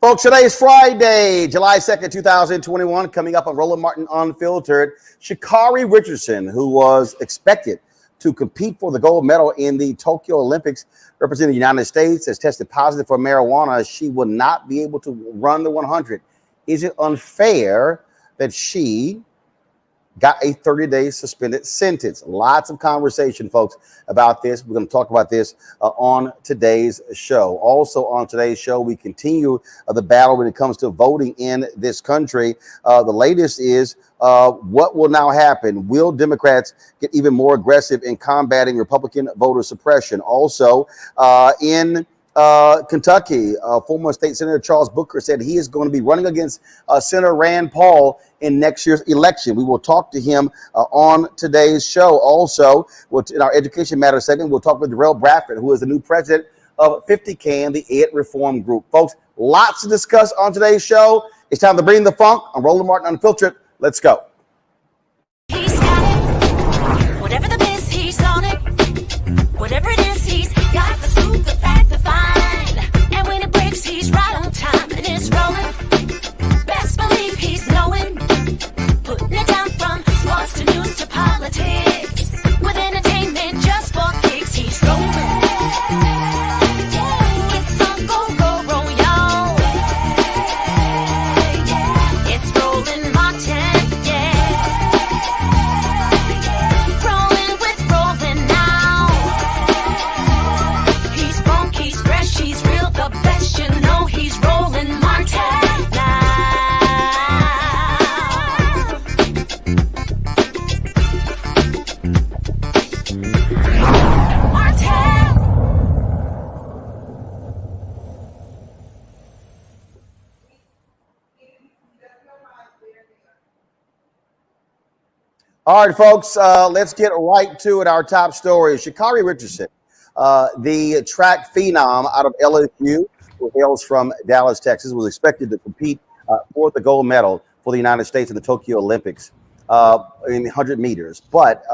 Folks, today is Friday, July 2nd, 2021. Coming up on Roland Martin Unfiltered, Sha'Carri Richardson, who was expected to compete for the gold medal in the Tokyo Olympics representing the United States, has tested positive for marijuana. She will not be able to run the 100. Is it unfair that she got a 30-day suspended sentence? Lots of conversation, folks, about this. We're going to talk about this on today's show. Also on today's show, we continue the battle when it comes to voting in this country. The latest is what will now happen? Will Democrats get even more aggressive in combating Republican voter suppression? Also, in Kentucky, former state senator Charles Booker said he is going to be running against Senator Rand Paul in next year's election. We will talk to him on today's show. Also, in our Education Matters segment, we'll talk with Darrell Bradford, who is the new president of 50CAN, the Ed Reform Group. Folks, lots to discuss on today's show. It's time to bring the funk. I'm Roland Martin Unfiltered. Let's go. He's got it. Whatever the biz, he's on it. Whatever it is, he's got the scoop, the fact, the find. And when it breaks, he's right on time and it's rolling. Best believe he's knowing. Putting it down from sports to news to politics. With entertainment just for kicks, he's rolling. It's on go, go, roll, y'all. It's Roland Martin, yeah. Rolling with Roland now. He's funk, he's fresh, he's real, the best, you know he's Roland Martin now. Martin. All right, folks, let's get right to it. Our top story is Sha'Carri Richardson, the track phenom out of LSU, who hails from Dallas, Texas, was expected to compete for the gold medal for the United States in the Tokyo Olympics in 100 meters. But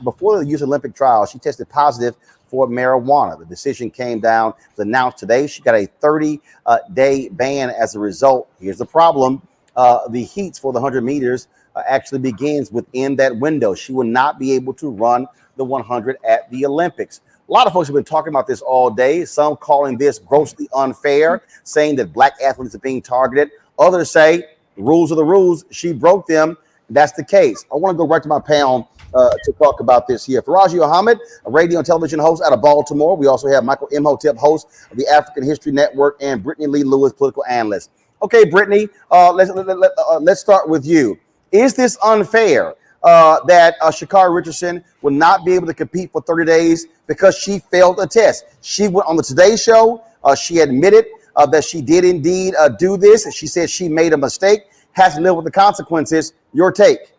before the Youth Olympic trials, she tested positive for marijuana. The decision came down, was announced today. She got a 30-day ban as a result. Here's the problem. The heats for the 100 meters actually begins within that window. She will not be able to run the 100 at the Olympics. A lot of folks have been talking about this all day, some calling this grossly unfair, saying that black athletes are being targeted. Others say the rules are the rules. She broke them. That's the case. I want to go right to my panel to talk about this here. Faraji Ahmed, a radio and television host out of Baltimore. We also have Michael Imhotep, host of the African History Network, and Brittany Lee Lewis, political analyst. Okay, Brittany, let's start with you. Is this unfair that Sha'Carri Richardson will not be able to compete for 30 days because she failed a test? She went on the Today Show. She admitted that she did indeed do this. She said she made a mistake, has to live with the consequences. Your take?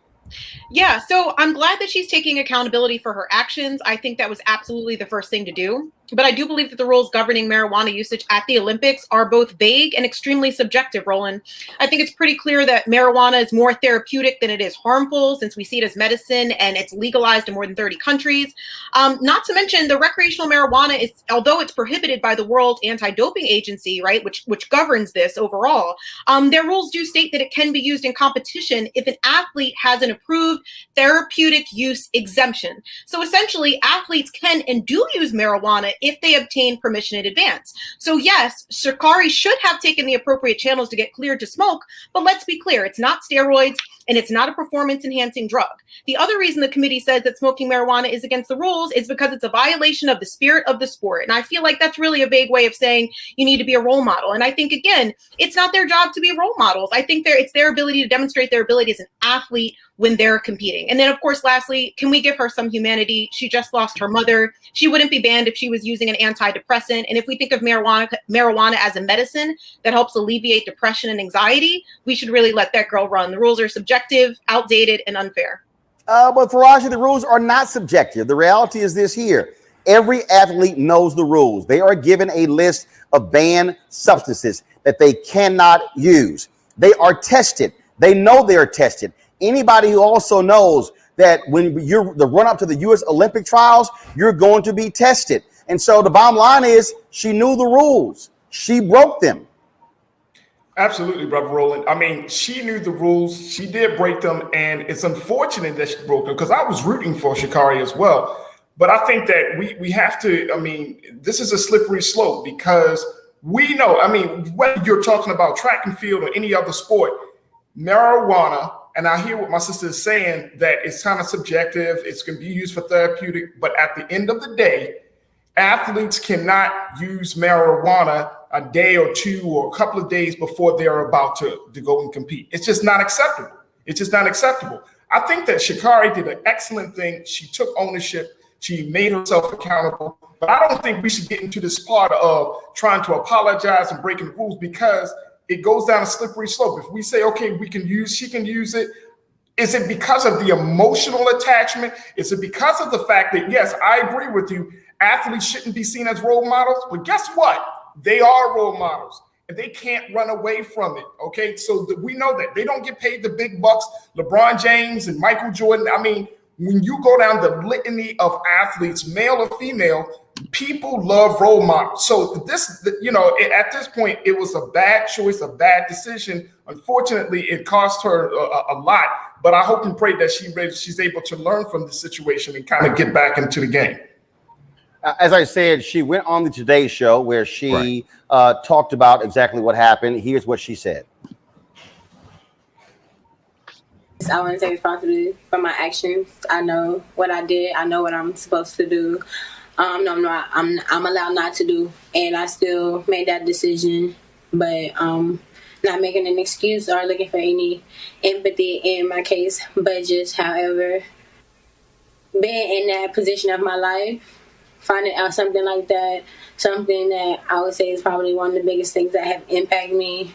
Yeah, so I'm glad that she's taking accountability for her actions. I think that was absolutely the first thing to do. But I do believe that the rules governing marijuana usage at the Olympics are both vague and extremely subjective, Roland. I think it's pretty clear that marijuana is more therapeutic than it is harmful, since we see it as medicine and it's legalized in more than 30 countries. Not to mention the recreational marijuana is, although it's prohibited by the World Anti-Doping Agency, right, which governs this overall, their rules do state that it can be used in competition if an athlete has an approved therapeutic use exemption. So essentially, athletes can and do use marijuana if they obtain permission in advance. So yes, Sha'Carri should have taken the appropriate channels to get cleared to smoke, but let's be clear, it's not steroids and it's not a performance-enhancing drug. The other reason the committee says that smoking marijuana is against the rules is because it's a violation of the spirit of the sport. And I feel like that's really a vague way of saying you need to be a role model. And I think, again, it's not their job to be role models. I think it's their ability to demonstrate their ability as an athlete when they're competing. And then, of course, lastly, can we give her some humanity? She just lost her mother. She wouldn't be banned if she was using an antidepressant. And if we think of marijuana as a medicine that helps alleviate depression and anxiety, we should really let that girl run. The rules are subjective, outdated, and unfair. But Faraji, the rules are not subjective. The reality is this here. Every athlete knows the rules. They are given a list of banned substances that they cannot use. They are tested. They know they are tested. Anybody who also knows that when you're the run up to the U.S. Olympic trials, you're going to be tested. And so the bottom line is she knew the rules. She broke them. Absolutely, Brother Roland. I mean, she knew the rules. She did break them, and it's unfortunate that she broke them because I was rooting for Sha'Carri as well. But I think that we have to, I mean, this is a slippery slope because we know, I mean, whether you're talking about track and field or any other sport, marijuana, and I hear what my sister is saying, that it's kind of subjective, it's going to be used for therapeutic, but at the end of the day, athletes cannot use marijuana a day or two or a couple of days before they're about to go and compete. It's just not acceptable. It's just not acceptable. I think that Sha'Carri did an excellent thing. She took ownership. She made herself accountable. But I don't think we should get into this part of trying to apologize and breaking the rules because it goes down a slippery slope. If we say, okay, she can use it, is it because of the emotional attachment? Is it because of the fact that, yes, I agree with you, athletes shouldn't be seen as role models, but guess what? They are role models and they can't run away from it. Okay. So we know that they don't get paid the big bucks. LeBron James and Michael Jordan. I mean, when you go down the litany of athletes, male or female, people love role models. So this, at this point, it was a bad choice, a bad decision. Unfortunately, it cost her a lot, but I hope and pray that she's able to learn from the situation and kind of get back into the game. As I said, she went on the Today Show where she talked about exactly what happened. Here's what she said. I want to take responsibility for my actions. I know what I did. I know what I'm supposed to do. I'm allowed not to do, and I still made that decision. But not making an excuse or looking for any empathy in my case, but just, however, being in that position of my life, finding out something like that, something that I would say is probably one of the biggest things that have impacted me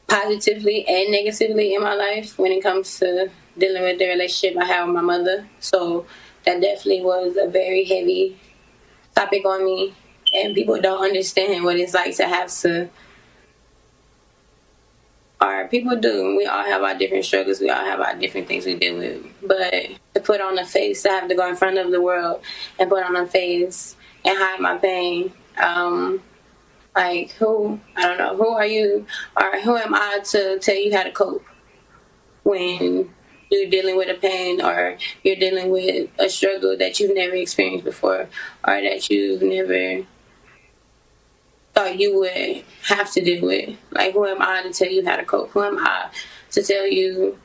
positively and negatively in my life when it comes to dealing with the relationship I have with my mother. So that definitely was a very heavy topic on me, and people don't understand what it's like to have to, or people do. We all have our different struggles. We all have our different things we deal with. But to put on a face, to have to go in front of the world and put on a face and hide my pain, like who are you, or who am I to tell you how to cope when you're dealing with a pain or you're dealing with a struggle that you've never experienced before or that you've never thought you would have to deal with. Like, who am I to tell you how to cope? Who am I to tell you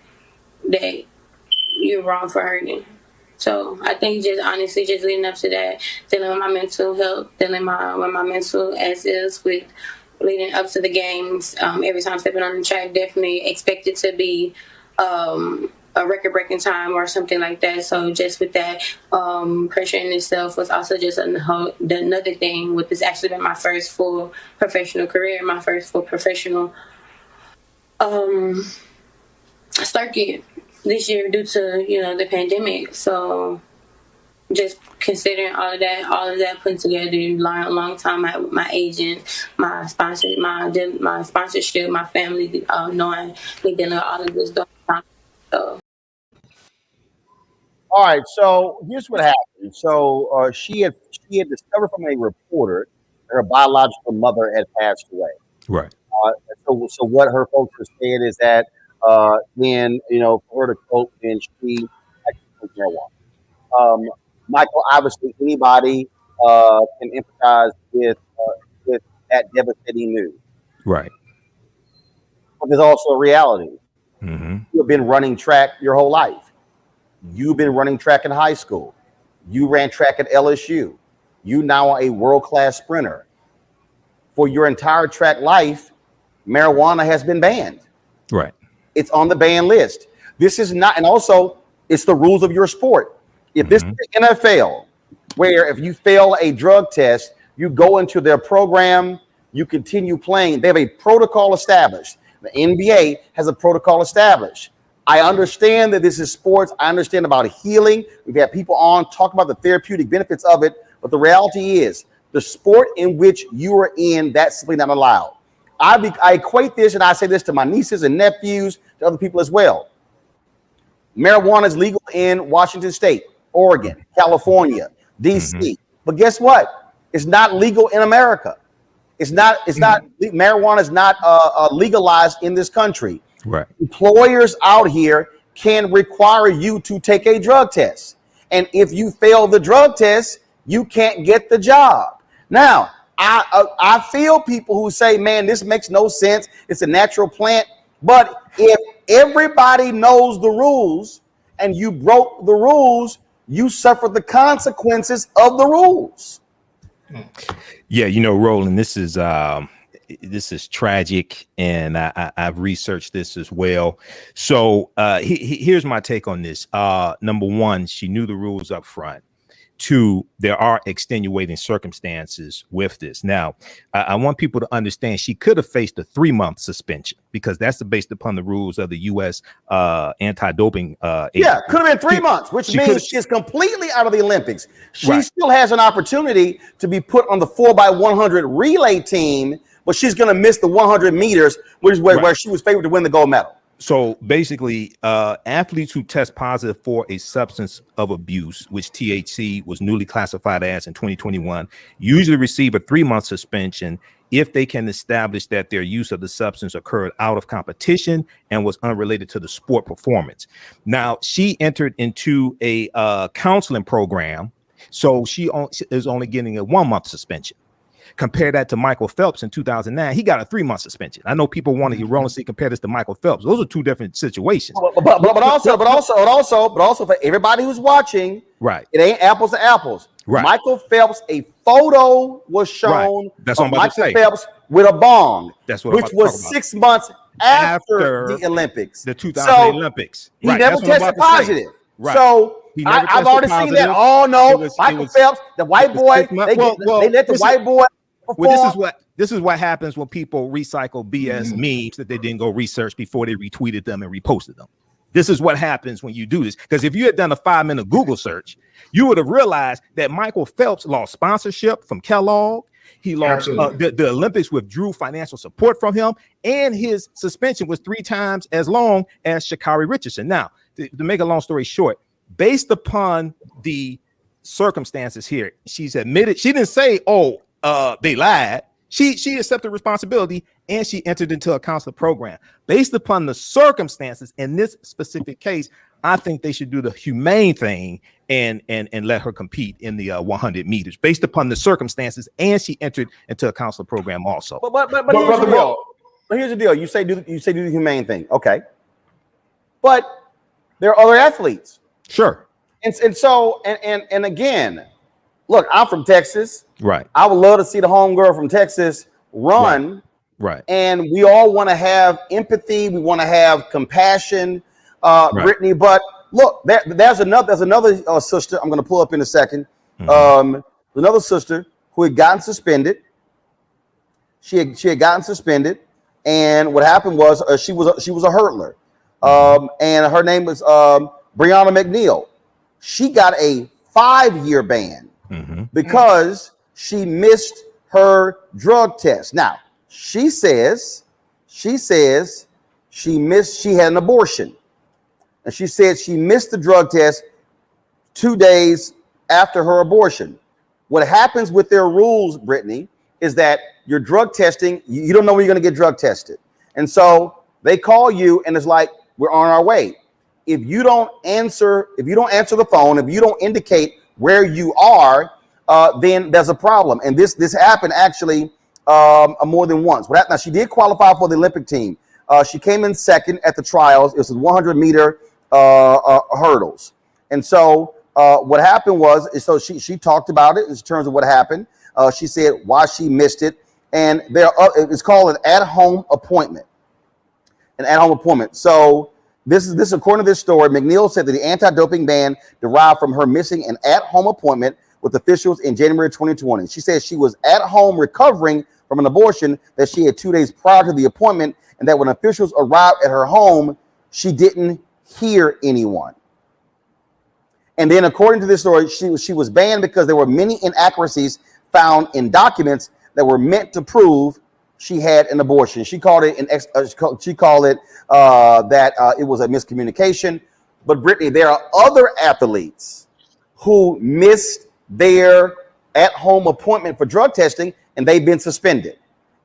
that you're wrong for hurting? So I think just honestly, just leading up to that, dealing with my mental health, dealing with my mental as is with leading up to the games, every time stepping on the track, definitely expected to be a record-breaking time or something like that. So just with that, pressure in itself was also just another thing. With this actually been my first full professional career, my first full professional circuit this year due to the pandemic. So just considering all of that put together, long time with my agent, my sponsor, my sponsorship, my family, knowing we dealing with all of this during time. So. All right, so here's what happened. So she had discovered from a reporter that her biological mother had passed away. Right. So what her folks were saying is that then for her to cope, then she actually took marijuana. Michael, obviously anybody can empathize with that devastating news. Right. But there's also a reality. Mm-hmm. You've been running track your whole life. You've been running track in high school. You ran track at LSU. You now are a world-class sprinter. For your entire track life, marijuana has been banned. Right. It's on the ban list. This is not, and also it's the rules of your sport. If this is the NFL, where if you fail a drug test, you go into their program, you continue playing. They have a protocol established. The NBA has a protocol established. I understand that this is sports. I understand about healing. We've had people on talk about the therapeutic benefits of it. But the reality is the sport in which you are in, that's simply not allowed. I equate this, and I say this to my nieces and nephews, to other people as well. Marijuana is legal in Washington State, Oregon, California, D.C. But guess what? It's not legal in America. Marijuana is not legalized in this country. Right. Employers out here can require you to take a drug test. And if you fail the drug test, you can't get the job. Now, I feel people who say, man, this makes no sense. It's a natural plant. But if everybody knows the rules and you broke the rules, you suffer the consequences of the rules. Yeah, you know, Roland, this is tragic, and I've researched this as well. So here's my take on this. Number one, she knew the rules up front. Two, there are extenuating circumstances with this. Now, I want people to understand she could have faced a 3-month suspension because that's based upon the rules of the U.S. Anti-doping. Yeah, could have been 3 months, which means she's completely out of the Olympics. She still has an opportunity to be put on the 4x100 relay team, but she's going to miss the 100 meters, which is where she was favored to win the gold medal. So basically, athletes who test positive for a substance of abuse, which THC was newly classified as in 2021, usually receive a 3-month suspension if they can establish that their use of the substance occurred out of competition and was unrelated to the sport performance. Now, she entered into a counseling program, so she is only getting a 1-month suspension. Compare that to Michael Phelps in 2009. He got a 3-month suspension. I know people want to hear Roland see compare this to Michael Phelps. Those are two different situations. But also for everybody who's watching, right? It ain't apples to apples. Right. Michael Phelps, a photo was shown. Right. That's what I'm about to say. Phelps with a bong. That's what which was 6 months after the Olympics, the 2000 Olympics. He never tested positive. Right. So I've already seen that. Oh no, Michael Phelps, the white boy. They let the white boy. Well, this is what happens when people recycle BS memes that they didn't go research before they retweeted them and reposted them. This is what happens when you do this. Because if you had done a 5-minute Google search, you would have realized that Michael Phelps lost sponsorship from Kellogg. He lost the Olympics withdrew financial support from him, and his suspension was 3 times as long as Sha'Carri Richardson. Now, to make a long story short, based upon the circumstances here, she's admitted, she didn't say, they lied. She accepted responsibility, and she entered into a counseling program. Based upon the circumstances in this specific case, I think they should do the humane thing and let her compete in the 100 meters based upon the circumstances, and she entered into a counseling program also. But here's the deal. Here's the deal. You say do the humane thing, okay? But there are other athletes. Sure. And so again, look, I'm from Texas. Right. I would love to see the homegirl from Texas run. Right. And we all want to have empathy. We want to have compassion, Brittany. But look, there's another sister I'm going to pull up in a second. Another sister who had gotten suspended. She had gotten suspended, and what happened was she was a hurdler, and her name was Brianna McNeil. She got a 5-year ban because she missed her drug test. Now, she says she had an abortion. And she said she missed the drug test 2 days after her abortion. What happens with their rules, Brittany, is that your drug testing, you don't know when you're going to get drug tested. And so they call you and it's like, we're on our way. If you don't answer the phone, if you don't indicate where you are, then there's a problem. And this happened actually more than once. Now, she did qualify for the Olympic team. She came in second at the trials. It was 100-meter hurdles. And so what happened was, so she talked about it in terms of what happened. She said why she missed it. And it's called an at-home appointment. An at-home appointment. So this is according to this story. McNeil said that the anti-doping ban derived from her missing an at-home appointment with officials in January 2020. She said she was at home recovering from an abortion that she had 2 days prior to the appointment, and that when officials arrived at her home, she didn't hear anyone. And then according to this story, she was banned because there were many inaccuracies found in documents that were meant to prove she had an abortion. She called it that it was a miscommunication. But Brittany, there are other athletes who missed their at-home appointment for drug testing, and they've been suspended.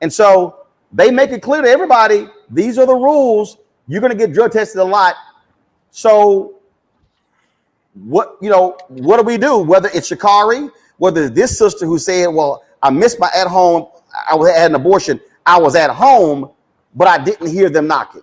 And so they make it clear to everybody, these are the rules. You're going to get drug tested a lot. So what do we do? Whether it's Sha'Carri, whether it's this sister who said, well, I missed my at home, I had an abortion, I was at home, but I didn't hear them knocking.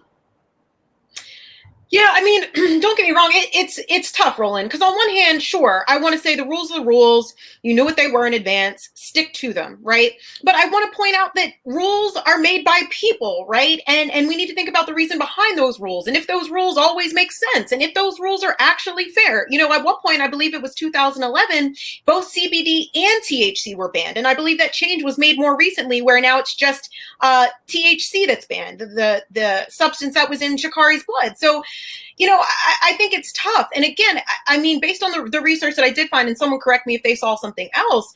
Yeah, I mean, don't get me wrong. It's tough, Roland, because on one hand, sure, I want to say the rules are the rules. You knew what they were in advance. Stick to them, right? But I want to point out that rules are made by people, right? And we need to think about the reason behind those rules, and if those rules always make sense, and if those rules are actually fair. At one point, I believe it was 2011, both CBD and THC were banned, and I believe that change was made more recently, where now it's just THC that's banned, the substance that was in Sha'Carri's blood. So, I think it's tough. And again, I mean, based on the research that I did find, and someone correct me if they saw something else,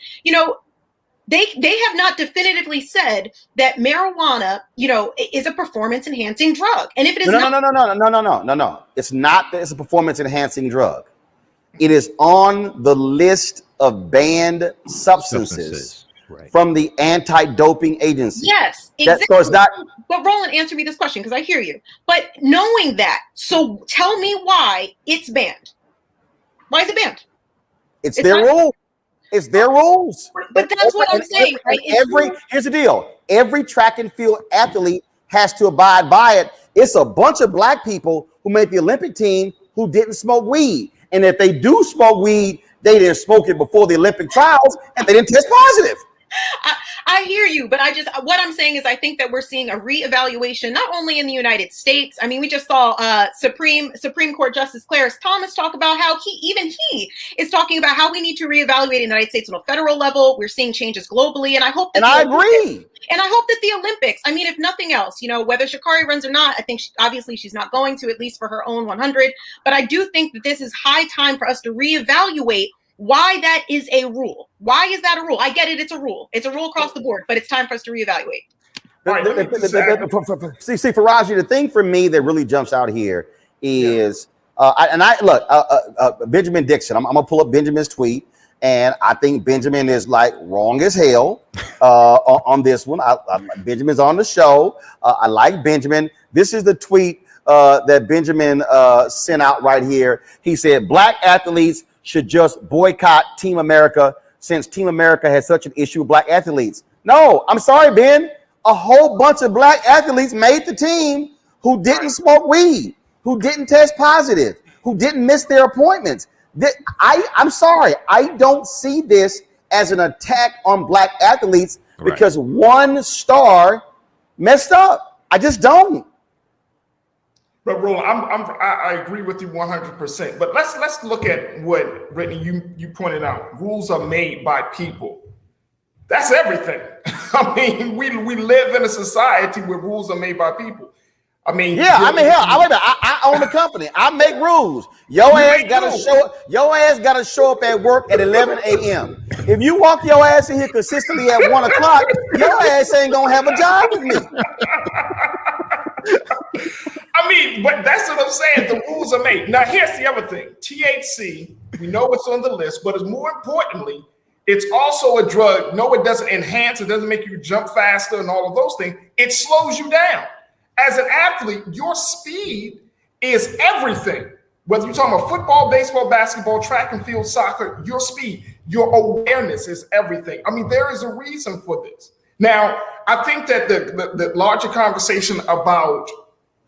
they have not definitively said that marijuana, is a performance enhancing drug. And if it is no. It's not that it's a performance enhancing drug. It is on the list of banned substances. Right. From the anti-doping agency. Yes, exactly. So it's not. But Roland, answer me this question because I hear you. But knowing that, so tell me why it's banned. Why is it banned? It's their rule. It's their rules. But that's what I'm saying. Right? Here's the deal. Every track and field athlete has to abide by it. It's a bunch of black people who made the Olympic team who didn't smoke weed. And if they do smoke weed, they didn't smoke it before the Olympic trials and they didn't test positive. I hear you, but what I'm saying is I think that we're seeing a reevaluation, not only in the United States. I mean, we just saw Supreme Court Justice Clarence Thomas talk about how he is talking about how we need to reevaluate in the United States on a federal level. We're seeing changes globally, and I hope that I agree. And I hope that the Olympics, I mean, if nothing else, whether Sha'Carri runs or not, I think obviously she's not going to, at least for her own 100. But I do think that this is high time for us to reevaluate why that is a rule. Why is that a rule? I get it. It's a rule. It's a rule across the board, but it's time for us to reevaluate. See, Faraji, the thing for me that really jumps out here is, Benjamin Dixon, I'm going to pull up Benjamin's tweet, and I think Benjamin is like wrong as hell on this one. Benjamin's on the show. I like Benjamin. This is the tweet that Benjamin sent out right here. He said, black athletes should just boycott Team America since Team America has such an issue with black athletes. No, I'm sorry, Ben. A whole bunch of black athletes made the team who didn't smoke weed, who didn't test positive, who didn't miss their appointments. I'm sorry. I don't see this as an attack on black athletes because one star messed up. I just don't. But Roland, I agree with you 100%. But let's look at what Brittany you pointed out. Rules are made by people. That's everything. I mean, we live in a society where rules are made by people. I mean, yeah. I mean, hell, I own a company. I make rules. Your ass gotta show up at work at 11 a.m. If you walk your ass in here consistently at 1 o'clock, your ass ain't gonna have a job with me. I mean, but that's what I'm saying. The rules are made. Now, here's the other thing. THC, we know it's on the list, but it's more importantly, it's also a drug. No, it doesn't enhance. It doesn't make you jump faster and all of those things. It slows you down. As an athlete, your speed is everything. Whether you're talking about football, baseball, basketball, track and field, soccer, your speed, your awareness is everything. I mean, there is a reason for this. Now, I think that the larger conversation about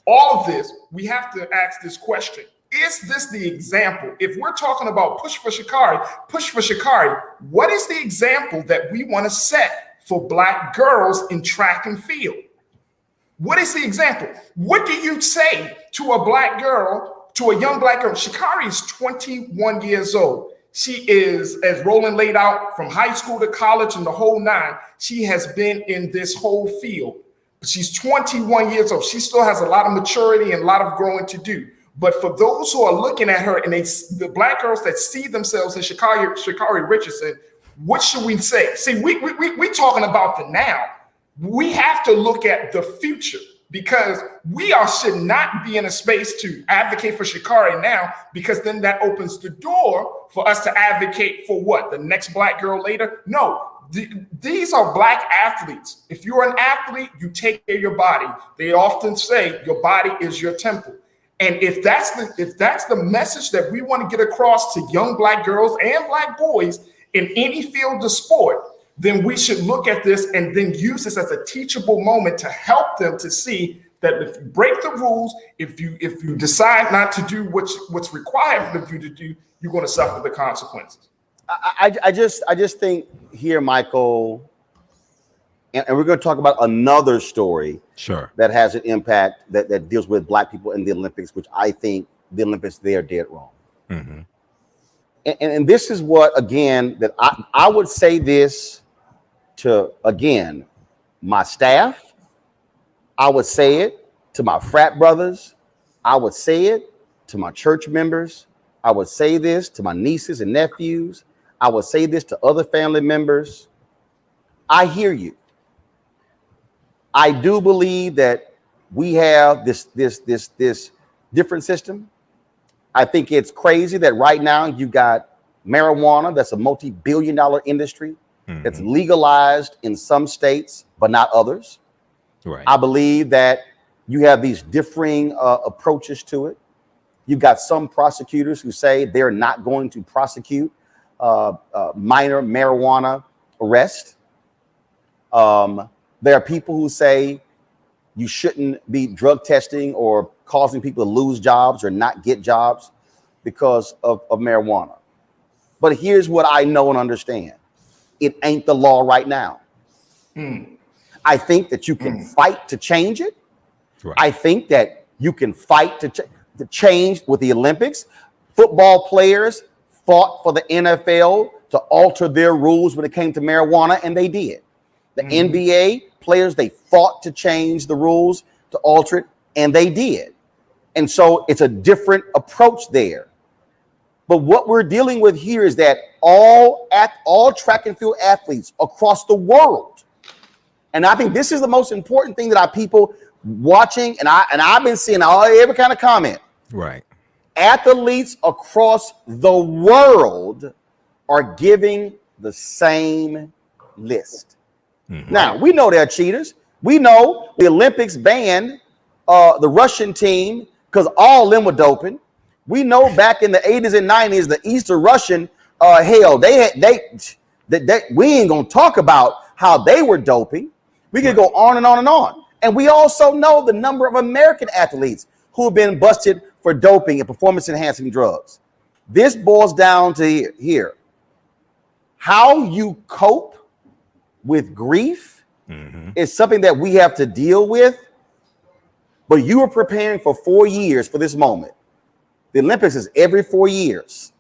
all of this, we have to ask this question. Is this the example? If we're talking about push for Sha'Carri, what is the example that we want to set for black girls in track and field? What is the example? What do you say to a black girl, to a young black girl? Sha'Carri is 21 years old. She is, as Roland laid out, from high school to college and the whole nine. She has been in this whole field. She's 21 years old. She still has a lot of maturity and a lot of growing to do. But for those who are looking at her and the black girls that see themselves in Sha'Carri Richardson, what should we say? See, we talking about the now. We have to look at the future because should not be in a space to advocate for Sha'Carri now, because then that opens the door for us to advocate for what? The next black girl later? No, These are black athletes. If you're an athlete, you take care of your body. They often say your body is your temple. And if that's the message that we want to get across to young black girls and black boys in any field of sport, then we should look at this and then use this as a teachable moment to help them to see that if you break the rules, if you decide not to do what's required of you to do, you're going to suffer the consequences. I just think here, Michael, and we're going to talk about another story that has an impact that deals with black people in the Olympics, which I think the Olympics, they are dead wrong. Mm-hmm. And this is what, again, that I would say this to, again, my staff. I would say it to my frat brothers. I would say it to my church members. I would say this to my nieces and nephews. I would say this to other family members. I hear you. I do believe that we have this different system. I think it's crazy that right now you've got marijuana, that's a multi-billion-dollar industry, that's legalized in some states, but not others. Right. I believe that you have these differing approaches to it. You've got some prosecutors who say they're not going to prosecute minor marijuana arrest. There are people who say you shouldn't be drug testing or causing people to lose jobs or not get jobs because of marijuana. But here's what I know and understand. It ain't the law right now. I think that you can fight to change it. Right. I think that you can fight to change with the Olympics. Football players fought for the NFL to alter their rules when it came to marijuana, and they did. The NBA players, they fought to change the rules, to alter it, and they did. And so it's a different approach there. But what we're dealing with here is that all track and field athletes across the world, and I think this is the most important thing that our people watching, and I've been seeing every kind of comment. Right. Athletes across the world are giving the same list. Now, we know they're cheaters. We know the Olympics banned the Russian team because all of them were doping. We know back in the 80s and 90s, the Eastern Russian, we ain't going to talk about how they were doping. We could go on and on and on. And we also know the number of American athletes who have been busted for doping and performance-enhancing drugs. This boils down to here. How you cope with grief is something that we have to deal with. But you were preparing for 4 years for this moment. The Olympics is every 4 years.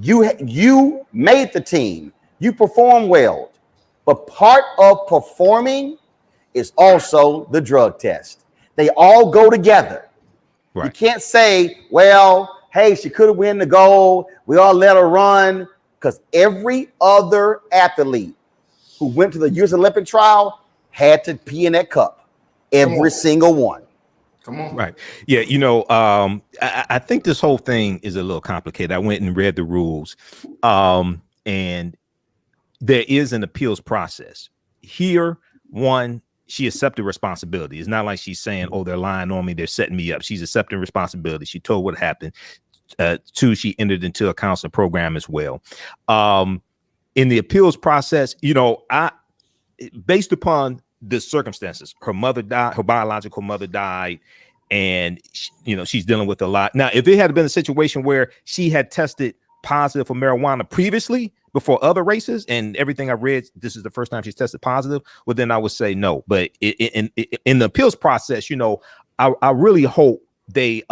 You made the team. You performed well. But part of performing is also the drug test. They all go together. Right. You can't say, well, hey, she could have won the gold. We all let her run. Because every other athlete who went to the U.S. Olympic trial had to pee in that cup. Every single one. Come on. Right. Yeah. I think this whole thing is a little complicated. I went and read the rules. And there is an appeals process. Here, one, she accepted responsibility. It's not like she's saying, oh, they're lying on me, they're setting me up. She's accepting responsibility. She told what happened. Two, she entered into a counseling program as well. In the appeals process, based upon the circumstances, her mother died, her biological mother died, and she's dealing with a lot. Now, if it had been a situation where she had tested positive for marijuana previously before other races, and everything I read, this is the first time she's tested positive, well, then I would say no. But in the appeals process, I really hope they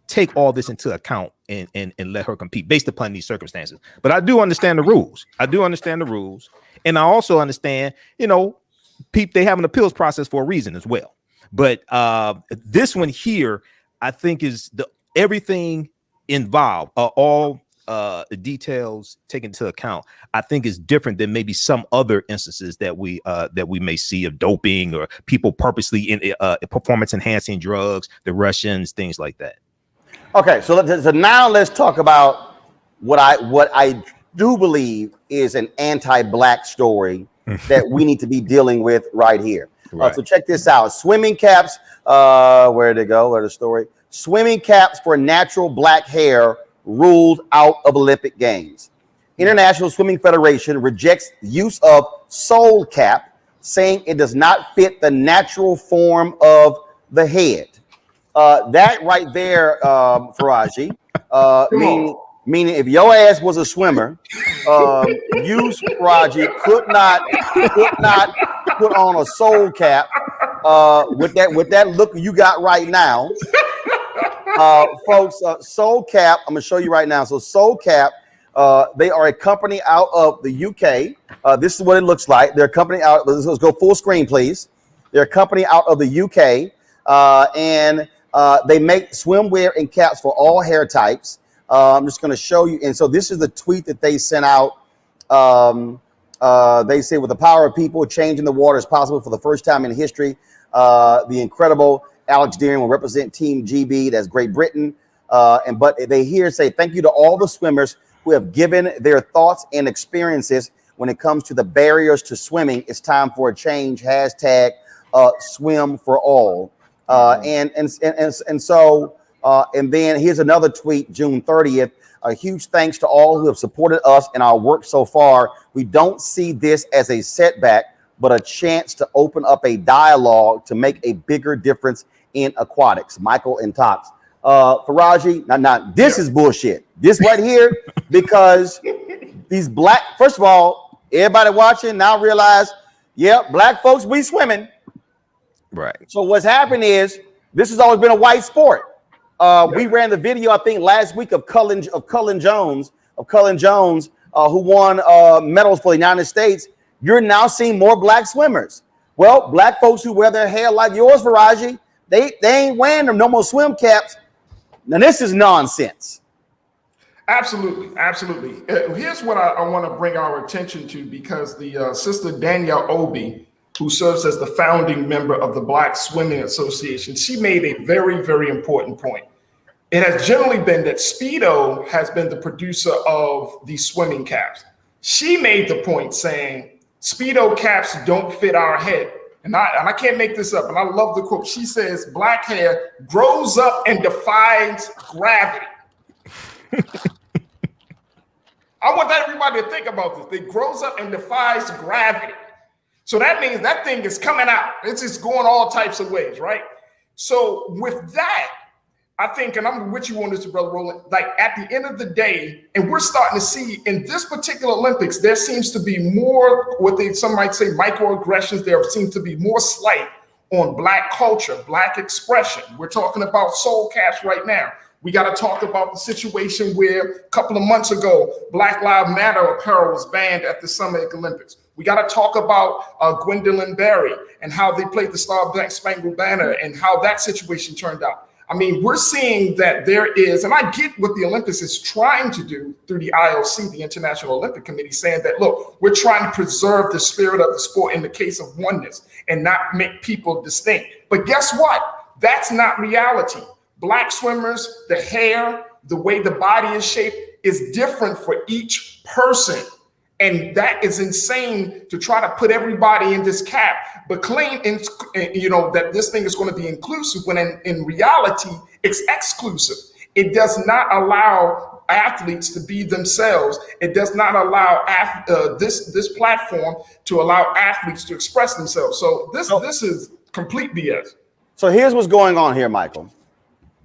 take all this into account and let her compete based upon these circumstances. But I do understand the rules. And I also understand, they have an appeals process for a reason as well. But this one here, I think is everything involved, all the details taken into account, I think is different than maybe some other instances that we may see of doping or people purposely in performance enhancing drugs, the Russians, things like that. Okay, so now let's talk about what I do believe is an anti-black story that we need to be dealing with right here. Right. So check this out. Swimming caps, where'd it go? Where's the story? Swimming caps for natural black hair ruled out of Olympic Games. International Swimming Federation rejects the use of soul cap, saying it does not fit the natural form of the head. That right there, Faraji, meaning if your ass was a swimmer, you, Faraji, could not put on a soul cap with that look you got right now. Folks, Soul Cap, I'm gonna show you right now. So Soul Cap, they are a company out of the UK. This is what it looks like. They're a company out. Let's go full screen, please. They're a company out of the UK, and they make swimwear and caps for all hair types. I'm just gonna show you. And so this is the tweet that they sent out. They say, with the power of people, changing the water is possible for the first time in history. The incredible Alex Deering will represent Team GB, that's Great Britain. But they here say, thank you to all the swimmers who have given their thoughts and experiences when it comes to the barriers to swimming. It's time for a change. Hashtag swim for all. And then here's another tweet, June 30th. A huge thanks to all who have supported us in our work so far. We don't see this as a setback, but a chance to open up a dialogue to make a bigger difference in aquatics. Michael and Tox. Faraji, now this is bullshit. This right here, because these black, first of all, everybody watching now realize, yeah, black folks, we swimming. Right. So what's happened is, this has always been a white sport. We ran the video, I think, last week of Cullen Jones, who won medals for the United States. You're now seeing more black swimmers. Well, black folks who wear their hair like yours, Faraji, they ain't wearing them no more swim caps. Now this is nonsense. Absolutely. Here's what I want to bring our attention to, because the sister Danielle Obi, who serves as the founding member of the Black Swimming Association, she made a very, very important point. It has generally been that Speedo has been the producer of these swimming caps. She made the point saying, Speedo caps don't fit our head. And I can't make this up, and I love the quote. She says, black hair grows up and defies gravity. I want everybody to think about this. It grows up and defies gravity. So that means that thing is coming out. It's just going all types of ways, right? So with that, I think, and I'm with you on this, Brother Roland, like at the end of the day, and we're starting to see in this particular Olympics, there seems to be more, some might say microaggressions. There seems to be more slight on black culture, black expression. We're talking about soul caps right now. We got to talk about the situation where a couple of months ago, Black Lives Matter apparel was banned at the Summer Olympics. We got to talk about Gwendolyn Berry and how they played the Star Spangled Banner and how that situation turned out. I mean, we're seeing that there is, and I get what the Olympics is trying to do through the IOC, the International Olympic Committee, saying that, look, we're trying to preserve the spirit of the sport in the case of oneness and not make people distinct. But guess what? That's not reality. Black swimmers, the hair, the way the body is shaped is different for each person. And that is insane to try to put everybody in this cap, but claim that this thing is going to be inclusive when in reality, it's exclusive. It does not allow athletes to be themselves. It does not allow this platform to allow athletes to express themselves. So this is complete BS. So here's what's going on here, Michael.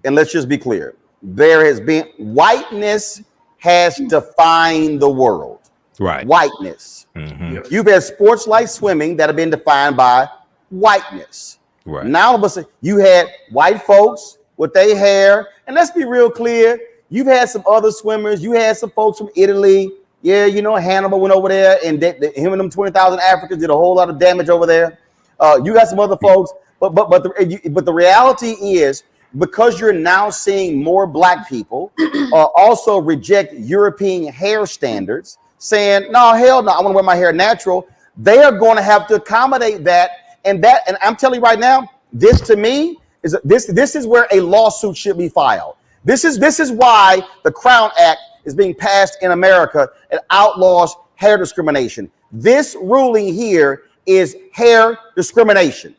And let's just be clear. There has been, whiteness has defined the world. Right. Whiteness. Mm-hmm. You've had sports like swimming that have been defined by whiteness. Right. Now all of a sudden you had white folks with their hair, and let's be real clear, you've had some other swimmers. You had some folks from Italy. Yeah, Hannibal went over there, and him and them 20,000 Africans did a whole lot of damage over there. You got some other folks, but the reality is, because you're now seeing more black people also reject European hair standards, saying, no, hell no, I want to wear my hair natural. They are going to have to accommodate that. And I'm telling you right now, this to me this is where a lawsuit should be filed. This is why the Crown Act is being passed in America. It outlaws hair discrimination. This ruling here is hair discrimination.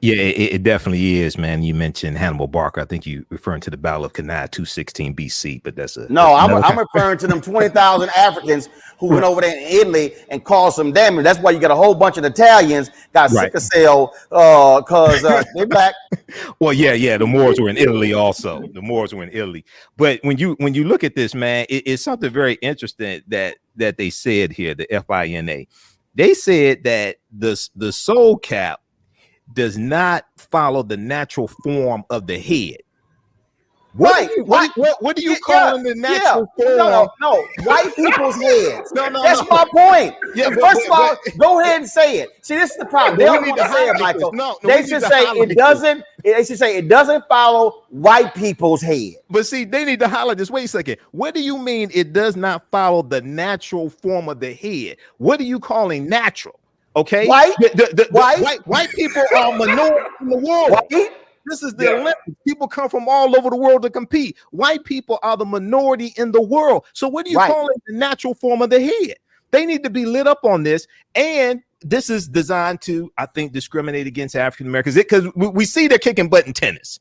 Yeah, it definitely is, man. You mentioned Hannibal Barker. I think you referring to the Battle of Cannae 216 BC, but that's a no. I'm referring to them 20,000 Africans who went over there in Italy and caused some damage. That's why you got a whole bunch of Italians got sickle cell because they're black. Well, yeah. The Moors were in Italy also. The Moors were in Italy. But when you look at this, man, it's something very interesting that they said here. The FINA, they said that the soul cap does not follow the natural form of the head. What do you call the natural form? No, white people's heads. No, that's my point. Yeah, first of all, go ahead and say it. See, this is the problem. They don't need to say it, Michael. They should say it doesn't. They should say it doesn't follow white people's head. But see, they need to highlight this. Wait a second. What do you mean it does not follow the natural form of the head? What are you calling natural? Okay, white people are minority in the world. White? This is the Olympics. People come from all over the world to compete. White people are the minority in the world. So what do you call it? The natural form of the head? They need to be lit up on this. And this is designed to, I think, discriminate against African Americans because we see they're kicking butt in tennis.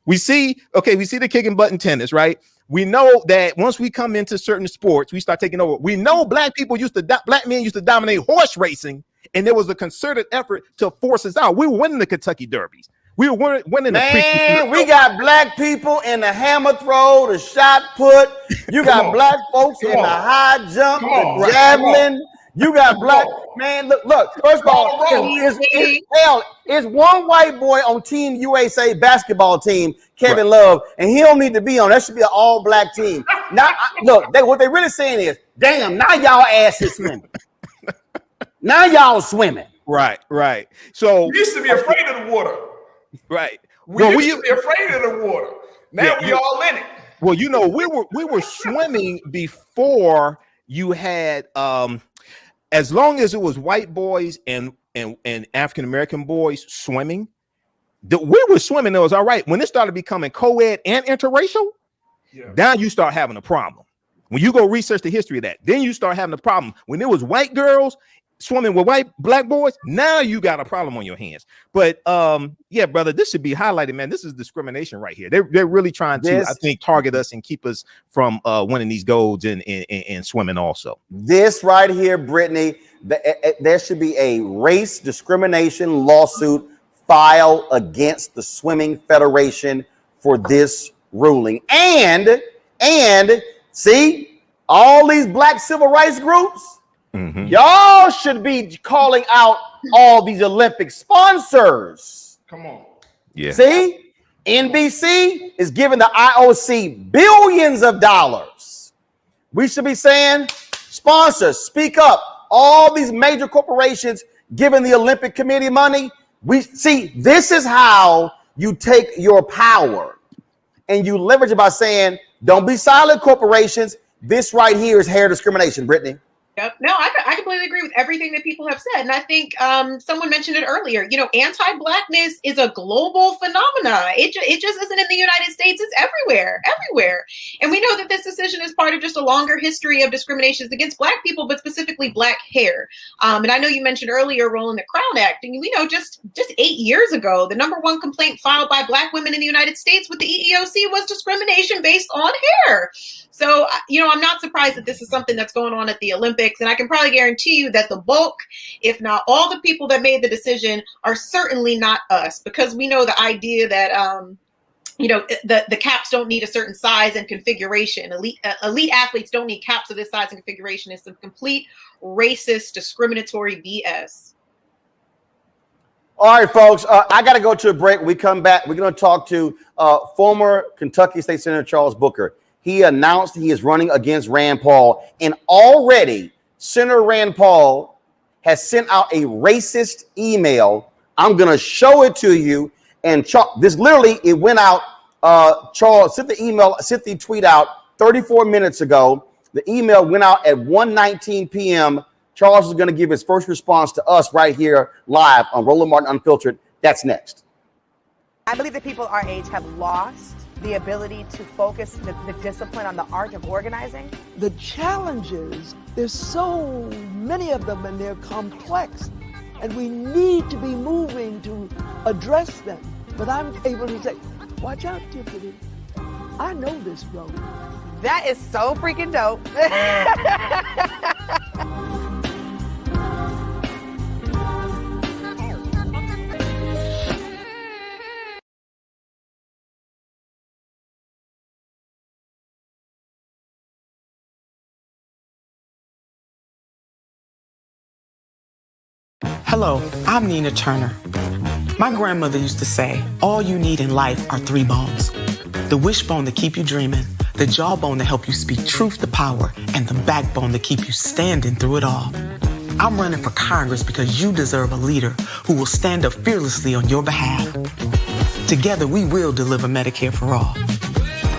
We see the kicking butt in tennis, right? We know that once we come into certain sports, we start taking over. We know black men used to dominate horse racing. And there was a concerted effort to force us out. We were winning the Kentucky Derbies. We were winning the we got black people in the hammer throw, the shot put. You got black folks in the high jump, the javelin. You got black man. Look. First of all, it's one white boy on Team USA basketball team, Kevin Love, and he don't need to be on. That should be an all black team. Now, what they really saying is, damn, now y'all ass is swimming. Now y'all swimming. Right. So we used to be afraid of the water. Right. We used to be afraid of the water. Now we all in it. Well, we were swimming before you had as long as it was white boys and African American boys swimming, we were swimming. It was all right. When it started becoming co-ed and interracial, now you start having a problem. When you go research the history of that, then you start having a problem. When it was white girls swimming with black boys, now you got a problem on your hands. But brother, this should be highlighted, man. This is discrimination right here. They're really trying to, I think, target us and keep us from winning these golds in swimming also. This right here, Brittany, there should be a race discrimination lawsuit filed against the Swimming Federation for this ruling. And see, all these black civil rights groups, y'all should be calling out all these Olympic sponsors. Come on. Yeah. See, NBC is giving the IOC billions of dollars. We should be saying, sponsors, speak up. All these major corporations giving the Olympic Committee money. This is how you take your power and you leverage it by saying, don't be silent, corporations. This right here is hair discrimination, Brittany. Yep. No, I completely agree with everything that people have said. And I think someone mentioned it earlier. Anti-blackness is a global phenomenon. It just isn't in the United States. It's everywhere. And we know that this decision is part of just a longer history of discriminations against black people, but specifically black hair. And I know you mentioned earlier, Roland, the Crown Act. And we know just 8 years ago, the number one complaint filed by black women in the United States with the EEOC was discrimination based on hair. So, I'm not surprised that this is something that's going on at the Olympics. And I can probably guarantee you that the bulk, if not all the people that made the decision are certainly not us, because we know the idea that, the caps don't need a certain size and configuration. Elite athletes don't need caps of this size and configuration. It's some complete racist, discriminatory BS. All right, folks, I got to go to a break. When we come back, we're going to talk to former Kentucky State Senator Charles Booker. He announced he is running against Rand Paul, and already Senator Rand Paul has sent out a racist email. I'm going to show it to you. And this literally, it went out. Charles sent the tweet out 34 minutes ago. The email went out at 1:19 p.m. Charles is going to give his first response to us right here live on Roland Martin Unfiltered. That's next. I believe that people our age have lost the ability to focus the discipline on the art of organizing. The challenges, there's so many of them and they're complex, and we need to be moving to address them. But I'm able to say, watch out, Tiffany. I know this road. That is so freaking dope. Hello, I'm Nina Turner. My grandmother used to say, all you need in life are 3 bones. The wishbone to keep you dreaming, the jawbone to help you speak truth to power, and the backbone to keep you standing through it all. I'm running for Congress because you deserve a leader who will stand up fearlessly on your behalf. Together, we will deliver Medicare for all,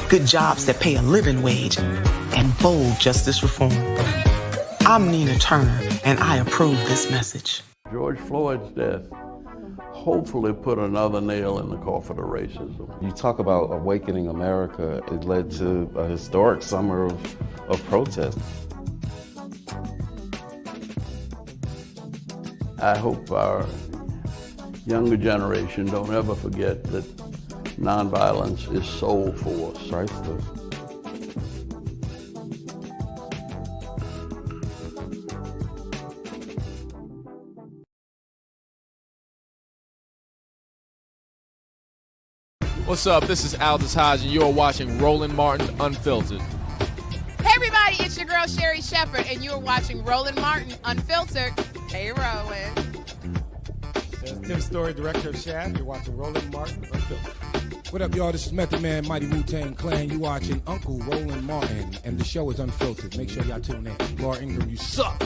good jobs that pay a living wage, and bold justice reform. I'm Nina Turner, and I approve this message. George Floyd's death hopefully put another nail in the coffin of racism. You talk about awakening America. It led to a historic summer of protest. I hope our younger generation don't ever forget that nonviolence is soul force. Priceless. What's up? This is Aldous Hodge, and you're watching Roland Martin Unfiltered. Hey, everybody, it's your girl, Sherry Shepherd, and you're watching Roland Martin Unfiltered. Hey, Roland. There's Tim Story, director of Shaft. You're watching Roland Martin Unfiltered. What up, y'all? This is Method Man, Mighty Wu-Tang Clan. You watching Uncle Roland Martin, and the show is Unfiltered. Make sure y'all tune in. Laura Ingram, you suck.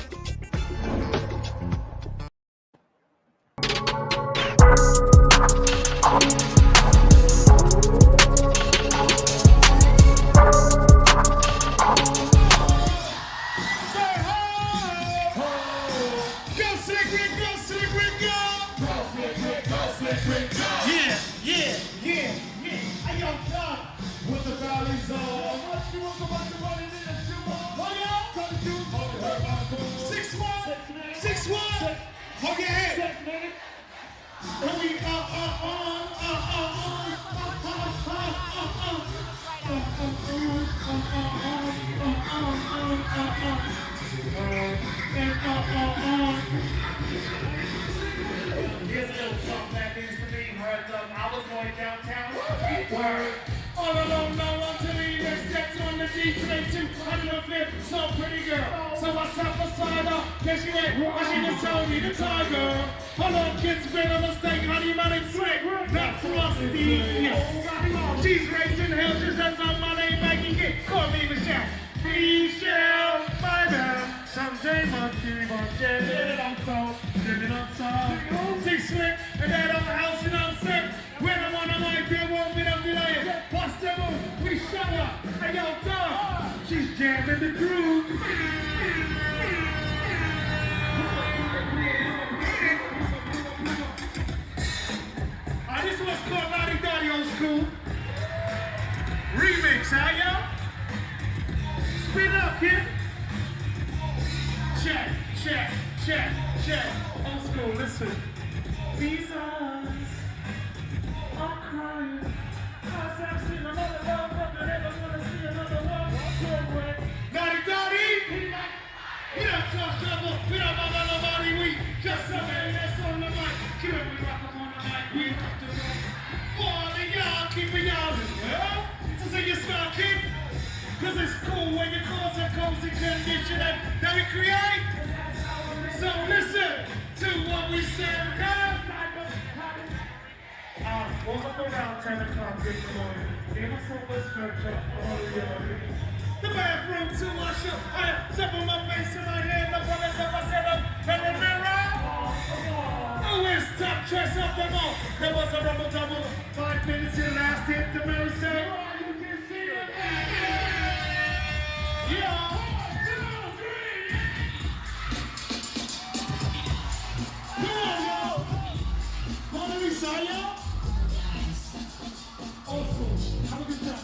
Have a good time.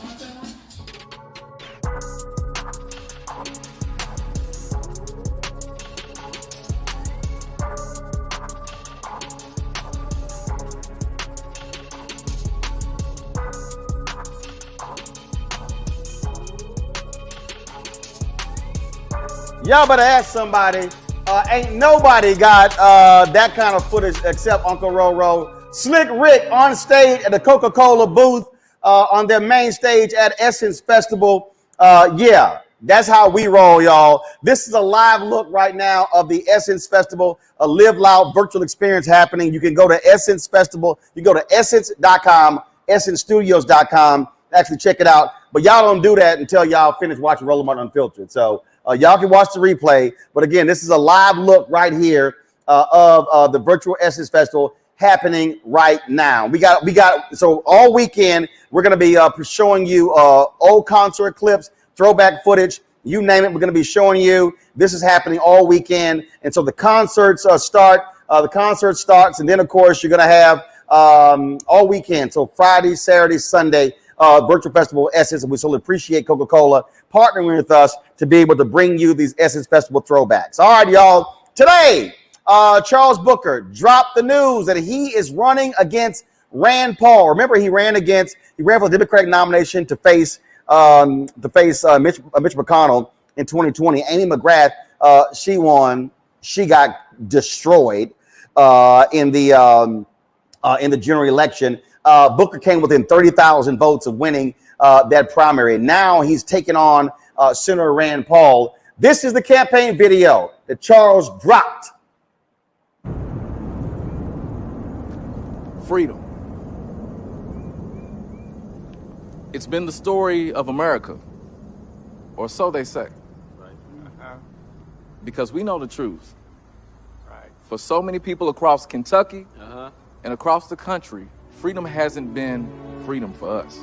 Y'all better ask somebody. Ain't nobody got that kind of footage except Uncle Roro. Slick Rick on stage at the Coca-Cola booth on their main stage at Essence Festival. Yeah, that's how we roll, y'all. This is a live look right now of the Essence Festival, a Live Loud virtual experience happening. You can go to Essence Festival. You go to essence.com, essencestudios.com, actually check it out. But y'all don't do that until y'all finish watching Roland Martin Unfiltered. So y'all can watch the replay. But again, this is a live look right here of the virtual Essence Festival happening right now. We got so all weekend we're going to be showing you old concert clips, throwback footage, you name it. We're going to be showing you. This is happening all weekend, and so the concerts start. The concert starts, and then of course you're going to have all weekend. So Friday, Saturday, Sunday, virtual festival Essence, and we so appreciate Coca-Cola partnering with us to be able to bring you these Essence Festival throwbacks. All right, y'all. Today, Charles Booker dropped the news that he is running against Rand Paul. Remember, he ran for the Democratic nomination to face Mitch McConnell in 2020. Amy McGrath, she won. She got destroyed in the general election. Booker came within 30,000 votes of winning that primary. Now he's taking on Senator Rand Paul. This is the campaign video that Charles dropped. Freedom. It's been the story of America, or so they say. Because we know the truth. For so many people across Kentucky and across the country, freedom hasn't been freedom for us.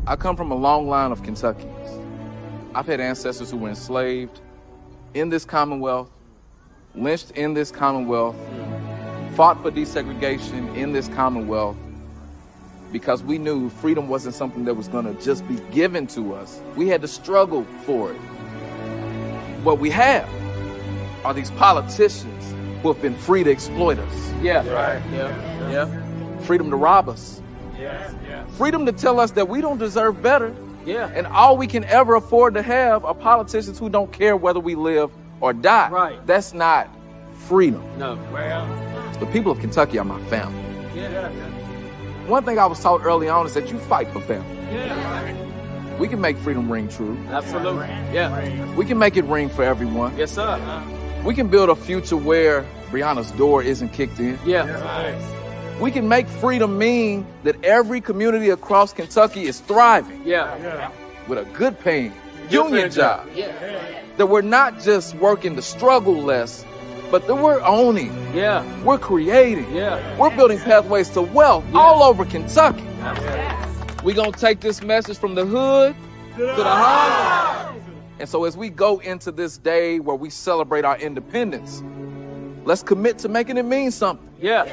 I come from a long line of Kentuckians. I've had ancestors who were enslaved in this Commonwealth, lynched in this Commonwealth, fought for desegregation in this Commonwealth, because we knew freedom wasn't something that was going to just be given to us. We had to struggle for it. What we have are these politicians who have been free to exploit us. Yeah. Right. Yeah. Freedom to rob us. Yeah. Freedom to tell us that we don't deserve better. Yeah. And all we can ever afford to have are politicians who don't care whether we live or die. Right. That's not freedom. No. Well. The people of Kentucky are my family. Yeah. One thing I was taught early on is that you fight for family. Yeah. We can make freedom ring true. Absolutely. Yeah. We can make it ring for everyone. Yes, sir. We can build a future where Breonna's door isn't kicked in. Yeah. We can make freedom mean that every community across Kentucky is thriving. Yeah. With a good paying union job. Yeah. That we're not just working to struggle less, but that we're owning. Yeah. We're creating. Yeah. We're building pathways to wealth all over Kentucky. We're going to take this message from the hood to the high. And so as we go into this day where we celebrate our independence, let's commit to making it mean something. Yeah.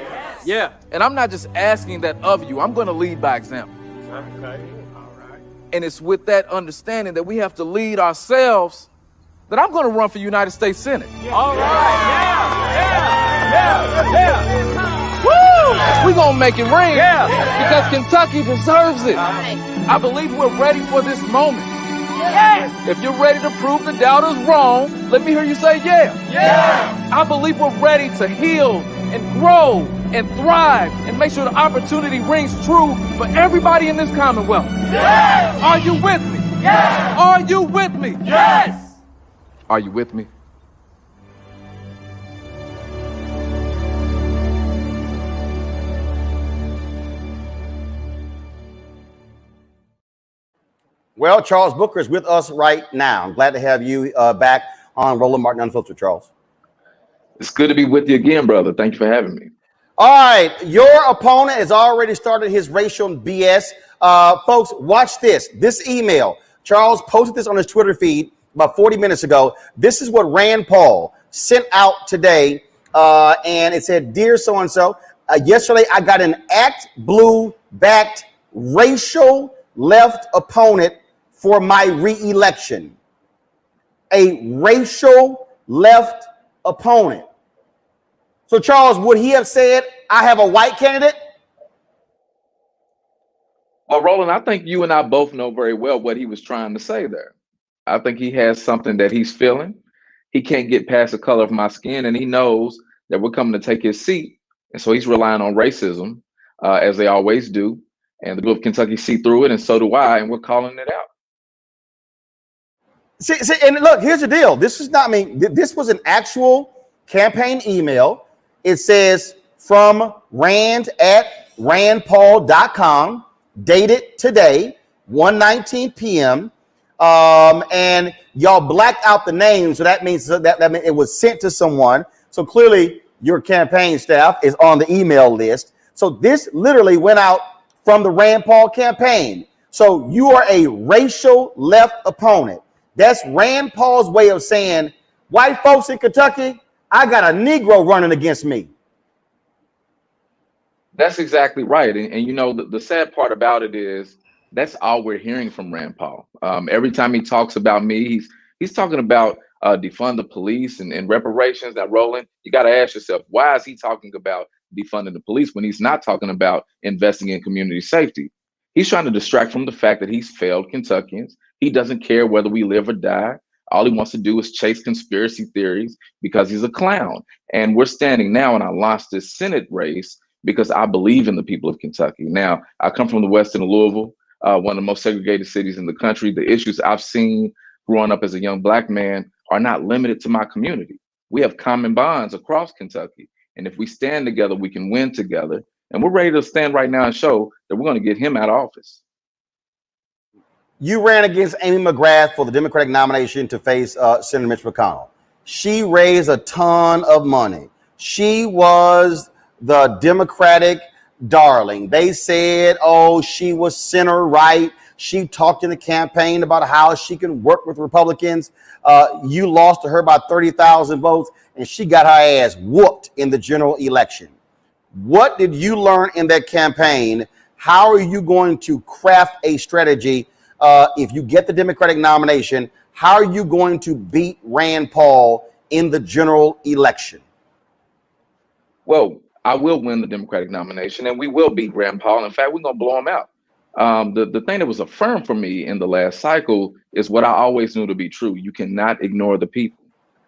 Yeah. And I'm not just asking that of you. I'm going to lead by example. Okay. All right. And it's with that understanding that we have to lead ourselves that I'm going to run for United States Senate. All right. Yeah. Woo! We're going to make it ring. Yeah. Because Kentucky deserves it. I believe we're ready for this moment. Yes. If you're ready to prove the doubters wrong, let me hear you say yeah. Yes. I believe we're ready to heal and grow and thrive and make sure the opportunity rings true for everybody in this Commonwealth. Yes. Are you with me? Yes. Are you with me? Yes. Are you with me? Well, Charles Booker is with us right now. I'm glad to have you back on Roland Martin Unfiltered, Charles. It's good to be with you again, brother. Thank you for having me. All right. Your opponent has already started his racial BS. Folks, watch this. This email. Charles posted this on his Twitter feed about 40 minutes ago. This is what Rand Paul sent out today. And it said, "Dear so-and-so, yesterday I got an Act Blue-backed racial left opponent for my re-election." A racial left opponent. So, Charles, would he have said, "I have a white candidate"? Well, Roland, I think you and I both know very well what he was trying to say there. I think he has something that he's feeling. He can't get past the color of my skin, and he knows that we're coming to take his seat. And so he's relying on racism, as they always do. And the people of Kentucky see through it, and so do I, and we're calling it out. See, and look, here's the deal. This is not me. This was an actual campaign email. It says from Rand at randpaul.com, dated today, 1:19 p.m. And y'all blacked out the name, so that means that means it was sent to someone. So clearly, your campaign staff is on the email list. So this literally went out from the Rand Paul campaign. So you are a racial left opponent. That's Rand Paul's way of saying, white folks in Kentucky, I got a Negro running against me. That's exactly right. And you know, the sad part about it is that's all we're hearing from Rand Paul. Every time he talks about me, he's talking about defund the police and reparations. Now, Roland, you got to ask yourself, why is he talking about defunding the police when he's not talking about investing in community safety? He's trying to distract from the fact that he's failed Kentuckians. He doesn't care whether we live or die. All he wants to do is chase conspiracy theories because he's a clown. And we're standing now, and I lost this Senate race because I believe in the people of Kentucky. Now, I come from the western of Louisville, one of the most segregated cities in the country. The issues I've seen growing up as a young Black man are not limited to my community. We have common bonds across Kentucky. And if we stand together, we can win together. And we're ready to stand right now and show that we're going to get him out of office. You ran against Amy McGrath for the Democratic nomination to face Senator Mitch McConnell. She raised a ton of money. She was the Democratic darling. They said, oh, she was center right. She talked in the campaign about how she can work with Republicans. You lost to her by 30,000 votes, and she got her ass whooped in the general election. What did you learn in that campaign? How are you going to craft a strategy if you get the Democratic nomination? How are you going to beat Rand Paul in the general election? Well, I will win the Democratic nomination, and we will beat Rand Paul. In fact, we're going to blow him out. The thing that was affirmed for me in the last cycle is what I always knew to be true. You cannot ignore the people.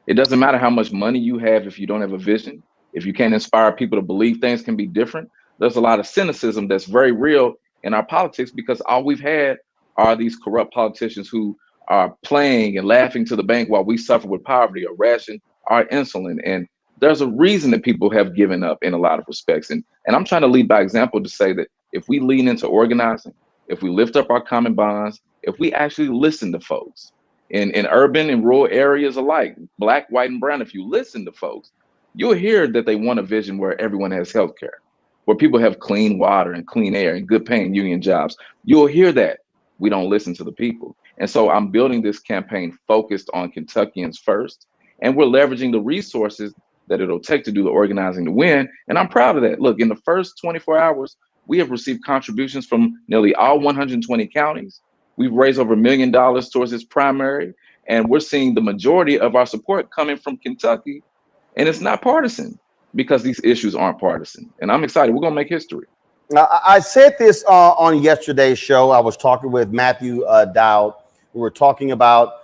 It doesn't matter how much money you have if you don't have a vision. If you can't inspire people to believe things can be different. There's a lot of cynicism that's very real in our politics because all we've had are these corrupt politicians who are playing and laughing to the bank while we suffer with poverty or ration our insulin. And there's a reason that people have given up in a lot of respects. And I'm trying to lead by example to say that if we lean into organizing, if we lift up our common bonds, if we actually listen to folks in urban and rural areas alike, Black, white, and brown, if you listen to folks, you'll hear that they want a vision where everyone has health care, where people have clean water and clean air and good paying union jobs. You'll hear that. We don't listen to the people. And so I'm building this campaign focused on Kentuckians first, and we're leveraging the resources that it'll take to do the organizing to win. And I'm proud of that. Look, in the first 24 hours, we have received contributions from nearly all 120 counties. We've raised over $1 million towards this primary, and we're seeing the majority of our support coming from Kentucky. And it's not partisan because these issues aren't partisan. And I'm excited. We're going to make history. Now, I said this on yesterday's show. I was talking with Matthew Dowd. We were talking about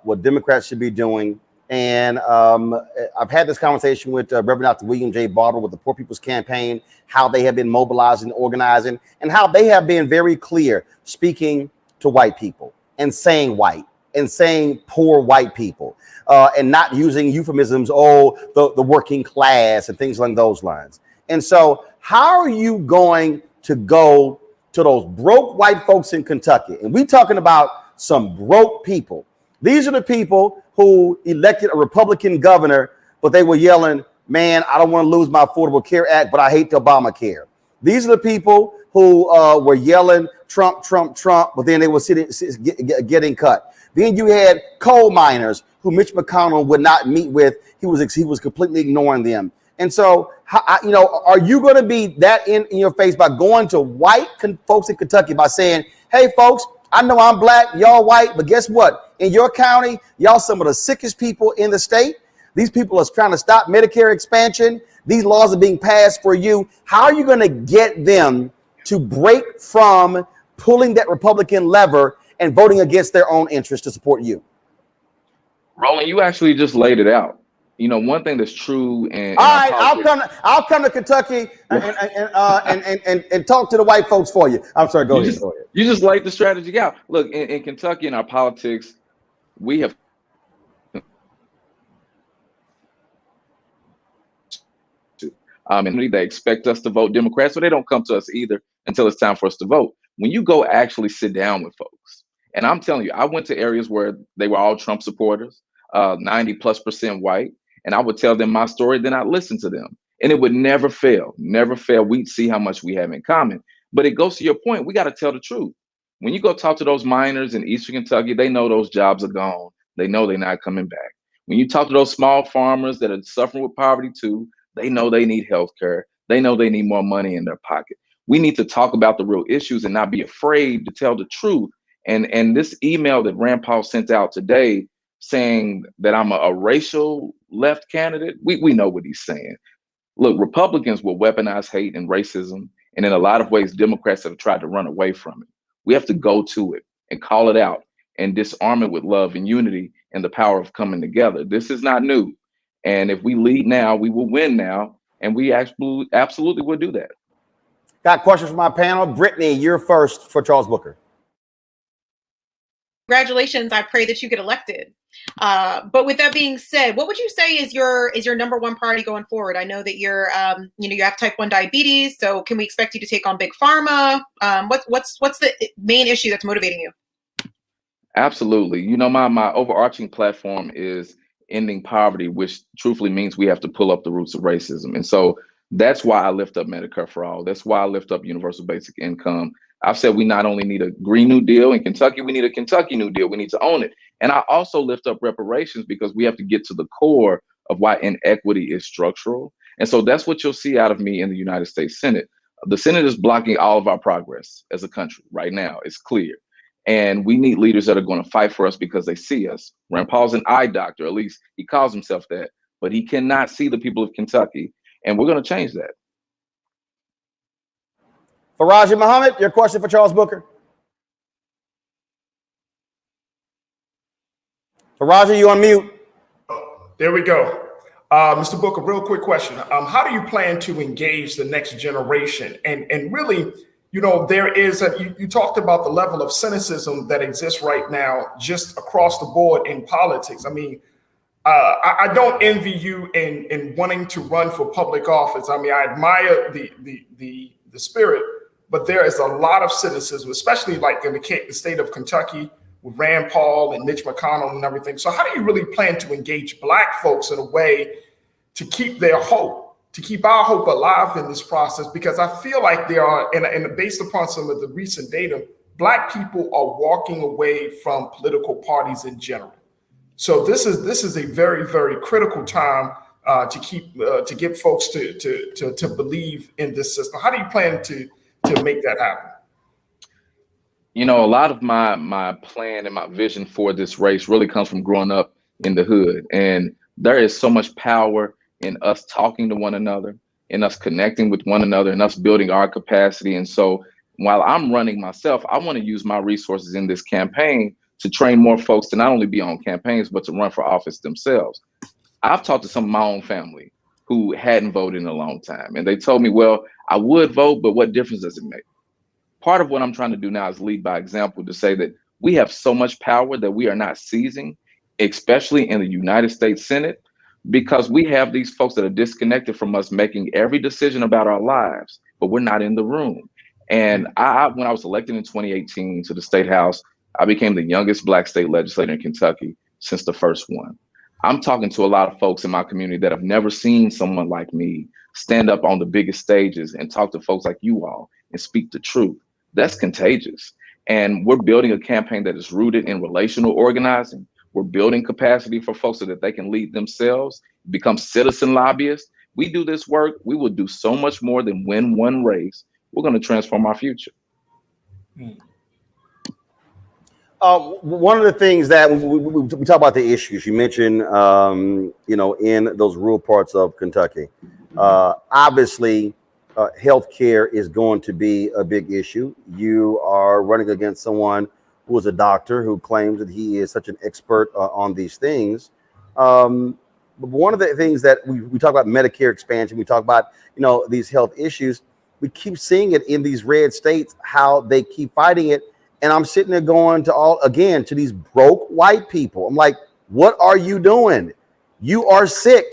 what Democrats should be doing. And I've had this conversation with Reverend Dr. William J. Barber with the Poor People's Campaign, how they have been mobilizing, organizing, and how they have been very clear speaking to white people and saying white and saying poor white people and not using euphemisms, the working class and things along those lines. And so how are you going to go to those broke white folks in Kentucky? And we're talking about some broke people. These are the people who elected a Republican governor, but they were yelling, man, I don't want to lose my Affordable Care Act, but I hate the Obamacare. These are the people who were yelling Trump, Trump, Trump, but then they were getting cut. Then you had coal miners who Mitch McConnell would not meet with. He was completely ignoring them. And so, are you going to be that in your face by going to white folks in Kentucky by saying, hey, folks, I know I'm Black, y'all white, but guess what? In your county, y'all some of the sickest people in the state. These people are trying to stop Medicare expansion. These laws are being passed for you. How are you going to get them to break from pulling that Republican lever and voting against their own interests to support you? Roland, you actually just laid it out. You know, one thing that's true, and all right, I'll come to Kentucky and talk to the white folks for you. I'm sorry, go ahead. You just laid the strategy out. Look, in Kentucky, in our politics, we have and they expect us to vote Democrats, so they don't come to us either until it's time for us to vote. When you go actually sit down with folks, and I'm telling you, I went to areas where they were all Trump supporters, 90+% white, and I would tell them my story, then I'd listen to them. And it would never fail, never fail. We'd see how much we have in common. But it goes to your point, we got to tell the truth. When you go talk to those miners in Eastern Kentucky, they know those jobs are gone. They know they're not coming back. When you talk to those small farmers that are suffering with poverty too, they know they need health care. They know they need more money in their pocket. We need to talk about the real issues and not be afraid to tell the truth. And this email that Rand Paul sent out today saying that I'm a racial left candidate, we know what he's saying. Look, Republicans will weaponize hate and racism. And in a lot of ways, Democrats have tried to run away from it. We have to go to it and call it out and disarm it with love and unity and the power of coming together. This is not new. And if we lead now, we will win now. And we absolutely will do that. Got questions from my panel. Brittany, you're first for Charles Booker. Congratulations. I pray that you get elected. But with that being said, what would you say is your number one priority going forward? I know that you're, you have type 1 diabetes. So can we expect you to take on big pharma? What's the main issue that's motivating you? Absolutely. You know, my overarching platform is ending poverty, which truthfully means we have to pull up the roots of racism. And so that's why I lift up Medicare for all. That's why I lift up universal basic income. I've said we not only need a Green New Deal in Kentucky, we need a Kentucky New Deal. We need to own it. And I also lift up reparations because we have to get to the core of why inequity is structural. And so that's what you'll see out of me in the United States Senate. The Senate is blocking all of our progress as a country right now. It's clear. And we need leaders that are going to fight for us because they see us. Rand Paul's an eye doctor, at least he calls himself that, but he cannot see the people of Kentucky. And we're going to change that. Faraji Muhammad, your question for Charles Booker. Faraji, you on mute. There we go. Mr. Booker, real quick question. How do you plan to engage the next generation? And really, you know, there is you talked about the level of cynicism that exists right now just across the board in politics. I mean, I don't envy you in wanting to run for public office. I mean, I admire the spirit, but there is a lot of cynicism, especially like in the state of Kentucky with Rand Paul and Mitch McConnell and everything. So how do you really plan to engage Black folks in a way to keep their hope, to keep our hope alive in this process? Because I feel like there are, and based upon some of the recent data, Black people are walking away from political parties in general. So this is a very, very critical time to get folks to believe in this system. How do you plan to make that happen? You know, a lot of my plan and my vision for this race really comes from growing up in the hood. And there is so much power in us talking to one another, in us connecting with one another, and us building our capacity. And so while I'm running myself, I want to use my resources in this campaign to train more folks to not only be on campaigns, but to run for office themselves. I've talked to some of my own family who hadn't voted in a long time. And they told me, well, I would vote, but what difference does it make? Part of what I'm trying to do now is lead by example, to say that we have so much power that we are not seizing, especially in the United States Senate, because we have these folks that are disconnected from us making every decision about our lives, but we're not in the room. And when I was elected in 2018 to the State House, I became the youngest Black state legislator in Kentucky since the first one. I'm talking to a lot of folks in my community that have never seen someone like me stand up on the biggest stages and talk to folks like you all and speak the truth. That's contagious. And we're building a campaign that is rooted in relational organizing. We're building capacity for folks so that they can lead themselves, become citizen lobbyists. We do this work, we will do so much more than win one race. We're going to transform our future. One of the things that we talk about the issues you mentioned, you know, in those rural parts of Kentucky, obviously, healthcare is going to be a big issue. You are running against someone who is a doctor who claims that he is such an expert on these things. But one of the things that we talk about Medicare expansion, we talk about, these health issues, we keep seeing it in these red states, how they keep fighting it. And I'm sitting there going to these broke white people. I'm like, what are you doing? You are sick.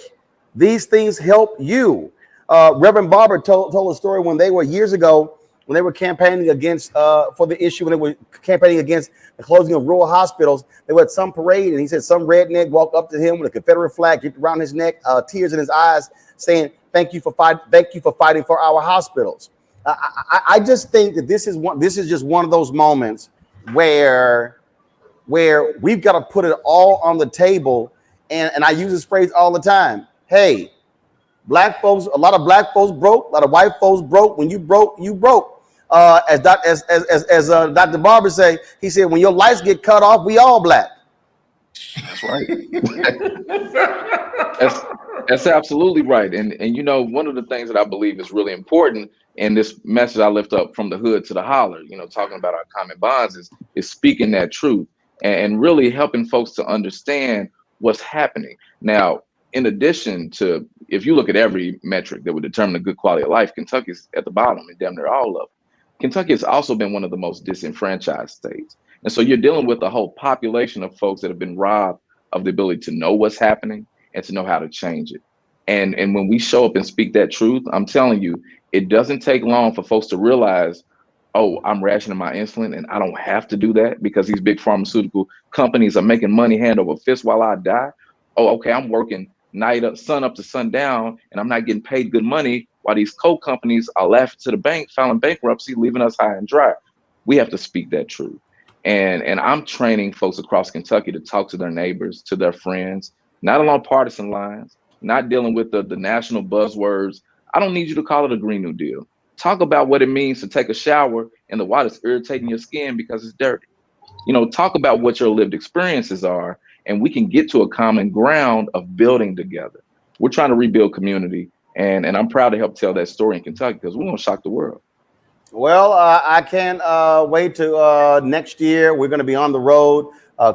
These things help you. Reverend Barber told a story when they were years ago, when they were campaigning against for the issue, when they were campaigning against the closing of rural hospitals. They were at some parade, and he said some redneck walked up to him with a Confederate flag wrapped around his neck, tears in his eyes, saying, "Thank you for fighting for our hospitals." I just think that this is just one of those moments where we've got to put it all on the table, and I use this phrase all the time. Hey, black folks, a lot of black folks broke, a lot of white folks broke. When you broke, you broke. As Dr. Barber say, he said, when your lights get cut off, we all black. That's right. That's absolutely right. And one of the things that I believe is really important in this message I lift up from the hood to the holler, talking about our common bonds is speaking that truth and really helping folks to understand what's happening. Now, in addition to, if you look at every metric that would determine a good quality of life, Kentucky's at the bottom and damn near all of them. Kentucky has also been one of the most disenfranchised states. And so you're dealing with a whole population of folks that have been robbed of the ability to know what's happening and to know how to change it. And when we show up and speak that truth, I'm telling you, it doesn't take long for folks to realize, oh, I'm rationing my insulin and I don't have to do that because these big pharmaceutical companies are making money hand over fist while I die. Oh, okay, I'm working sun up to sundown and I'm not getting paid good money while these coal companies are left to the bank, filing bankruptcy, leaving us high and dry. We have to speak that truth. And I'm training folks across Kentucky to talk to their neighbors, to their friends, not along partisan lines, not dealing with the national buzzwords. I don't need you to call it a Green New Deal. Talk about what it means to take a shower and the water's irritating your skin because it's dirty. Talk about what your lived experiences are, and we can get to a common ground of building together. We're trying to rebuild community, and I'm proud to help tell that story in Kentucky because we're going to shock the world. Well, I can't wait to next year. We're going to be on the road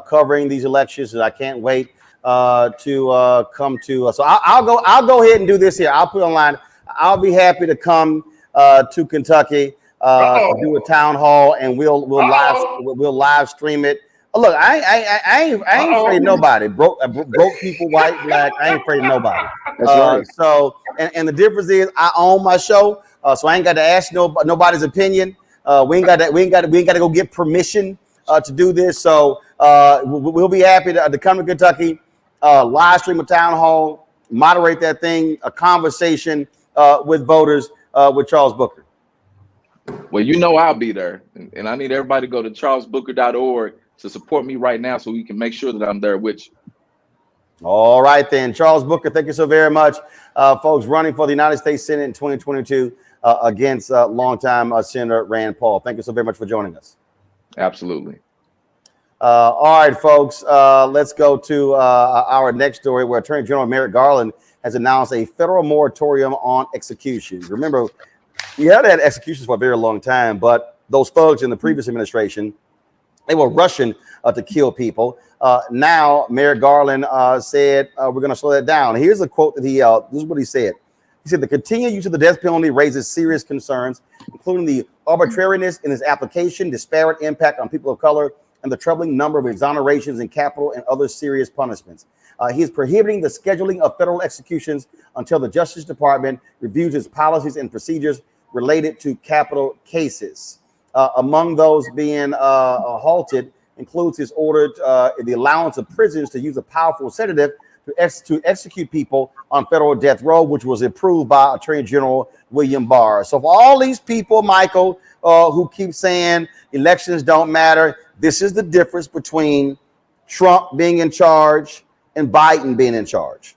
covering these elections, and I can't wait to come to. So I'll go ahead and do this here. I'll put online. I'll be happy to come to Kentucky, do a town hall, and we'll live stream it. Look, I ain't afraid of nobody. Broke people, white, black. I ain't afraid of nobody. That's right. So, and the difference is, I own my show, so I ain't got to ask nobody's opinion. We ain't got to go get permission to do this. So, we'll be happy to come to Kentucky, live stream a town hall, moderate that thing, a conversation with voters with Charles Booker. Well, I'll be there, and I need everybody to go to charlesbooker.org to support me right now so we can make sure that I'm there with you. All right, then. Charles Booker, thank you so very much. Folks, running for the United States Senate in 2022 against longtime Senator Rand Paul. Thank you so very much for joining us. Absolutely. All right, folks, let's go to our next story where Attorney General Merrick Garland has announced a federal moratorium on executions. Remember, we had executions for a very long time, but those thugs in the previous administration, they were rushing to kill people. Now, Merrick Garland said, we're going to slow that down. Here's a quote that this is what he said. He said, the continued use of the death penalty raises serious concerns, including the arbitrariness in its application, disparate impact on people of color, and the troubling number of exonerations in capital and other serious punishments. He is prohibiting the scheduling of federal executions until the Justice Department reviews its policies and procedures related to capital cases. Among those being halted includes his order the allowance of prisons to use a powerful sedative to execute people on federal death row, which was approved by Attorney General William Barr. So for all these people, Michael, who keep saying elections don't matter, this is the difference between Trump being in charge and Biden being in charge.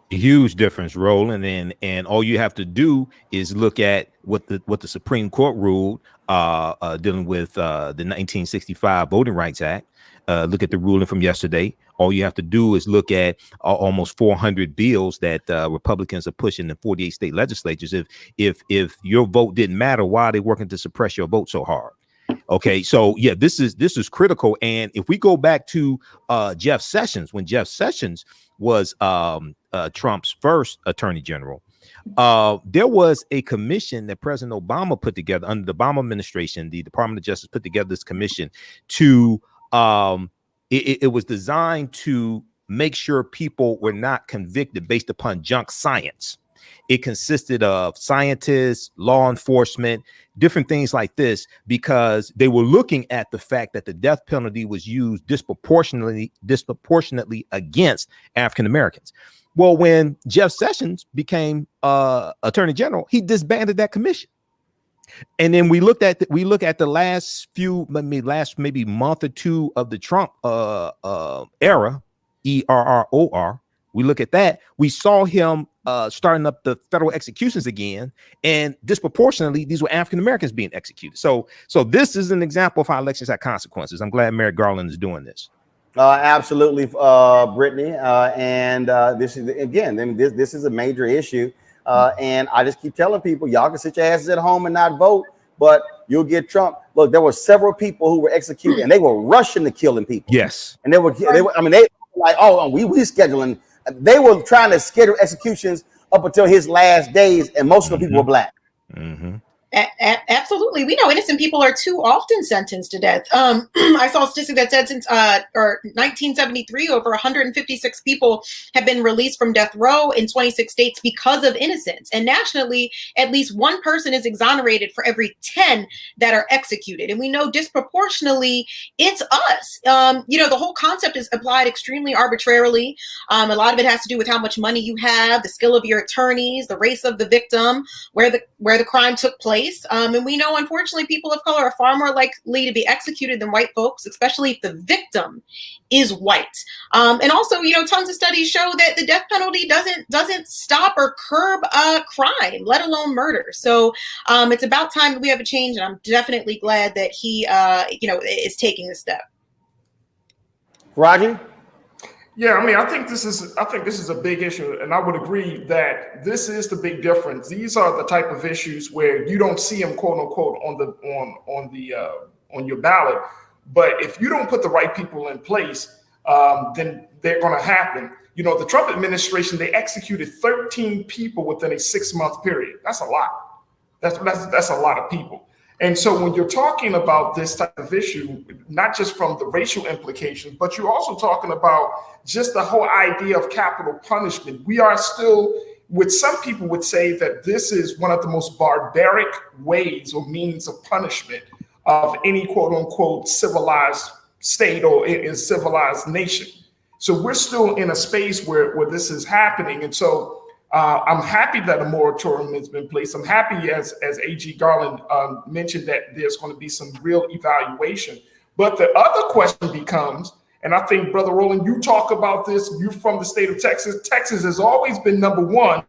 Huge difference, Roland, and all you have to do is look at what the Supreme Court ruled dealing with the 1965 Voting Rights Act. Look at the ruling from yesterday. All you have to do is look at almost 400 bills that Republicans are pushing in 48 state legislatures. If your vote didn't matter, why are they working to suppress your vote so hard? Okay, so yeah, this is critical. And if we go back to Jeff Sessions, when Jeff Sessions was Trump's first attorney general, there was a commission that President Obama put together under the Obama administration. The Department of Justice put together this commission to it was designed to make sure people were not convicted based upon junk science. It consisted of scientists, law enforcement, different things like this, because they were looking at the fact that the death penalty was used disproportionately against African Americans. Well, when Jeff Sessions became attorney general, he disbanded that commission. And then we look at the last maybe month or two of the Trump era, ERROR. We look at that. We saw him starting up the federal executions again, and disproportionately, these were African Americans being executed. So this is an example of how elections have consequences. I'm glad Merrick Garland is doing this. Absolutely, Brittany. And this is again, this is a major issue. And I just keep telling people, y'all can sit your asses at home and not vote, but you'll get Trump. Look, there were several people who were executed, and they were rushing to killing people. Yes, and they were like, oh, we scheduling. They were trying to schedule executions up until his last days, and most of the people were black. Absolutely. We know innocent people are too often sentenced to death. I saw a statistic that said since 1973, over 156 people have been released from death row in 26 states because of innocence. And nationally, at least one person is exonerated for every 10 that are executed. And we know disproportionately it's us. The whole concept is applied extremely arbitrarily. A lot of it has to do with how much money you have, the skill of your attorneys, the race of the victim, where the crime took place. And we know, unfortunately, people of color are far more likely to be executed than white folks, especially if the victim is white. And also, tons of studies show that the death penalty doesn't stop or curb crime, let alone murder. So it's about time that we have a change, and I'm definitely glad that he, is taking this step. Raji? Yeah, I think this is a big issue, and I would agree that this is the big difference. These are the type of issues where you don't see them, quote unquote, on your ballot. But if you don't put the right people in place, then they're going to happen. The Trump administration, they executed 13 people within a 6-month period. That's a lot. That's a lot of people. And so when you're talking about this type of issue, not just from the racial implications, but you're also talking about just the whole idea of capital punishment. We are still, with some people would say that this is one of the most barbaric ways or means of punishment of any quote unquote civilized state or in civilized nation. So we're still in a space where this is happening. And so I'm happy that a moratorium has been placed. I'm happy, as A.G. Garland mentioned, that there's going to be some real evaluation. But the other question becomes, and I think, Brother Roland, you talk about this, you're from the state of Texas. Texas has always been number one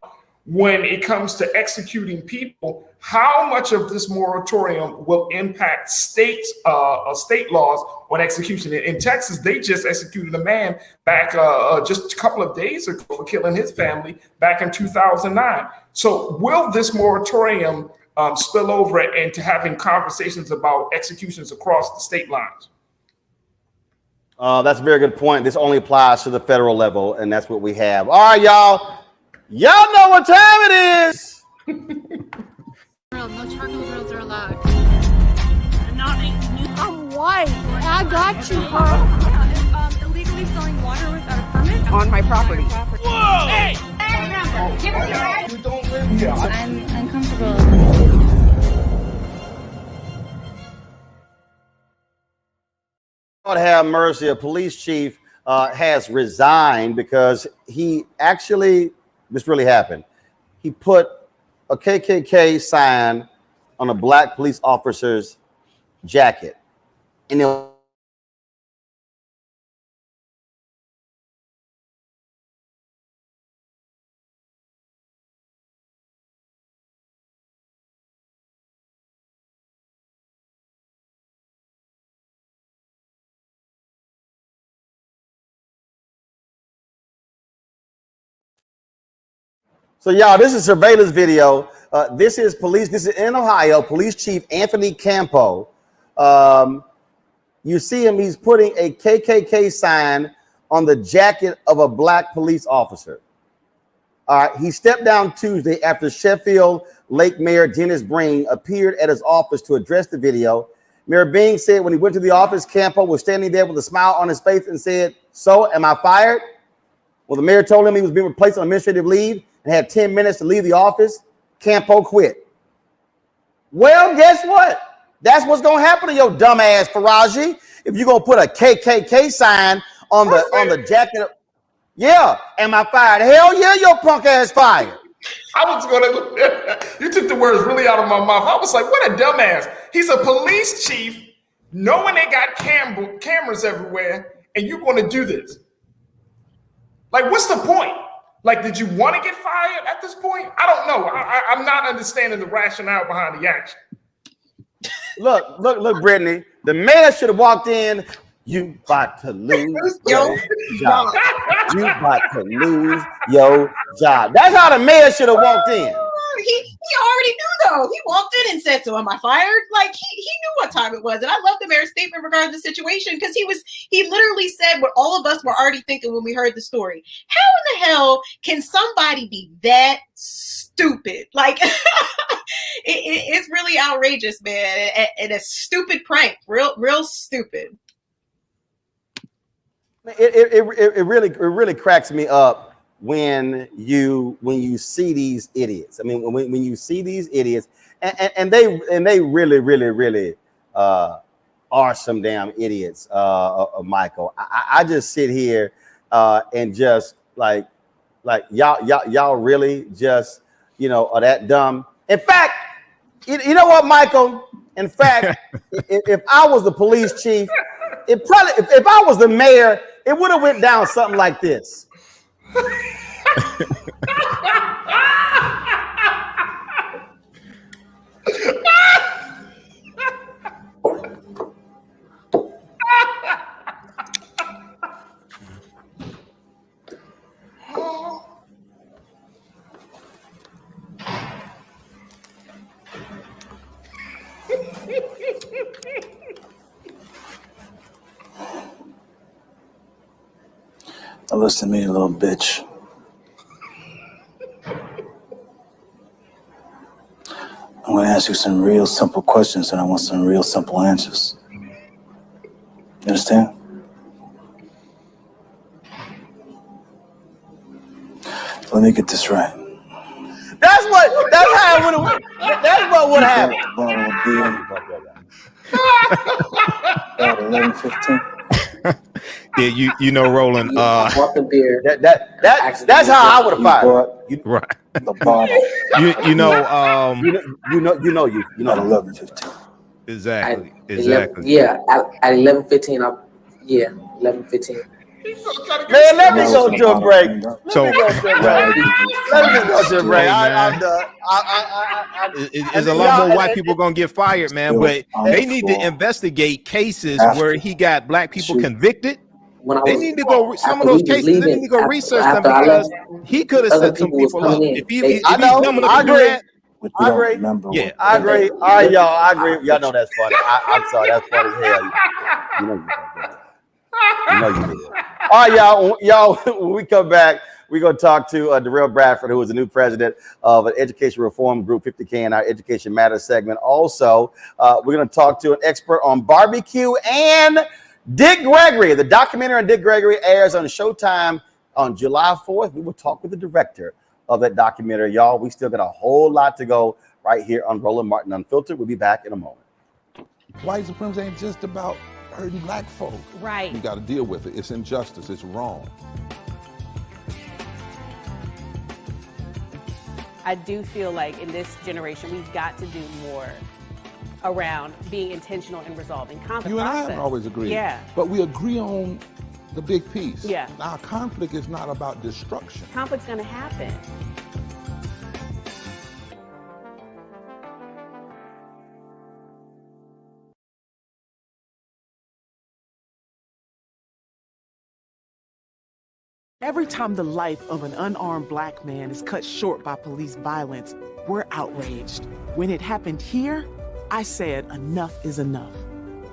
when it comes to executing people. How much of this moratorium will impact state laws on execution? In Texas, they just executed a man back just a couple of days ago for killing his family back in 2009. So will this moratorium spill over into having conversations about executions across the state lines? That's a very good point. This only applies to the federal level, and that's what we have. All right, y'all. Y'all know what time it is. No charcoal grills are allowed. I'm white. I got you, huh? Illegally selling water without a permit On my property. Whoa! Hey! Give us your right. You don't live here. I'm uncomfortable. God have mercy. A police chief has resigned because he actually, this really happened. He put a KKK sign on a black police officer's jacket. And so, y'all, this is surveillance video. This is in Ohio, Police Chief Anthony Campo You see him, he's putting a KKK sign on the jacket of a black police officer. All right, he stepped down Tuesday after Sheffield Lake Mayor Dennis Breen appeared at his office to address the video. Mayor Breen said when he went to the office, Campo was standing there with a smile on his face and said, "So, am I fired?" Well, the mayor told him he was being replaced on administrative leave and had 10 minutes to leave the office. Campo quit. Well, guess what? That's what's gonna happen to your dumb ass, Faraji. If you're gonna put a KKK sign on the jacket. Yeah, am I fired? Hell yeah, your punk ass fired. I was gonna. You took the words really out of my mouth. I was like, what a dumbass. He's a police chief, knowing they got cameras everywhere, and you're gonna do this. Like, what's the point? Like, did you want to get fired at this point? I don't know. I'm not understanding the rationale behind the action. Look, Brittany. The mayor should have walked in. You about to lose your job. You about to lose your job. That's how the mayor should have walked in. He already knew, though. He walked in and said, "So am I fired?" Like he knew what time it was. And I love the mayor's statement regarding the situation because he literally said what all of us were already thinking when we heard the story. How in the hell can somebody be that stupid? Like it's really outrageous, man, and a stupid prank. Real stupid. It really cracks me up when you see these idiots. I mean, when you see these idiots, and they really are some damn idiots, Michael. I just sit here and just like y'all really just are that dumb. In fact, you know what, Michael? In fact, if I was the police chief, it probably if I was the mayor, it would have went down something like this. Now listen to me, little bitch. I'm going to ask you some real simple questions, and I want some real simple answers. You understand? Let me get this right. That's how it would have. That's what would happen. About 11:15. Yeah, you know, Roland. That's how I would have fired. Right. The bottle. You know. You know. 11:15. Exactly. At 11:15. 11:15. Man, let me go to a break. Let me go to a break. I'm done. There's a lot more white people gonna get fired, man. But they need to investigate cases where he got black people convicted. They need to go. Some of those cases, they need to go research them because he could have set some people up. If he's coming up to do that. I agree. Yeah, I agree. All right, y'all. I agree. Y'all know that's funny. I'm sorry. That's funny as hell. You know you did. All right, y'all. When we come back, we're going to talk to Darrell Bradford, who is the new president of an education reform group, 50K, in our Education Matters segment. Also, we're going to talk to an expert on barbecue and Dick Gregory. The documentary on Dick Gregory airs on Showtime on July 4th. We will talk with the director of that documentary. Y'all, we still got a whole lot to go right here on Roland Martin Unfiltered. We'll be back in a moment. White supremacy ain't just about hurting black folk. Right. You got to deal with it. It's injustice. It's wrong. I do feel like in this generation, we've got to do more around being intentional in resolving conflict. You and I haven't always agreed. Yeah. But we agree on the big piece. Yeah. Our conflict is not about destruction. Conflict's going to happen. Every time the life of an unarmed black man is cut short by police violence, we're outraged. When it happened here, I said enough is enough.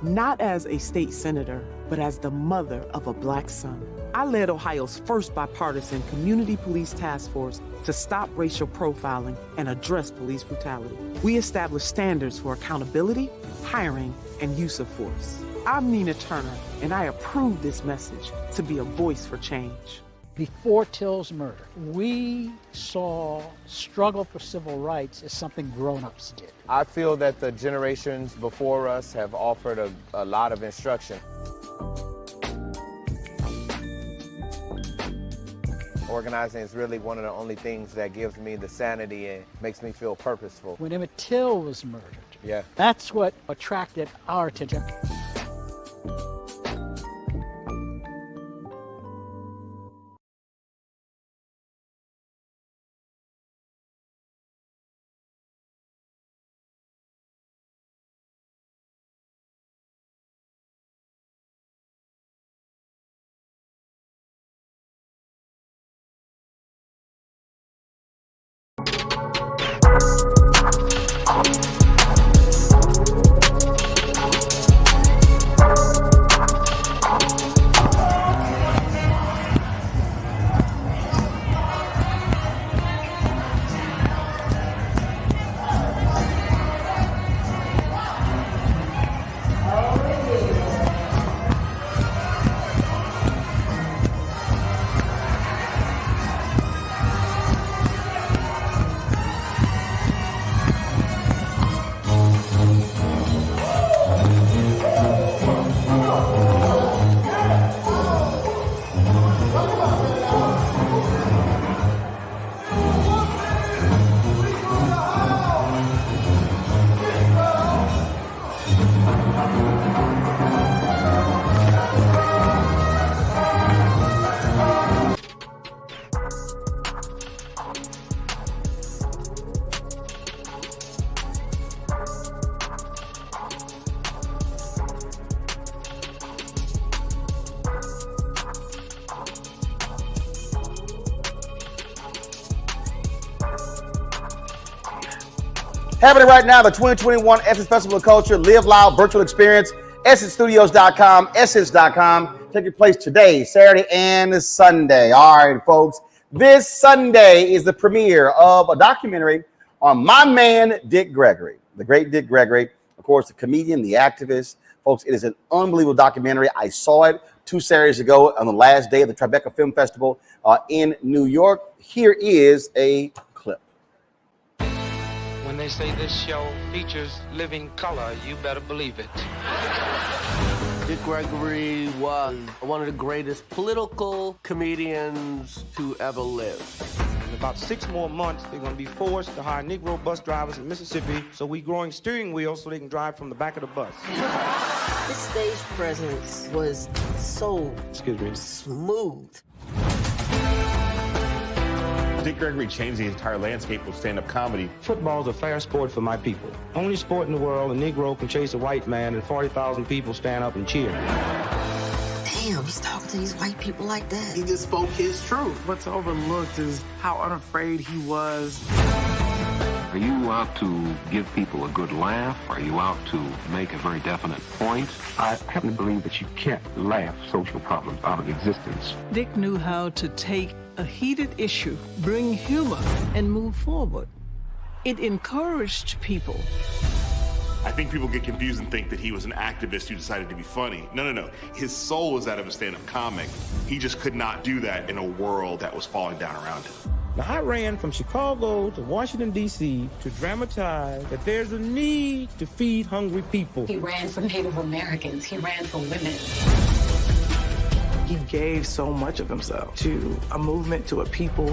not as a state senator, but as the mother of a black son. I led Ohio's first bipartisan community police task force to stop racial profiling and address police brutality. We established standards for accountability, hiring, and use of force. I'm Nina Turner, and I approve this message to be a voice for change. Before Till's murder, we saw struggle for civil rights as something grown-ups did. I feel that the generations before us have offered a lot of instruction. Organizing is really one of the only things that gives me the sanity and makes me feel purposeful. When Emmett Till was murdered, yeah, that's what attracted our attention. Happening right now, the 2021 Essence Festival of Culture Live Loud Virtual Experience, EssenceStudios.com, Essence.com. Taking place today, Saturday, and Sunday. All right, folks. This Sunday is the premiere of a documentary on my man, Dick Gregory, the great Dick Gregory, of course, the comedian, the activist. Folks, it is an unbelievable documentary. I saw it 2 Saturdays ago on the last day of the Tribeca Film Festival in New York. Here is a clip. When they say this show features living color, you better believe it. Dick Gregory was one of the greatest political comedians to ever live. In about 6 more months, they're going to be forced to hire Negro bus drivers in Mississippi, so we're growing steering wheels so they can drive from the back of the bus. His stage presence was so smooth. Dick Gregory changed the entire landscape of stand-up comedy. Football's a fair sport for my people. Only sport in the world a Negro can chase a white man and 40,000 people stand up and cheer. Damn, he's talking to these white people like that. He just spoke his truth. What's overlooked is how unafraid he was. Are you out to give people a good laugh? Are you out to make a very definite point? I happen to believe that you can't laugh social problems out of existence. Dick knew how to take a heated issue, bring humor, and move forward. It encouraged people. I think people get confused and think that he was an activist who decided to be funny. No. His soul was that of a stand-up comic. He just could not do that in a world that was falling down around him. Now, I ran from Chicago to Washington, D.C. to dramatize that there's a need to feed hungry people. He ran for Native Americans. He ran for women. He gave so much of himself to a movement, to a people.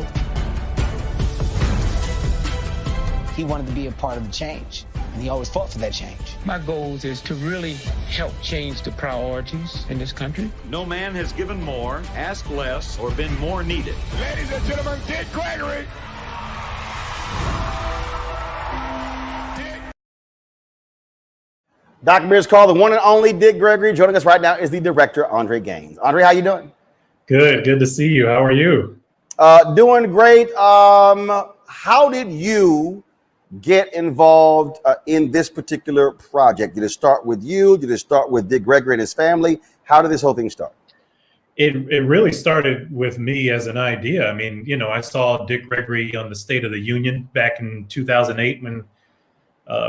He wanted to be a part of the change, and he always fought for that change. My goal is to really help change the priorities in this country. No man has given more, asked less, or been more needed. Ladies and gentlemen, Dick Gregory. Documentary is called The One and Only Dick Gregory. Joining us right now is the director, Andre Gaines. Andre, how you doing? Good to see you. How are you? Doing great. How did you get involved in this particular project? Did it start with you? Did it start with Dick Gregory and his family? How did this whole thing start? It really started with me as an idea. I mean, you know, I saw Dick Gregory on the State of the Union back in 2008 when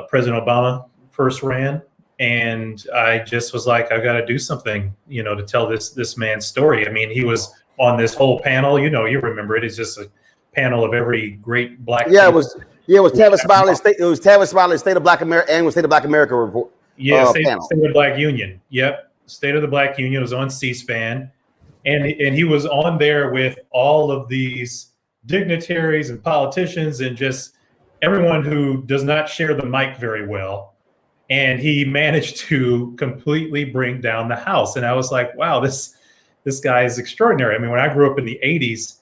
President Obama first ran. And I just was like, I've got to do something, you know, to tell this man's story. I mean, he was on this whole panel, you know, you remember it. It's just a panel of every great black. Yeah, it was Tavis Smiley's State. It was Tavis Smiley's State of Black America and State of Black America report. Yeah, panel. State of the Black Union. Yep, State of the Black Union was on C-SPAN, and he was on there with all of these dignitaries and politicians and just everyone who does not share the mic very well. And he managed to completely bring down the house. And I was like, wow, this guy is extraordinary. I mean, when I grew up in the 80s,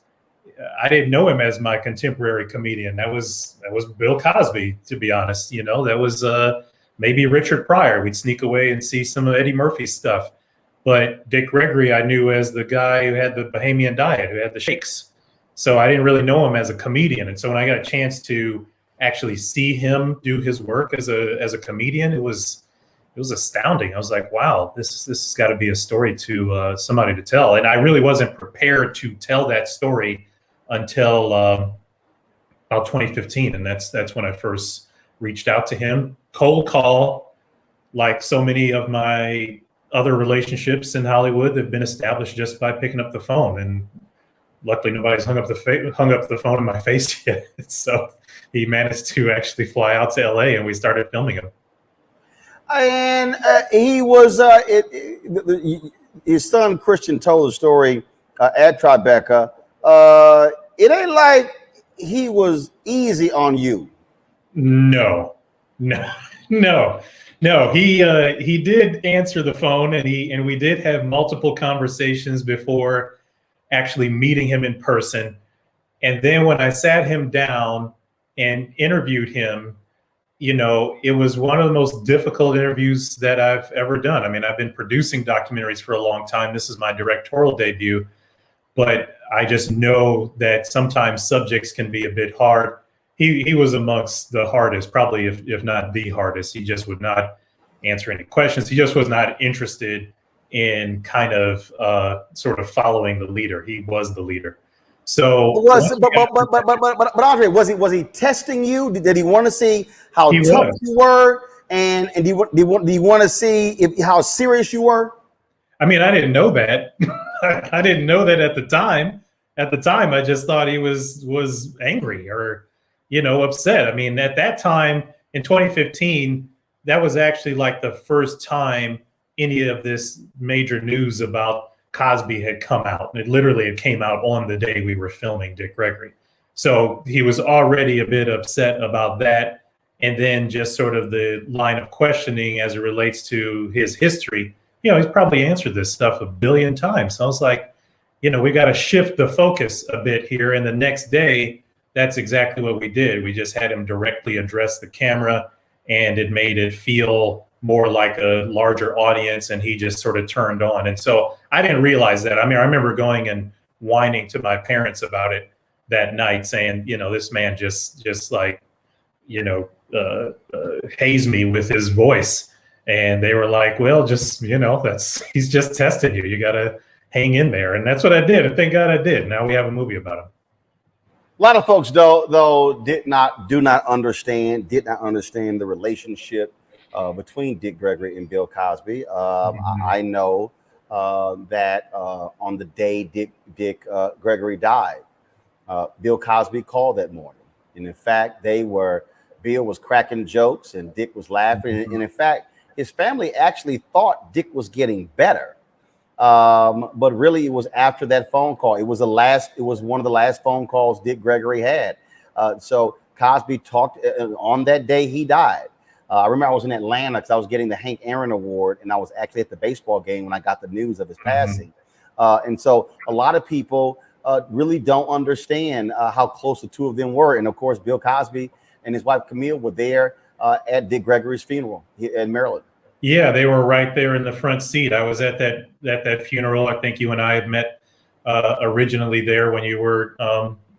I didn't know him as my contemporary comedian. That was Bill Cosby, to be honest. You know, that was maybe Richard Pryor. We'd sneak away and see some of Eddie Murphy's stuff. But Dick Gregory, I knew as the guy who had the Bahamian diet, who had the shakes. So I didn't really know him as a comedian. And so when I got a chance to actually see him do his work as a comedian, it was astounding. I was like, wow, this has got to be a story to somebody to tell. And I really wasn't prepared to tell that story until about 2015. And that's when I first reached out to him. Cold call, like so many of my other relationships in Hollywood have been established just by picking up the phone. And luckily nobody's hung up the phone in my face yet. So he managed to actually fly out to LA and we started filming him. And he was, his son Christian told the story at Tribeca. It ain't like he was easy on you. No. He did answer the phone, and we did have multiple conversations before actually meeting him in person. And then when I sat him down and interviewed him, you know, it was one of the most difficult interviews that I've ever done. I mean, I've been producing documentaries for a long time. This is my directorial debut, but I just know that sometimes subjects can be a bit hard. He was amongst the hardest, probably if not the hardest. He just would not answer any questions. He just was not interested in kind of sort of following the leader. He was the leader. So but Andre, was he testing you? Did he want to see how tough you were, and do you want to see how serious you were? I mean, I didn't know that. I didn't know that at the time. At the time, I just thought he was angry or, you know, upset. I mean, at that time in 2015, that was actually like the first time any of this major news about Cosby had come out. It came out on the day we were filming Dick Gregory. So he was already a bit upset about that. And then just sort of the line of questioning as it relates to his history, you know, he's probably answered this stuff a billion times. So I was like, you know, we got to shift the focus a bit here. And the next day, that's exactly what we did. We just had him directly address the camera, and it made it feel more like a larger audience, and he just sort of turned on. And so I didn't realize that. I mean, I remember going and whining to my parents about it that night, saying, you know, this man just like, you know, hazed me with his voice. And they were like, well, just, you know, he's just testing you. You got to hang in there. And that's what I did. And thank God I did. Now we have a movie about him. A lot of folks, though, do not understand the relationship between Dick Gregory and Bill Cosby. I know that on the day Dick Gregory died, Bill Cosby called that morning. And in fact, Bill was cracking jokes and Dick was laughing. And in fact, his family actually thought Dick was getting better. But really it was after that phone call. It was one of the last phone calls Dick Gregory had. So Cosby talked on that day he died. I remember I was in Atlanta because I was getting the Hank Aaron Award, and I was actually at the baseball game when I got the news of his passing. And so a lot of people really don't understand how close the two of them were. And of course, Bill Cosby and his wife Camille were there at Dick Gregory's funeral in Maryland. Yeah, they were right there in the front seat. I was at that funeral. I think you and I had met originally there when you were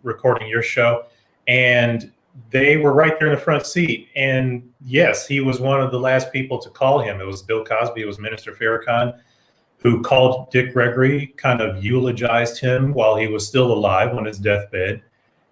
recording your show. And they were right there in the front seat. And yes, he was one of the last people to call him. It was Bill Cosby, it was Minister Farrakhan, who called Dick Gregory, kind of eulogized him while he was still alive on his deathbed.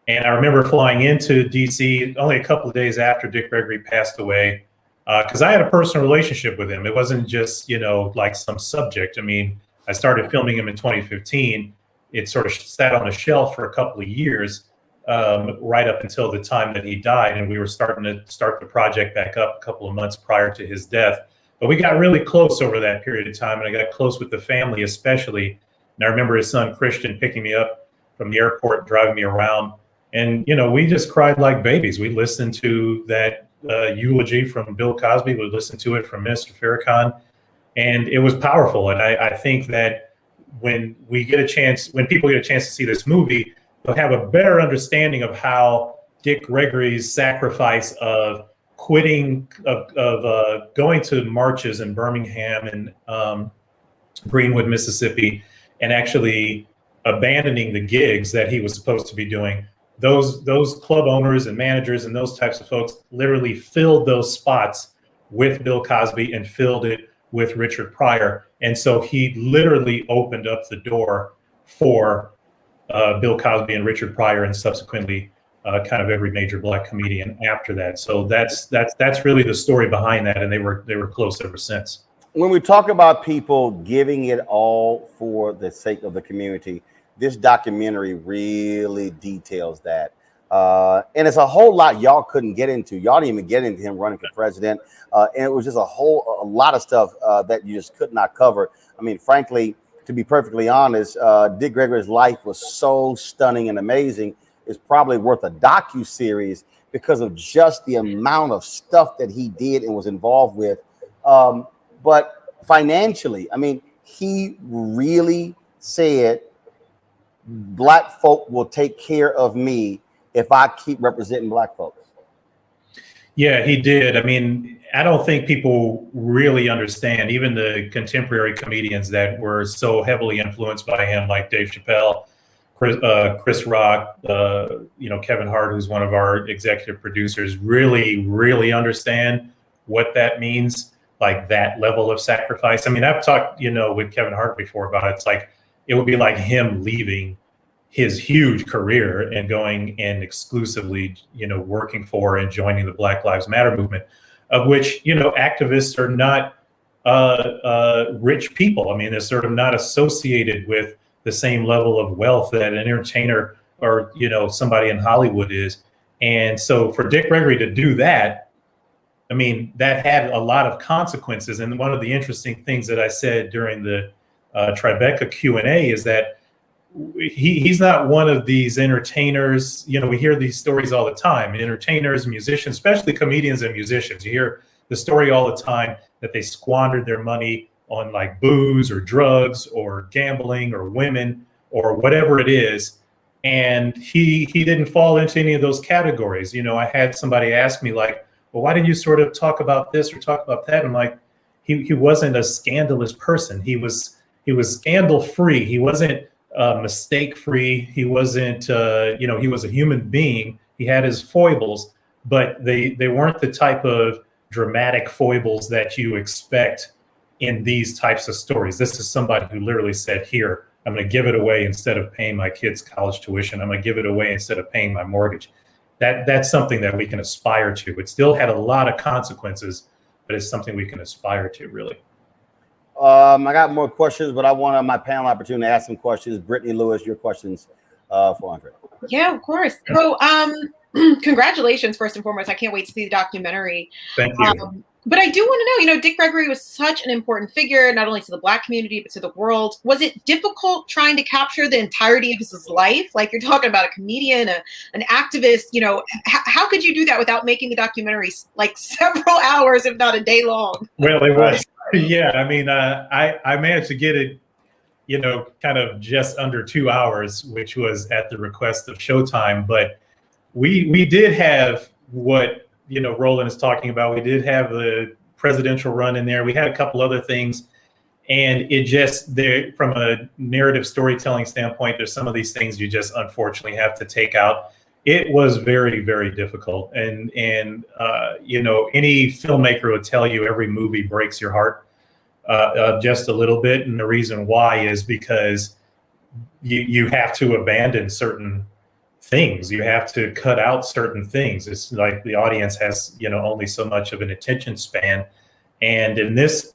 And I remember flying into DC only a couple of days after Dick Gregory passed away, because I had a personal relationship with him. It wasn't just, like some subject. I mean, I started filming him in 2015. It sort of sat on a shelf for a couple of years, right up until the time that he died. And we were starting to start the project back up a couple of months prior to his death. But we got really close over that period of time, and I got close with the family especially. And I remember his son Christian picking me up from the airport, driving me around. And, we just cried like babies. We listened to that eulogy from Bill Cosby. We listened to it from Minister Farrakhan. And it was powerful. And I think that when people get a chance to see this movie, they'll have a better understanding of how Dick Gregory's sacrifice of quitting, of going to marches in Birmingham and Greenwood, Mississippi, and actually abandoning the gigs that he was supposed to be doing. Those club owners and managers and those types of folks literally filled those spots with Bill Cosby and filled it with Richard Pryor. And so he literally opened up the door for Bill Cosby and Richard Pryor, and subsequently kind of every major Black comedian after that. So that's really the story behind that, and they were close ever since. When we talk about people giving it all for the sake of the community, this documentary really details that. And it's a whole lot y'all couldn't get into. Y'all didn't even get into him running for president. And it was just a lot of stuff that you just could not cover. I mean, frankly, to be perfectly honest, Dick Gregory's life was so stunning and amazing. It's probably worth a docu-series because of just the amount of stuff that he did and was involved with. But financially, I mean, he really said, Black folk will take care of me if I keep representing Black folks. Yeah, he did. I mean, I don't think people really understand, even the contemporary comedians that were so heavily influenced by him, like Dave Chappelle, Chris Rock, Kevin Hart, who's one of our executive producers, really understand what that means, like that level of sacrifice. I mean, I've talked, with Kevin Hart before about it. It's like, it would be like him leaving his huge career and going and exclusively, working for and joining the Black Lives Matter movement, of which, activists are not rich people. I mean, they're sort of not associated with the same level of wealth that an entertainer or, somebody in Hollywood is. And so for Dick Gregory to do that, I mean, that had a lot of consequences. And one of the interesting things that I said during the Tribeca Q&A is that he's not one of these entertainers. We hear these stories all the time. Entertainers, musicians, especially comedians and musicians. You hear the story all the time that they squandered their money on like booze or drugs or gambling or women or whatever it is. And he didn't fall into any of those categories. I had somebody ask me like, well, why didn't you sort of talk about this or talk about that? I'm like, he wasn't a scandalous person. He was scandal free. He wasn't mistake free. He wasn't, he was a human being. He had his foibles, but they weren't the type of dramatic foibles that you expect in these types of stories. This is somebody who literally said, here, I'm going to give it away instead of paying my kids' college tuition. I'm going to give it away instead of paying my mortgage. That's something that we can aspire to. It still had a lot of consequences, but it's something we can aspire to, really. I got more questions, but I want my panel opportunity to ask some questions. Brittany Lewis, your questions for Andre. Yeah, of course. So congratulations, first and foremost. I can't wait to see the documentary. Thank you. But I do want to know, Dick Gregory was such an important figure, not only to the Black community, but to the world. Was it difficult trying to capture the entirety of his life? Like, you're talking about a comedian, an activist, how could you do that without making the documentary like several hours, if not a day long? Well, it was. Yeah, I mean, I managed to get it, kind of just under 2 hours, which was at the request of Showtime. But we did have what, Roland is talking about. We did have the presidential run in there. We had a couple other things. And it just, from a narrative storytelling standpoint, there's some of these things you just unfortunately have to take out. It was very, very difficult. And you know, any filmmaker will tell you every movie breaks your heart just a little bit. And the reason why is because you have to abandon certain things. You have to cut out certain things. It's like the audience has, you know, only so much of an attention span. And in this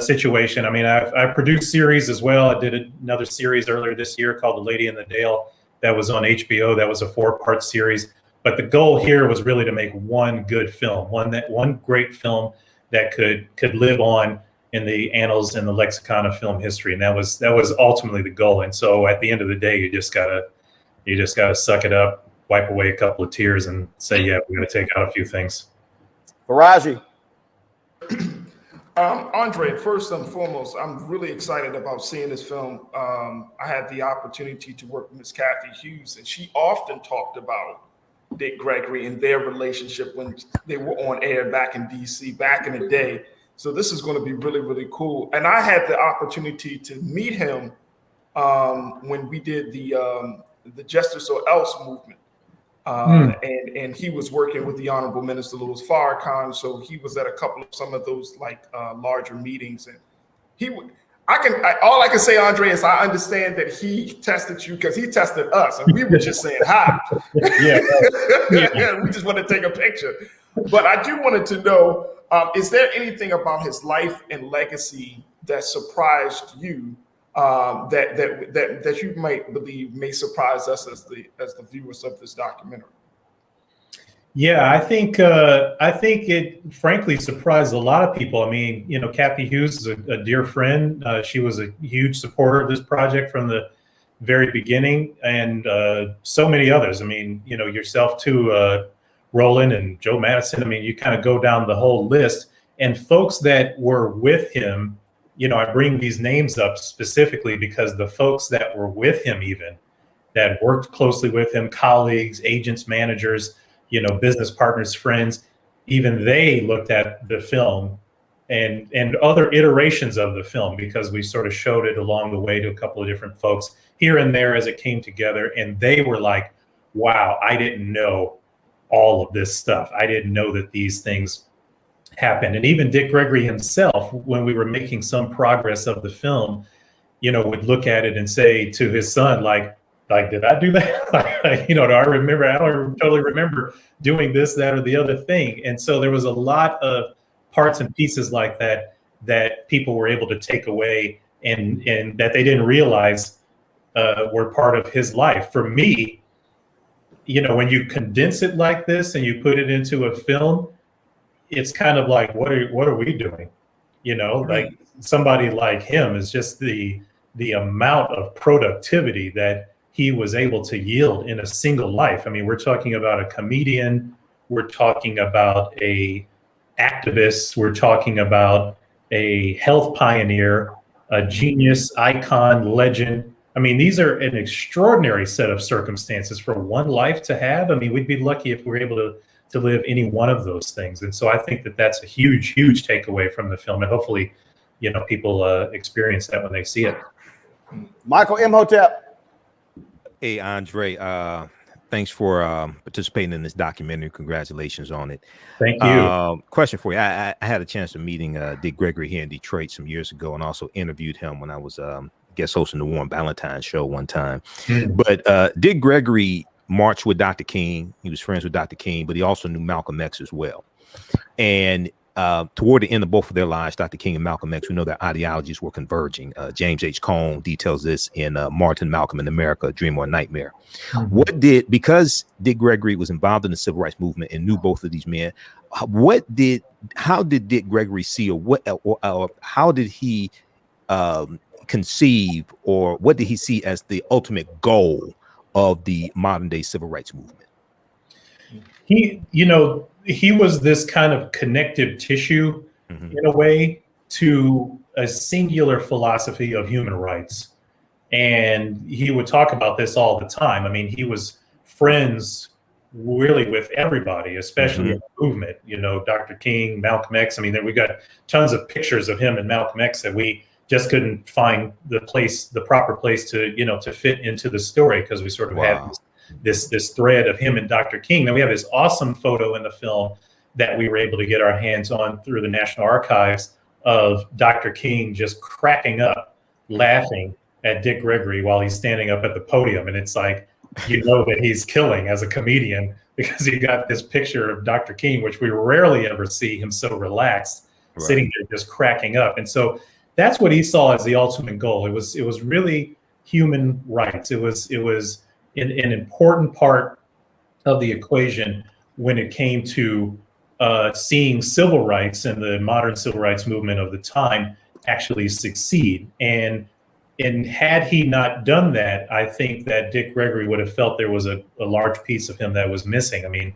situation, I mean, I produced series as well. I did another series earlier this year called The Lady in the Dale that was on HBO. That was a 4-part series. But the goal here was really to make one good film, one great film that could live on in the annals and the lexicon of film history. And that was ultimately the goal. And so at the end of the day, you just gotta suck it up, wipe away a couple of tears, and say, yeah, we're gonna take out a few things. Faraji. Andre, first and foremost, I'm really excited about seeing this film. I had the opportunity to work with Miss Kathy Hughes, and she often talked about Dick Gregory and their relationship when they were on air back in DC, back in the day. So this is going to be really, really cool. And I had the opportunity to meet him when we did the Justice or Else movement. And he was working with the Honorable Minister Louis Farrakhan, so he was at some of those like larger meetings, and all I can say, Andre, is I understand that he tested you because he tested us, and we were just saying hi. Yeah, we just want to take a picture. But I do wanted to know, is there anything about his life and legacy that surprised you? That you might believe may surprise us as the viewers of this documentary. Yeah, I think it frankly surprised a lot of people. I mean, you know, Kathy Hughes is a dear friend. She was a huge supporter of this project from the very beginning, and so many others. I mean, you know, yourself too, Roland and Joe Madison. I mean, you kind of go down the whole list, and folks that were with him. You know, I bring these names up specifically because the folks that were with him, even that worked closely with him, colleagues, agents, managers, you know, business partners, friends, even they looked at the film and other iterations of the film, because we sort of showed it along the way to a couple of different folks here and there as it came together. And they were like, wow, I didn't know all of this stuff. I didn't know that these things happened. And even Dick Gregory himself, when we were making some progress of the film, you know, would look at it and say to his son, like, did I do that? You know, do I remember? I don't totally remember doing this, that, or the other thing. And so there was a lot of parts and pieces like that people were able to take away and that they didn't realize were part of his life. For me, you know, when you condense it like this and you put it into a film, it's kind of like, what are we doing? You know, like somebody like him is just the amount of productivity that he was able to yield in a single life. I mean, we're talking about a comedian, we're talking about a activist, we're talking about a health pioneer, a genius, icon, legend. I mean, these are an extraordinary set of circumstances for one life to have. I mean, we'd be lucky if we were able to live any one of those things. And so I think that that's a huge, huge takeaway from the film. And hopefully, you know, people experience that when they see it. Michael Imhotep. Hey, Andre, thanks for participating in this documentary. Congratulations on it. Thank you. Question for you. I had a chance of meeting Dick Gregory here in Detroit some years ago, and also interviewed him when I was guest hosting the Warren Ballantyne show one time. But Dick Gregory marched with Dr. King. He was friends with Dr. King, but he also knew Malcolm X as well. And toward the end of both of their lives, Dr. King and Malcolm X, we know their ideologies were converging. James H. Cone details this in Martin, Malcolm in America, Dream or Nightmare. Because Dick Gregory was involved in the civil rights movement and knew both of these men, how did Dick Gregory see, or how did he conceive, or what did he see as the ultimate goal of the modern day civil rights movement? He was this kind of connective tissue in a way to a singular philosophy of human rights. And he would talk about this all the time. I mean, he was friends really with everybody, especially in the movement, you know, Dr. King, Malcolm X. I mean, we got tons of pictures of him and Malcolm X that we just couldn't find the proper place to, you know, to fit into the story, because we sort of had this thread of him and Dr. King. Now we have this awesome photo in the film that we were able to get our hands on through the National Archives of Dr. King just cracking up, laughing at Dick Gregory while he's standing up at the podium. And it's like, you know that he's killing as a comedian because he got this picture of Dr. King, which we rarely ever see him so relaxed, sitting there just cracking up. And so that's what he saw as the ultimate goal. It was really human rights. It was an important part of the equation when it came to seeing civil rights and the modern civil rights movement of the time actually succeed. And had he not done that, I think that Dick Gregory would have felt there was a large piece of him that was missing. I mean,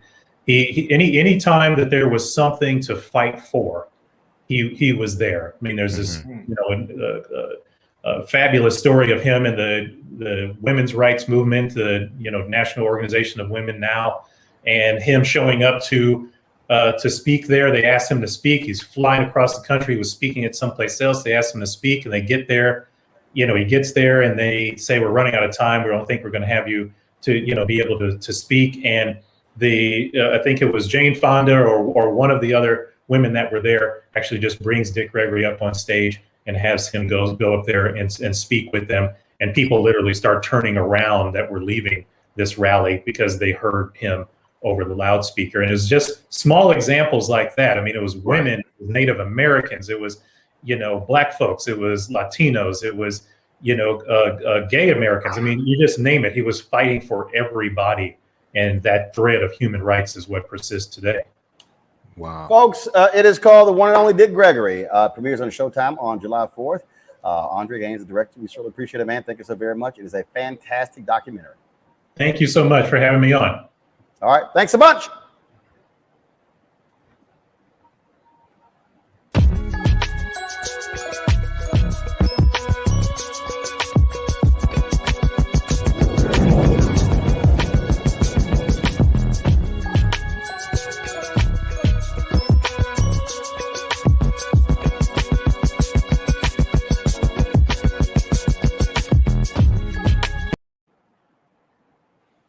any time that there was something to fight for, he was there. I mean, there's this a fabulous story of him and the women's rights movement, the National Organization of Women now, and him showing up to speak there. They asked him to speak. He's flying across the country. He was speaking at someplace else. They asked him to speak, and they get there. He gets there and they say, we're running out of time. We don't think we're going to have you to, be able to speak. And I think it was Jane Fonda or one of the other women that were there actually just brings Dick Gregory up on stage and has him go up there and speak with them. And people literally start turning around that were leaving this rally because they heard him over the loudspeaker. And it was just small examples like that. I mean, it was women, it was Native Americans, it was Black folks, it was Latinos, it was, gay Americans. I mean, you just name it. He was fighting for everybody. And that thread of human rights is what persists today. Wow. Folks, it is called The One and Only Dick Gregory. Premieres on Showtime on July 4th. Andre Gaines, the director. We certainly appreciate it, man. Thank you so very much. It is a fantastic documentary. Thank you so much for having me on. All right. Thanks a bunch.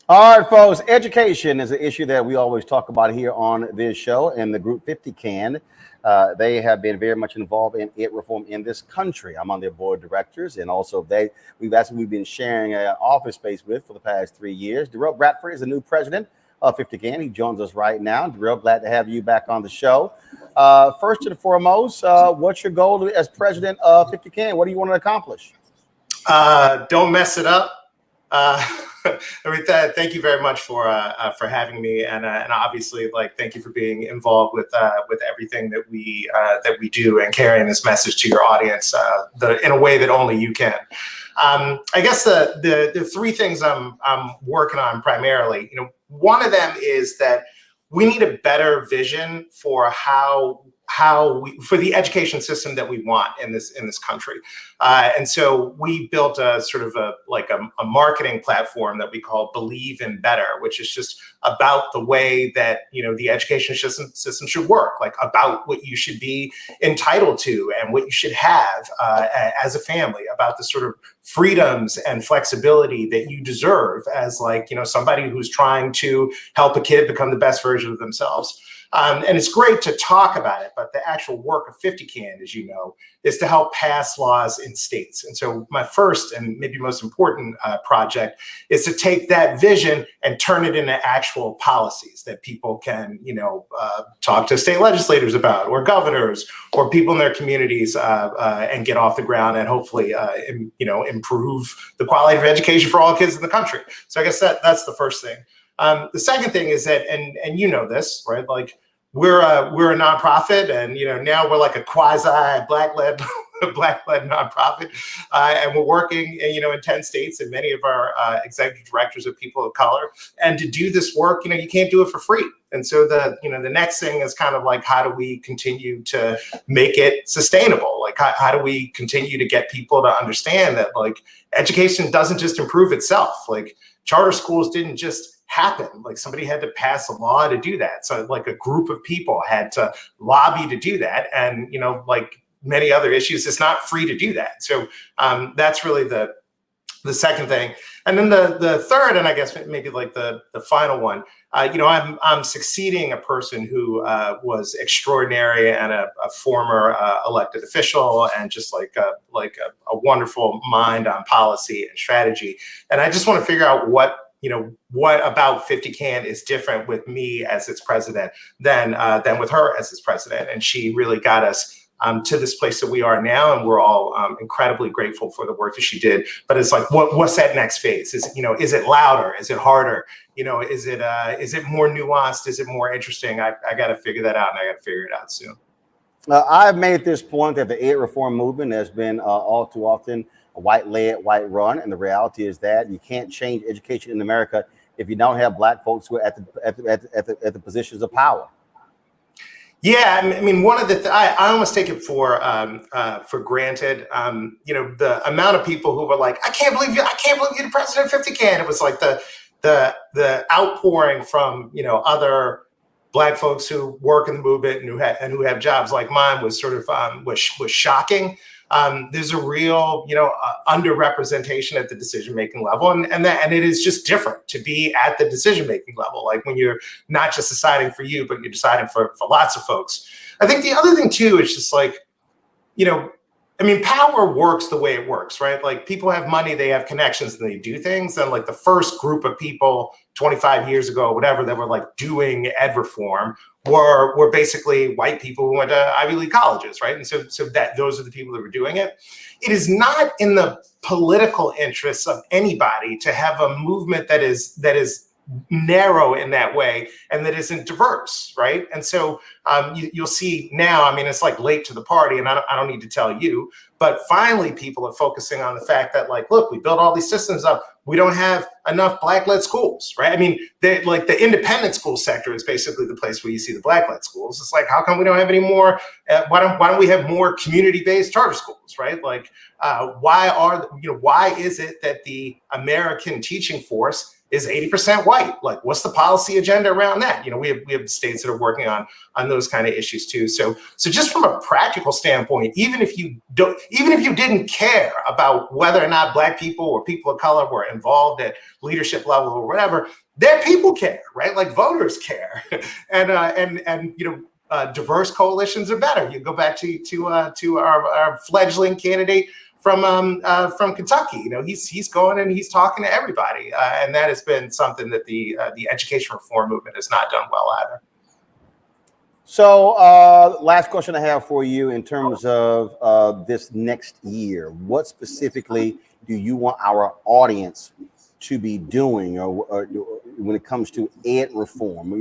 All right, folks, education is an issue that we always talk about here on this show, and the group 50 Can. They have been very much involved in ed reform in this country. I'm on their board of directors, and also we've been sharing an office space with for the past 3 years. Darrell Bradford is the new president of 50 Can. He joins us right now. Darrell, glad to have you back on the show. First and foremost, what's your goal as president of 50 Can? What do you want to accomplish? Don't mess it up. Thank you very much for having me, and obviously, thank you for being involved with everything that we do and carrying this message to your audience in a way that only you can. I guess the three things I'm working on primarily, one of them is that we need a better vision for for the education system that we want in this country. And so we built a sort of a marketing platform that we call Believe in Better, which is just about the way that, the education system should work, about what you should be entitled to and what you should have as a family, about the sort of freedoms and flexibility that you deserve as somebody who's trying to help a kid become the best version of themselves. And it's great to talk about it, but the actual work of 50 Can, as you know, is to help pass laws in states. And so my first and maybe most important project is to take that vision and turn it into actual policies that people can, talk to state legislators about, or governors, or people in their communities, and get off the ground and hopefully, improve the quality of education for all kids in the country. So I guess that's the first thing. The second thing is that, and you know this, right? We're a nonprofit, and now we're like a quasi black-led nonprofit, and we're working in 10 states, and many of our executive directors are people of color. And to do this work, you can't do it for free. And so the next thing is kind of how do we continue to make it sustainable? How do we continue to get people to understand that education doesn't just improve itself? Charter schools didn't just happen. Somebody had to pass a law to do that. So a group of people had to lobby to do that. And, many other issues, it's not free to do that. So that's really the second thing. And then the third, and I guess maybe like the final one, I'm succeeding a person who was extraordinary and a former elected official and just like a wonderful mind on policy and strategy. And I just want to figure out what about 50 Can is different with me as its president than with her as its president. And she really got us to this place that we are now, and we're all incredibly grateful for the work that she did. But it's like, what's that next phase? Is it louder? Is it harder? Is it more nuanced? Is it more interesting? I got to figure that out, and I got to figure it out soon. I've made this point that the ed reform movement has been all too often a white-led, white-run, and the reality is that you can't change education in America if you don't have Black folks who are at the positions of power. Yeah, I mean, one of the I almost take it for granted. The amount of people who were like, I can't believe you're the president of 50 Can. It was like the outpouring from other Black folks who work in the movement and who have jobs like mine was sort of was shocking. There's a real underrepresentation at the decision-making level, and it is just different to be at the decision-making level, like when you're not just deciding for you, but you're deciding for lots of folks. I think the other thing too is just like, power works the way it works, right? Like people have money, they have connections, and they do things. And like the first group of people 25 years ago, or whatever, that were like doing ed reform were basically white people who went to Ivy League colleges, right? And so that those are the people that were doing it. It is not in the political interests of anybody to have a movement that is narrow in that way and that isn't diverse, right? And so you'll see now, it's like late to the party, and I don't need to tell you, but finally people are focusing on the fact that, like, look, we built all these systems up, we don't have enough Black-led schools, right? Like the independent school sector is basically the place where you see the Black-led schools. It's like, how come we don't have any more? Why don't we have more community-based charter schools, right? Like, why is it that the American teaching force is 80% white? Like, what's the policy agenda around that? We have states that are working on those kind of issues too. So just from a practical standpoint, even if you didn't care about whether or not Black people or people of color were involved at leadership level or whatever, their people care, right? Like voters care, and diverse coalitions are better. You go back to our fledgling candidate from Kentucky. He's going and he's talking to everybody, and that has been something that the education reform movement has not done well either. So last question I have for you in terms of this next year, what specifically do you want our audience to be doing, or when it comes to ed reform?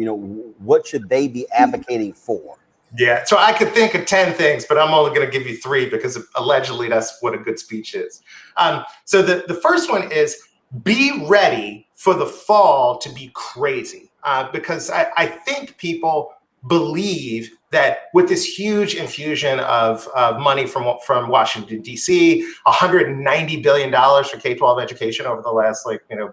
What should they be advocating for? Yeah, so I could think of 10 things, but I'm only going to give you 3 because allegedly that's what a good speech is. So the first one is be ready for the fall to be crazy, because I think people believe that with this huge infusion of money from Washington, D.C., $190 billion for K-12 education over the last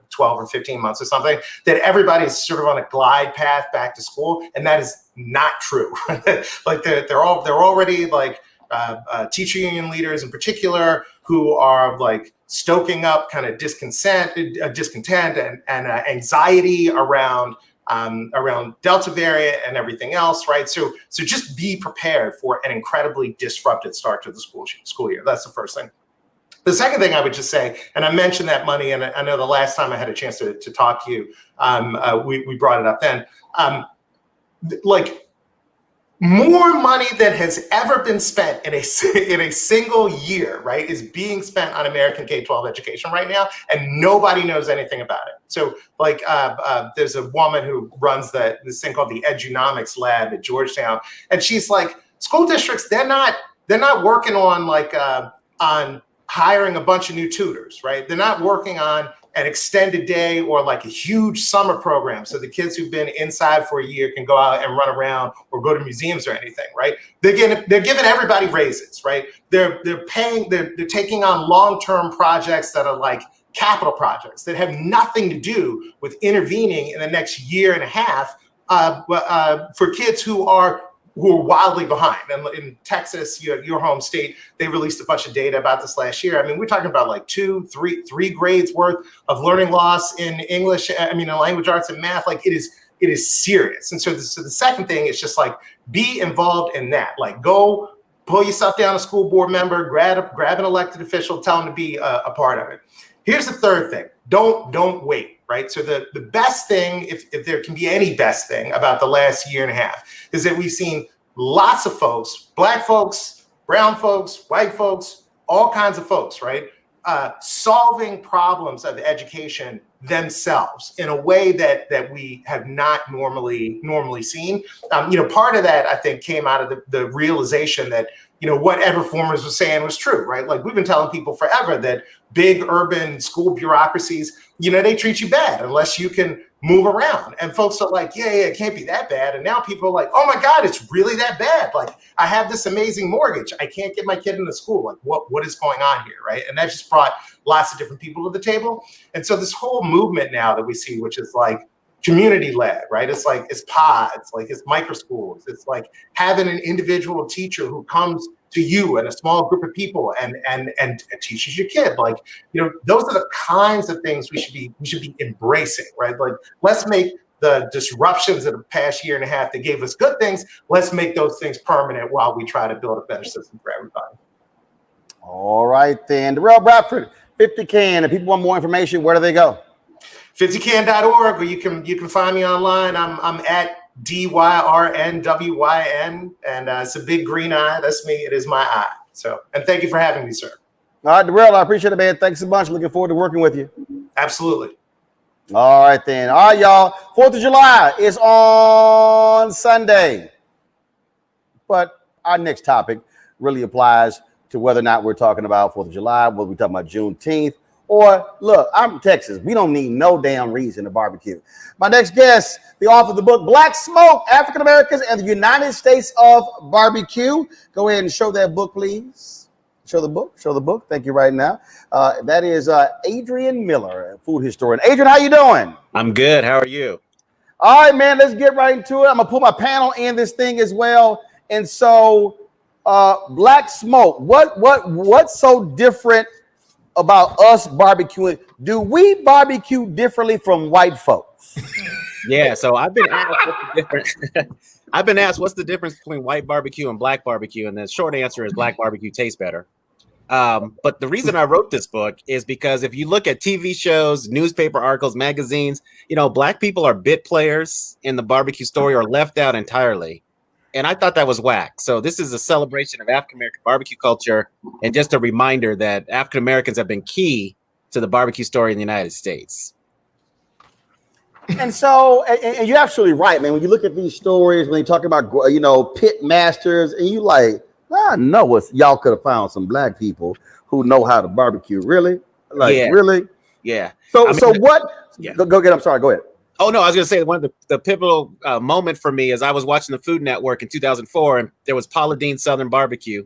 12 or 15 months or something, that everybody's sort of on a glide path back to school, and that is not true. Like they're already like teacher union leaders in particular who are like stoking up kind of discontent and anxiety around Delta variant and everything else, right? So just be prepared for an incredibly disrupted start to the school year. That's the first thing. The second thing I would just say, and I mentioned that money, and I know the last time I had a chance to talk to you, we brought it up then. Like more money than has ever been spent in a single year, right, is being spent on American K-12 education right now, and nobody knows anything about it. So, like, there's a woman who runs this thing called the Edunomics Lab at Georgetown, and she's like, school districts, they're not working on on hiring a bunch of new tutors, right? They're not working on an extended day or like a huge summer program so the kids who've been inside for a year can go out and run around or go to museums or anything, right? They're giving everybody raises, right? They're taking on long-term projects that are like capital projects that have nothing to do with intervening in the next year and a half for kids who are who are wildly behind. And in Texas, your home state, they released a bunch of data about this last year. I mean, we're talking about like three grades worth of learning loss in English. I mean, in language arts and math. Like it is serious. And so the second thing is just like be involved in that. Like go pull yourself down a school board member, grab an elected official, tell them to be a part of it. Here's the third thing. Don't wait, right? So the best thing, if there can be any best thing about the last year and a half, is that we've seen lots of folks, Black folks, brown folks, white folks, all kinds of folks, right? Solving problems of education themselves in a way that we have not normally seen. Part of that I think came out of the realization that what Ed reformers was saying was true, right? Like we've been telling people forever that big urban school bureaucracies, they treat you bad unless you can move around. And folks are like, yeah, it can't be that bad. And now people are like, oh my God, it's really that bad. Like I have this amazing mortgage. I can't get my kid into school. Like what is going on here, right? And that just brought lots of different people to the table. And so this whole movement now that we see, which is like community-led, right? It's like, it's pods, like it's micro schools. It's like having an individual teacher who comes to you and a small group of people and teaches your kid. Like, those are the kinds of things we should be embracing, right? Like, let's make the disruptions of the past year and a half that gave us good things, let's make those things permanent while we try to build a better system for everybody. All right, then. Darrell Bradford, 50 Can. If people want more information, where do they go? 50can.org, or you can find me online. I'm at DYRNWYN, and it's a big green eye. That's me. It is my eye. So, and thank you for having me, sir. All right, Darrell, I appreciate it, man. Thanks a bunch. Looking forward to working with you. Absolutely. All right, then. All right, y'all. 4th of July is on Sunday. But our next topic really applies to whether or not we're talking about 4th of July, whether we're talking about Juneteenth, or look, I'm from Texas. We don't need no damn reason to barbecue. My next guest, the author of the book, Black Smoke, African Americans and the United States of Barbecue. Go ahead and show that book, please. Show the book. Thank you right now. That is Adrian Miller, a food historian. Adrian, how you doing? I'm good. How are you? All right, man, let's get right into it. I'm going to put my panel in this thing as well. And so, Black Smoke, what's so different about us barbecuing? Do we barbecue differently from white folks? Yeah, so I've been asked what's the difference between white barbecue and black barbecue, and the short answer is black barbecue tastes better. But the reason I wrote this book is because if you look at TV shows, newspaper articles, magazines, black people are bit players in the barbecue story or left out entirely. And I thought that was whack. So this is a celebration of African-American barbecue culture and just a reminder that African-Americans have been key to the barbecue story in the United States. And so, and you're absolutely right, man. When you look at these stories, when you talk about, pit masters, and you like, I know what y'all could have found some black people who know how to barbecue. Really? Really? Yeah. So what? Yeah. Go get. I'm sorry. Go ahead. Oh, no, I was going to say one of the pivotal moment for me is I was watching the Food Network in 2004, and there was Paula Deen's Southern Barbecue,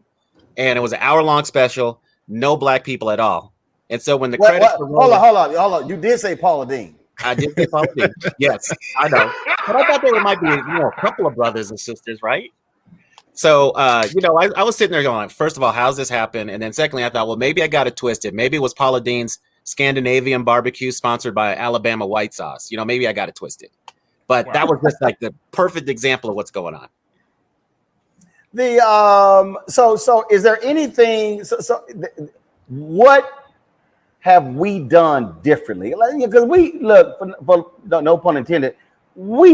and it was an hour-long special, no black people at all. And so when the credits were rolling, hold on. You did say Paula Deen. I did say Paula Deen. Yes, I know. But I thought there might be a couple of brothers and sisters, right? So, I was sitting there going, first of all, how's this happen? And then secondly, I thought, well, maybe I got it twisted. Maybe it was Paula Deen's Scandinavian barbecue sponsored by Alabama white sauce. Maybe I got it twisted, but that was just like the perfect example of what's going on. So is there anything? What have we done differently? Because we look, for no pun intended, we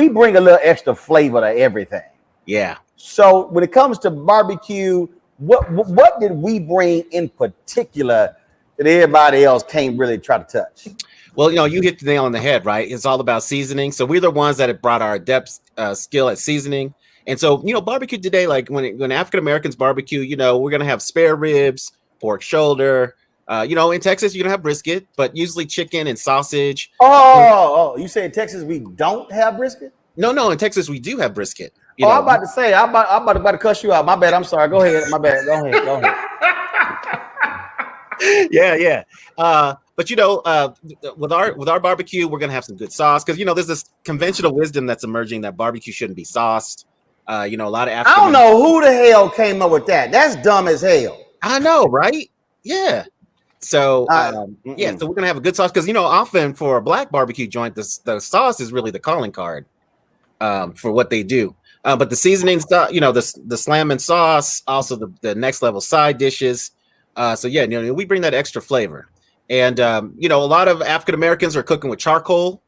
bring a little extra flavor to everything. Yeah. So when it comes to barbecue, what did we bring in particular that everybody else can't really try to touch? Well, you hit the nail on the head, right? It's all about seasoning. So we're the ones that have brought our adept skill at seasoning. And so, barbecue today, like when African Americans barbecue, we're going to have spare ribs, pork shoulder. In Texas, you're going to have brisket, but usually chicken and sausage. Oh, you say in Texas we don't have brisket? No, in Texas we do have brisket. I'm about to say, I'm about to cuss you out. My bad. I'm sorry. Go ahead. My bad. Go ahead. Yeah. But with our barbecue, we're gonna have some good sauce because there's this conventional wisdom that's emerging that barbecue shouldn't be sauced. A lot of I don't know who the hell came up with that. That's dumb as hell. I know, right? Yeah. So so we're gonna have a good sauce because often for a black barbecue joint, the sauce is really the calling card for what they do. But the seasoning stuff, the slamming sauce, also the next level side dishes. We bring that extra flavor. And a lot of African Americans are cooking with charcoal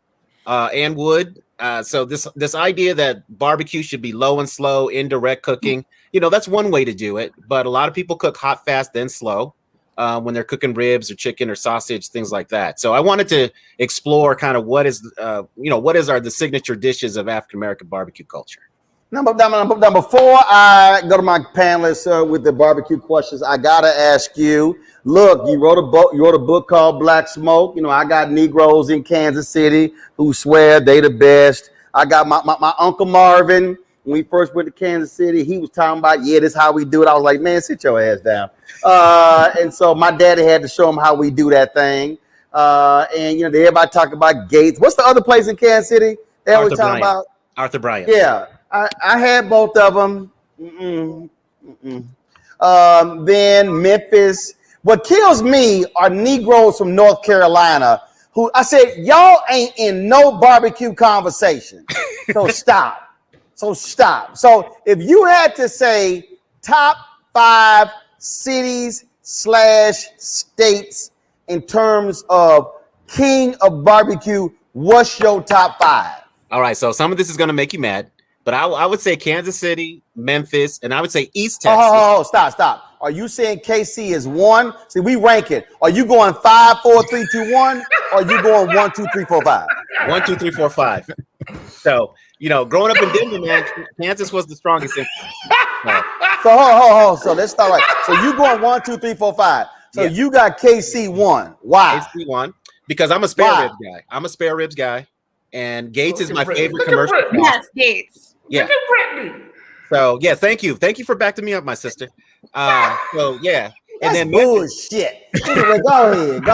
and wood. So this idea that barbecue should be low and slow, indirect cooking, that's one way to do it. But a lot of people cook hot, fast, then slow when they're cooking ribs or chicken or sausage, things like that. So I wanted to explore kind of what is the signature dishes of African American barbecue culture. Now, before I go to my panelists with the barbecue questions, I gotta ask you. Look, you wrote a book called Black Smoke. I got Negroes in Kansas City who swear they the best. I got my Uncle Marvin. When we first went to Kansas City, he was talking about, this is how we do it. I was like, man, sit your ass down. And so my daddy had to show him how we do that thing. And everybody talking about Gates. What's the other place in Kansas City they always talking about? Arthur Bryant. Yeah. I had both of them. Then Memphis. What kills me are Negroes from North Carolina who I said, y'all ain't in no barbecue conversation. So stop. So if you had to say top 5 cities / states in terms of king of barbecue, what's your top 5? All right. So some of this is going to make you mad. But I would say Kansas City, Memphis, and I would say East Texas. Oh, stop. Are you saying KC is 1? See, we rank it. Are you going 5, 4, 3, 2, 1? Or are you going 1, 2, 3, 4, 5? 1, 2, 3, 4, 5. So, growing up in Denver, man, Kansas was the strongest. So let's start right. So you going 1, 2, 3, 4, 5. So you got KC 1. Why? KC 1 because I'm a spare ribs guy. And Gates is my favorite commercial. Yes, Gates. Yeah. So thank you for backing me up, my sister. And then bullshit. Anyway, go ahead.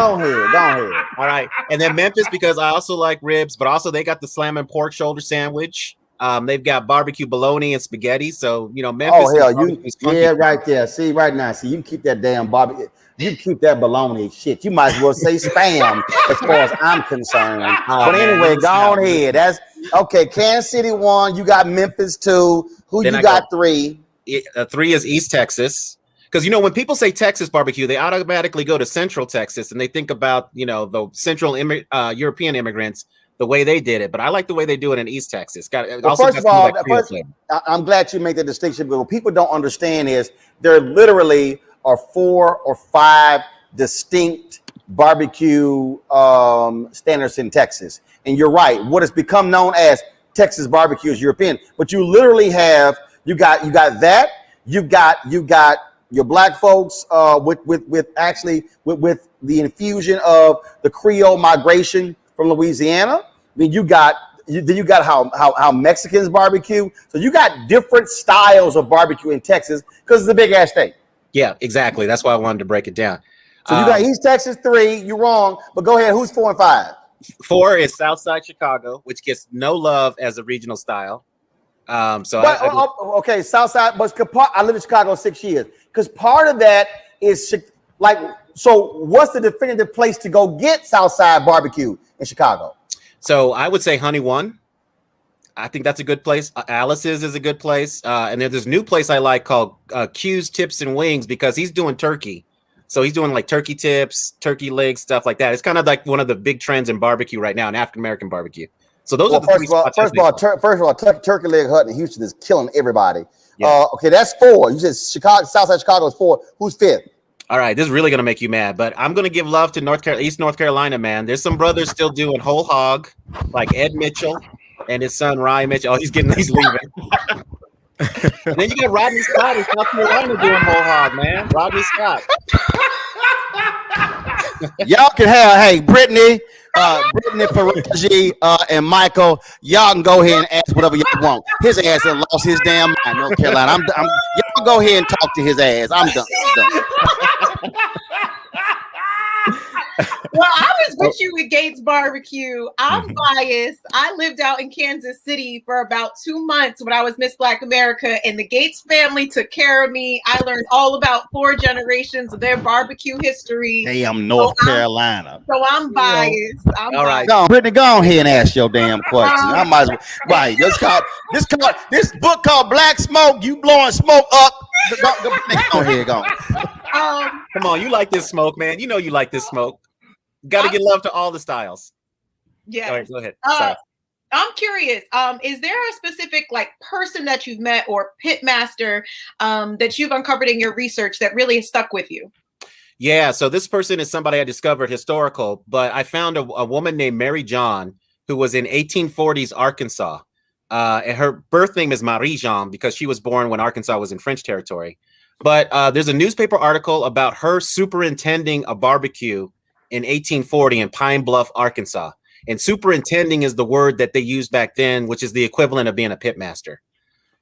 All right, and then Memphis because I also like ribs, but also they got the slamming pork shoulder sandwich. They've got barbecue bologna and spaghetti. So Memphis. Oh hell, right there. See right now. See you keep that damn barbecue. You keep that bologna shit. You might as well say spam as far as I'm concerned. But anyway, go on ahead. That's okay. Kansas City 1. You got Memphis 2. Who then you got 3? 3 is East Texas. Because when people say Texas barbecue, they automatically go to Central Texas and they think about the Central European immigrants, the way they did it. But I like the way they do it in East Texas. First of all, I'm glad you make that distinction. But what people don't understand is there literally are 4 or 5 distinct barbecue standards in Texas. And you're right. What has become known as Texas barbecue is European. But you literally have you got that. You got your black folks with the infusion of the Creole migration from Louisiana. Then you got how Mexicans barbecue. So you got different styles of barbecue in Texas because it's a big ass state. Yeah, exactly. That's why I wanted to break it down. So you got East Texas 3. You're wrong, but go ahead. Who's 4 and 5? 4 is Southside Chicago, which gets no love as a regional style. Okay, Southside. But I lived in Chicago 6 years. Because part of that is so. What's the definitive place to go get Southside barbecue in Chicago? So I would say Honey 1. I think that's a good place. Alice's is a good place. And there's this new place I like called Q's Tips and Wings because he's doing turkey. So he's doing like turkey tips, turkey legs, stuff like that. It's kind of like one of the big trends in barbecue right now, in African-American barbecue. So those are the three spots. First of all, Turkey Leg Hut in Houston is killing everybody. Yeah. Okay, that's 4. You said Southside Chicago is 4. Who's 5th? All right, this is really going to make you mad, but I'm going to give love to East North Carolina, man. There's some brothers still doing whole hog, like Ed Mitchell and his son Ryan Mitchell. Oh, he's leaving. And then you got Rodney Scott in South Carolina doing whole hog, man. Rodney Scott. Y'all can have, Brittany, Paraji, and Michael. Y'all can go ahead and ask whatever y'all want. His ass has lost his damn mind, North Carolina. Y'all go ahead and talk to his ass. I'm done. Well, I was with you with Gates Barbecue. I'm biased. I lived out in Kansas City for about 2 months when I was Miss Black America, and the Gates family took care of me. I learned all about 4 generations of their barbecue history. Damn North Carolina. So I'm biased. All right. No, Brittany, go on here and ask your damn question. I might as well. Right. This book called Black Smoke. You blowing smoke up. Go ahead, go. Come on, you like this smoke, man. You know you like this smoke. Got to give love to all the styles. Yeah. All right, go ahead. I'm curious. Is there a specific person that you've met or pitmaster that you've uncovered in your research that really stuck with you? Yeah. So this person is somebody I discovered historical, but I found a woman named Mary John who was in 1840s Arkansas. And her birth name is Marie Jean because she was born when Arkansas was in French territory. But there's a newspaper article about her superintending a barbecue in 1840 in Pine Bluff, Arkansas. And superintending is the word that they used back then, which is the equivalent of being a pitmaster.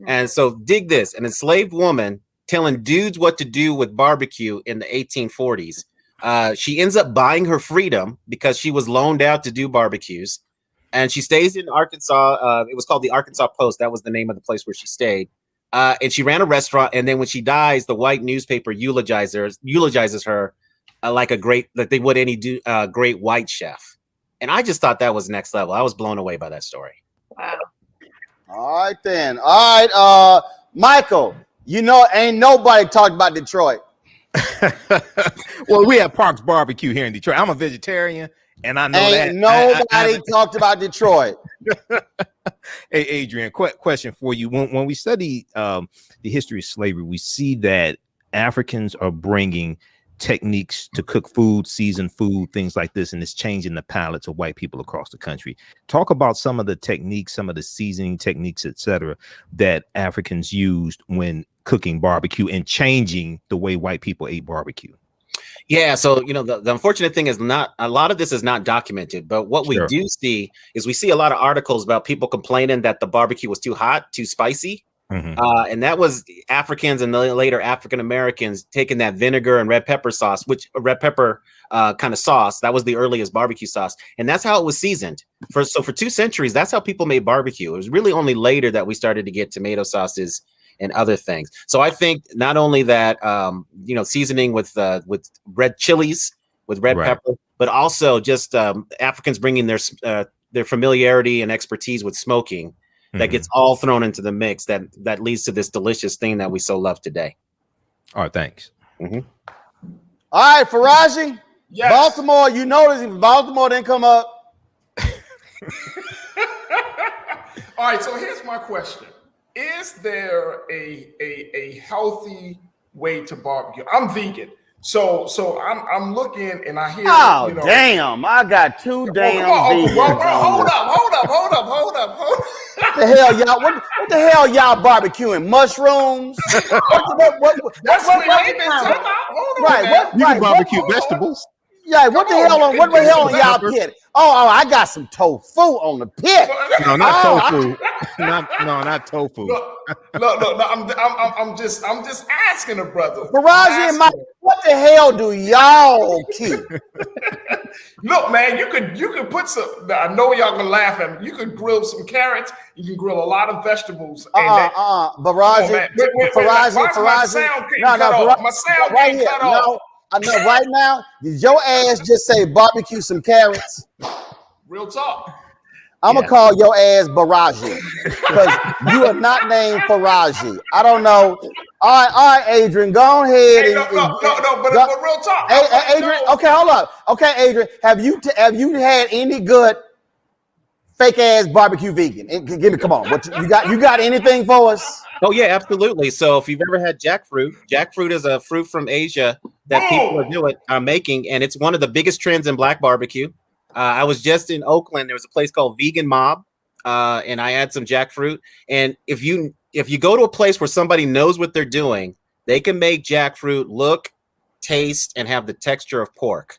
And so dig this, an enslaved woman telling dudes what to do with barbecue in the 1840s. She ends up buying her freedom because she was loaned out to do barbecues. And she stays in Arkansas. It was called the Arkansas Post. That was the name of the place where she stayed. And she ran a restaurant. And then when she dies, the white newspaper eulogizes her like they would any great white chef. And I just thought that was next level. I was blown away by that story. Wow. All right, then. All right, Michael, ain't nobody talked about Detroit. Well, we have Parks Barbecue here in Detroit. I'm a vegetarian, and I know ain't nobody talked about Detroit. Hey, Adrian, question for you. When we study the history of slavery, we see that Africans are bringing techniques to cook food, season food, things like this, and it's changing the palates of white people across the country. Talk about some of the techniques, some of the seasoning techniques, etc., that Africans used when cooking barbecue and changing the way white people ate barbecue. Yeah, so the unfortunate thing is a lot of this is not documented, but what we do see is we see a lot of articles about people complaining that the barbecue was too hot, too spicy. And that was Africans and later African Americans taking that vinegar and red pepper sauce, which red pepper kind of sauce, that was the earliest barbecue sauce. And that's how it was seasoned. For 2 centuries, that's how people made barbecue. It was really only later that we started to get tomato sauces and other things. So I think not only that, seasoning with red chilies, with red pepper, but also just Africans bringing their familiarity and expertise with smoking. That gets all thrown into the mix that leads to this delicious thing that we so love today. All right, thanks. All right, Faraji. Yes. Baltimore, notice Baltimore didn't come up. All right, so here's my question. Is there a healthy way to barbecue? I'm vegan. So I'm looking and I hear. Oh, damn! I got 2 damn vegans. Hold up. What the hell, y'all? What the hell, y'all barbecuing? Mushrooms? That's what we've been talking about. Hold on, man. You can barbecue vegetables. Yeah, what the hell on y'all pit? Oh, I got some tofu on the pit. No, not tofu. Not tofu. Look, I'm just asking a brother. Faraji and Mike, what the hell do y'all keep? Look, man, you could put some. I know y'all gonna laugh at me. You could grill some carrots. You can grill a lot of vegetables. Faraji. My sound can't cut off. My sound can't cut off. I know right now, did your ass just say barbecue some carrots? Real talk. I'm gonna call your ass Baraji because you are not named Faraji. I don't know. All right, Adrian, go ahead. Hey, but real talk. Hey, Adrian, okay, hold up. Okay, Adrian, have you had any good fake ass barbecue vegan? Give me, come on. What you got anything for us? Oh yeah, absolutely. So if you've ever had jackfruit is a fruit from Asia that people are making, and it's one of the biggest trends in black barbecue. I was just in Oakland. There was a place called Vegan Mob, and I had some jackfruit. And if you go to a place where somebody knows what they're doing, they can make jackfruit look, taste, and have the texture of pork.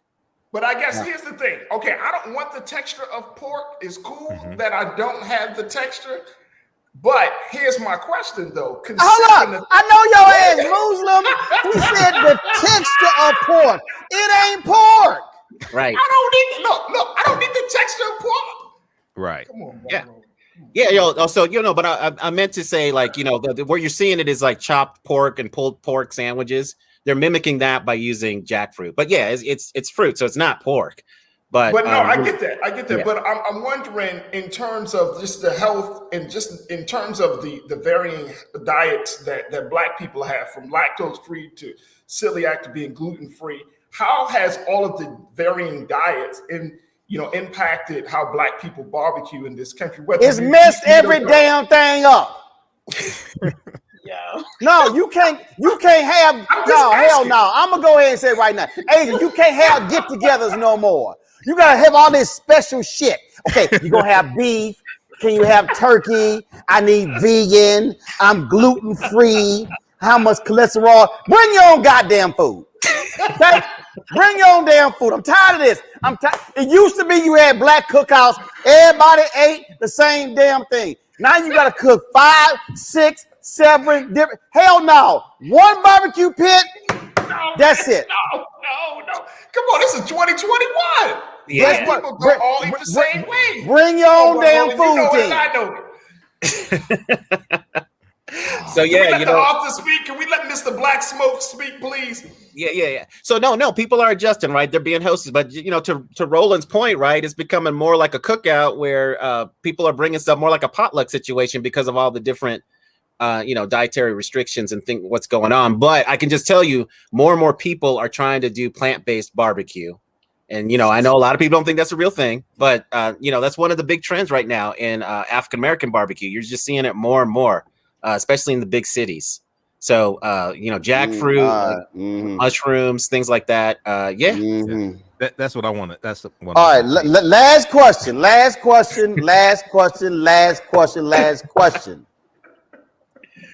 But I guess here's the thing. Okay, I don't want the texture of pork. It's cool that I don't have the texture. But here's my question, though. Hold up. I know your ass Muslim. He said the texture of pork. It ain't pork. Right. I don't need look. I don't need the texture of pork. Right. Come on, yeah. Yeah, yo. So but I meant to say, like, where you're seeing it is like chopped pork and pulled pork sandwiches. They're mimicking that by using jackfruit. But yeah, it's fruit, so it's not pork. But no, I get that. Yeah. But I'm wondering, in terms of just the health and just in terms of the varying diets that Black people have, from lactose free to celiac to being gluten free, how has all of the varying diets impacted how Black people barbecue in this country? It's messed every damn thing up. No, you can't have hell no. I'm gonna go ahead and say it right now. Adrian, you can't have get-togethers no more. You gotta have all this special shit. Okay, you're gonna have beef. Can you have turkey? I need vegan. I'm gluten-free. How much cholesterol? Bring your own goddamn food. Okay? Bring your own damn food. I'm tired of this. It used to be you had Black cookouts. Everybody ate the same damn thing. Now you gotta cook 5, 6, 7 different. Hell no. One barbecue pit. No, that's it. No. Come on, this is 2021. Yeah. Black people don't all eat the same way. Bring your own damn food team. I know it. So yeah, Can we let the author speak? Can we let Mr. Black Smoke speak, please? Yeah. So no, people are adjusting, right? They're being hosted, but to Roland's point, right? It's becoming more like a cookout where people are bringing stuff more like a potluck situation because of all the different, dietary restrictions and what's going on. But I can just tell you, more and more people are trying to do plant-based barbecue, and I know a lot of people don't think that's a real thing, but that's one of the big trends right now in African American barbecue. You're just seeing it more and more. Especially in the big cities. So, jackfruit, mushrooms, things like that. That's what I wanted. That's what. All right. Last question.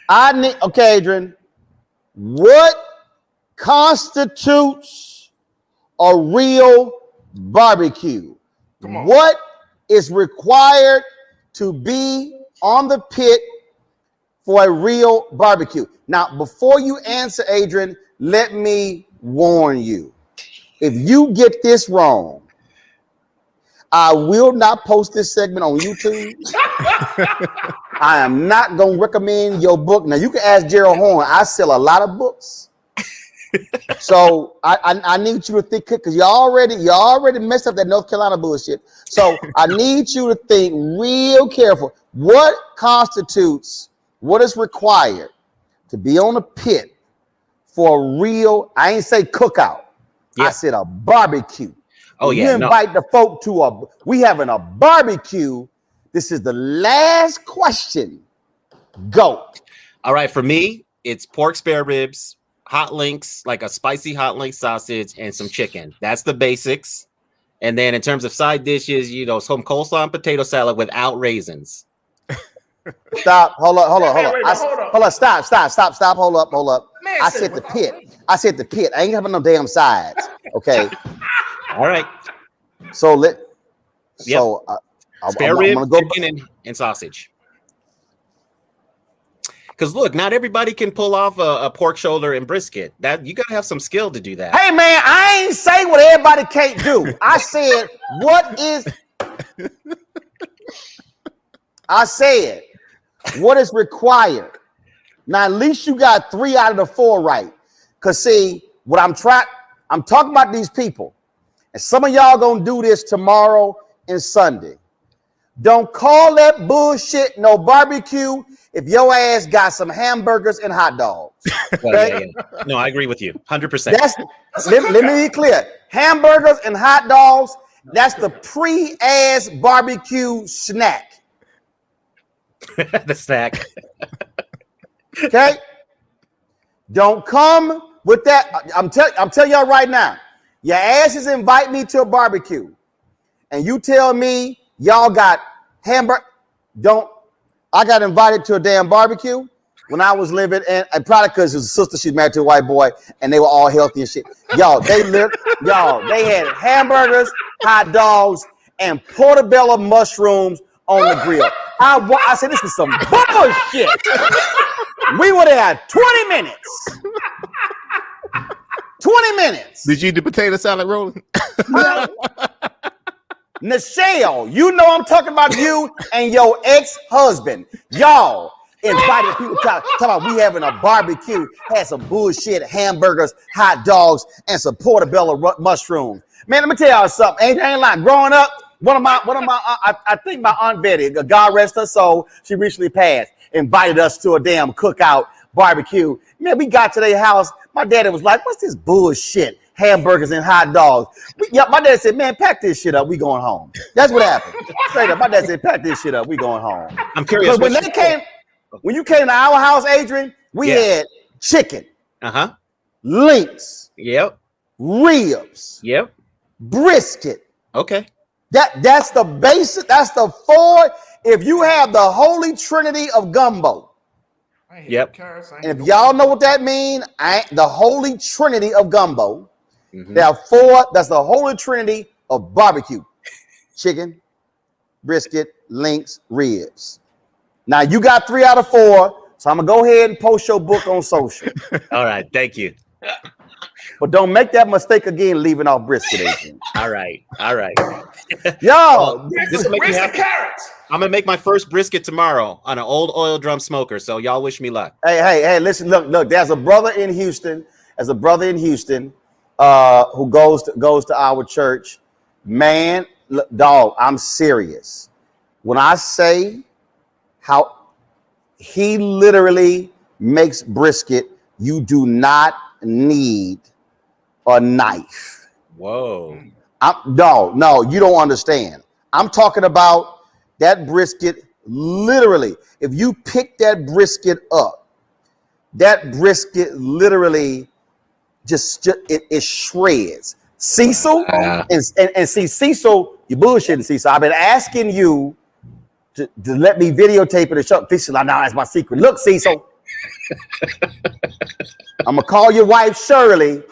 Okay, Adrian. What constitutes a real barbecue? What is required to be on the pit for a real barbecue? Now, before you answer, Adrian, let me warn you. If you get this wrong, I will not post this segment on YouTube. I am not going to recommend your book. Now, you can ask Gerald Horn. I sell a lot of books. So I need you to think, because you already messed up that North Carolina bullshit. So I need you to think real careful. What is required to be on a pit for a real, I ain't say cookout. Yeah. I said a barbecue. Oh, yeah. You invite the folk to we having a barbecue. This is the last question. Go. All right. For me, it's pork spare ribs, hot links, like a spicy hot link sausage, and some chicken. That's the basics. And then in terms of side dishes, some coleslaw and potato salad without raisins. Stop. Hold up. Stop. Hold up. Man, I said the pit. I ain't having no damn sides. Okay. All right. So spare ribs, chicken, and sausage. Because look, not everybody can pull off a pork shoulder and brisket. That you gotta have some skill to do that. Hey man, I ain't say what everybody can't do. I said what is required. Now at least you got 3 out of the 4 right. Cause see, I'm talking about these people, and some of y'all gonna do this tomorrow and Sunday. Don't call that bullshit no barbecue if your ass got some hamburgers and hot dogs. Okay? Yeah. No, I agree with you 100%. Let me be clear. Hamburgers and hot dogs, that's the pre-ass barbecue snack. The snack. Okay? Don't come with that. I'm telling y'all right now, your asses invite me to a barbecue, and you tell me y'all got hamburger. I got invited to a damn barbecue when I was living, and probably because his sister, she's married to a white boy, and they were all healthy and shit. They had hamburgers, hot dogs, and portobello mushrooms on the grill. I said, this is some bullshit. We would have had 20 minutes. 20 minutes. Did you eat the potato salad, Roland? Huh? Nichelle, you know I'm talking about you and your ex-husband. Y'all invited people talk about we having a barbecue, had some bullshit hamburgers, hot dogs, and some portobello mushrooms. Man, let me tell y'all something. Ain't lying. Growing up, one of my I think my Aunt Betty, God rest her soul, she recently passed, invited us to a damn cookout barbecue. Man, we got to their house. My daddy was like, "What's this bullshit? Hamburgers and hot dogs." My dad said, "Man, pack this shit up. We going home." That's what happened. Straight up, my dad said, "Pack this shit up. We going home." I'm curious. When you came to our house, Adrian, we had chicken, links, ribs, brisket. Okay. That's the basic. That's the four. If you have the holy trinity of gumbo. Yep. And if y'all know what that means, the holy trinity of gumbo. There are four. That's the holy trinity of barbecue: chicken, brisket, links, ribs. Now you got 3 out of 4, so I'm gonna go ahead and post your book on social. All right, thank you. But don't make that mistake again, leaving off brisket. All right. Yo, this will make me happy. I'm gonna make my first brisket tomorrow on an old oil drum smoker. So y'all wish me luck. Hey, listen, look. There's a brother in Houston. Who goes to our church. Man, look, dog, I'm serious. When I say how he literally makes brisket, you do not need a knife. Whoa. No, you don't understand. I'm talking about that brisket. Literally, if you pick that brisket up, that brisket literally it shreds. Cecil, and see, Cecil, you bullshitting, Cecil. I've been asking you to let me videotape it and show Cecil. Now that's my secret. Look, Cecil, I'm gonna call your wife Shirley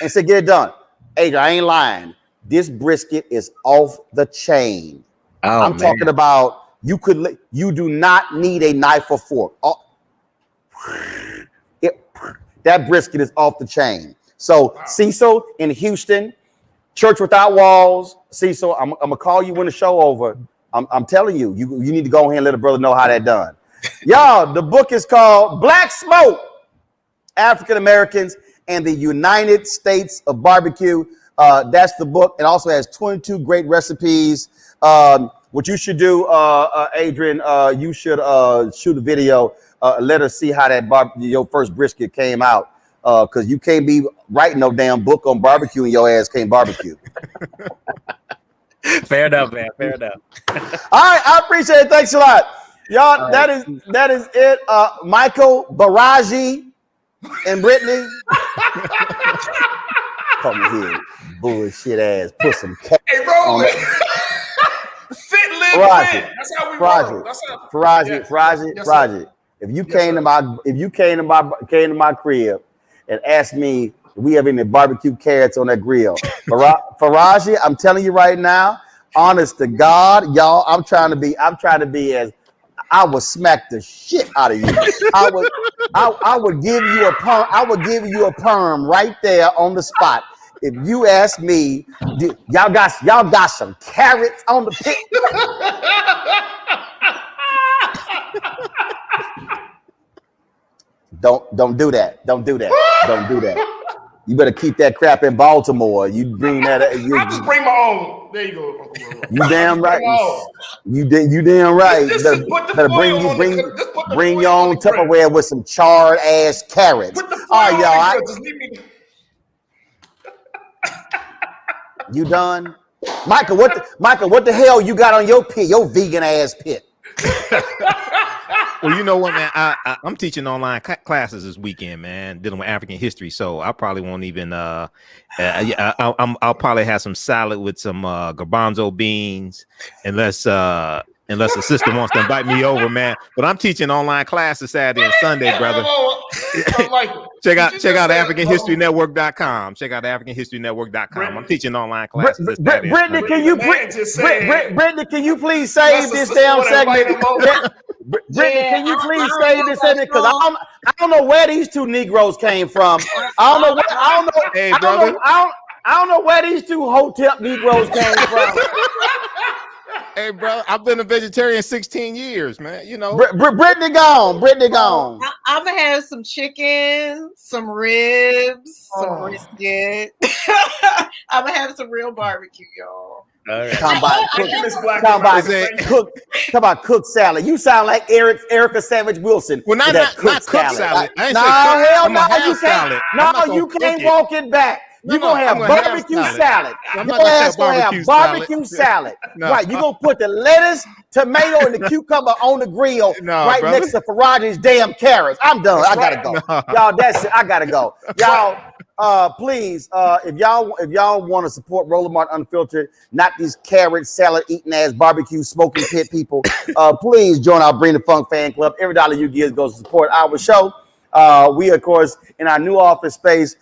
and say, get it done. Adrian, I ain't lying. This brisket is off the chain. I'm talking about you do not need a knife or fork. That brisket is off the chain. So Cecil in Houston, Church Without Walls. Cecil, I'm gonna call you when the show over. I'm telling you, you need to go ahead and let a brother know how that done. Y'all, the book is called Black Smoke: African Americans and the United States of Barbecue. That's the book. It also has 22 great recipes. What you should do, Adrian, you should shoot a video. Let us see how that your first brisket came out. Because you can't be writing no damn book on barbecue and your ass can't barbecue. Fair enough, man. Fair enough. All right, I appreciate it. Thanks a lot. Y'all, that is it. Michael, Baraji, and Brittany. Come here, bullshit ass. Put some cat. Hey, Roland. Fit, live, win. That's how we roll. Faraji. If you came to my crib and asked me if we have any barbecue carrots on that grill, Faraji, I'm telling you right now, honest to God, y'all, I'm trying to be as I would smack the shit out of you. I would give you a perm right there on the spot. If you ask me, y'all got some carrots on the pit. Don't do that. Don't do that. You better keep that crap in Baltimore. You bring that. I just bring my own. There you go, Uncle Roland. You damn right. You damn right. Better bring your own Tupperware with some charred ass carrots. All right, y'all. You done, Michael? What the hell you got on your pit? Your vegan ass pit. Well, you know what, man? I'm teaching online classes this weekend, man, dealing with African history. So I probably won't even. I'll probably have some salad with some garbanzo beans, unless the sister wants to invite me over, man. But I'm teaching online classes Saturday and Sunday, brother. Check out AfricanHistoryNetwork.com. Check out AfricanHistoryNetwork.com. I'm teaching online classes. Brittany, can you please save this damn segment? Brittany, can you please save this segment? Because I don't know where these two Negroes came from. I don't know. Hey, brother. I I don't know where these two Hotep Negroes came from. Hey, bro, I've been a vegetarian 16 years, man. You know, Brittany gone. Brittany gone. I'm gonna have some chicken, some ribs, some brisket. I'm gonna have some real barbecue, y'all. Talking about cooked salad. You sound like Erica Savage Wilson. Well, not cooked salad. Hell no, you can't. No, you can't walk it back. You're going to have barbecue salad. Your ass going to have barbecue salad. Right, you're going to put the lettuce, tomato, and the cucumber on the grill next to Faraji's damn carrots. I'm done. I got to go. Y'all, that's it. I got to go. Y'all, please, if y'all want to support Roland Martin Unfiltered, not these carrot salad eating ass barbecue smoking pit people, please join our Bring the Funk fan club. Every dollar you give goes to support our show. We, of course, in our new office space,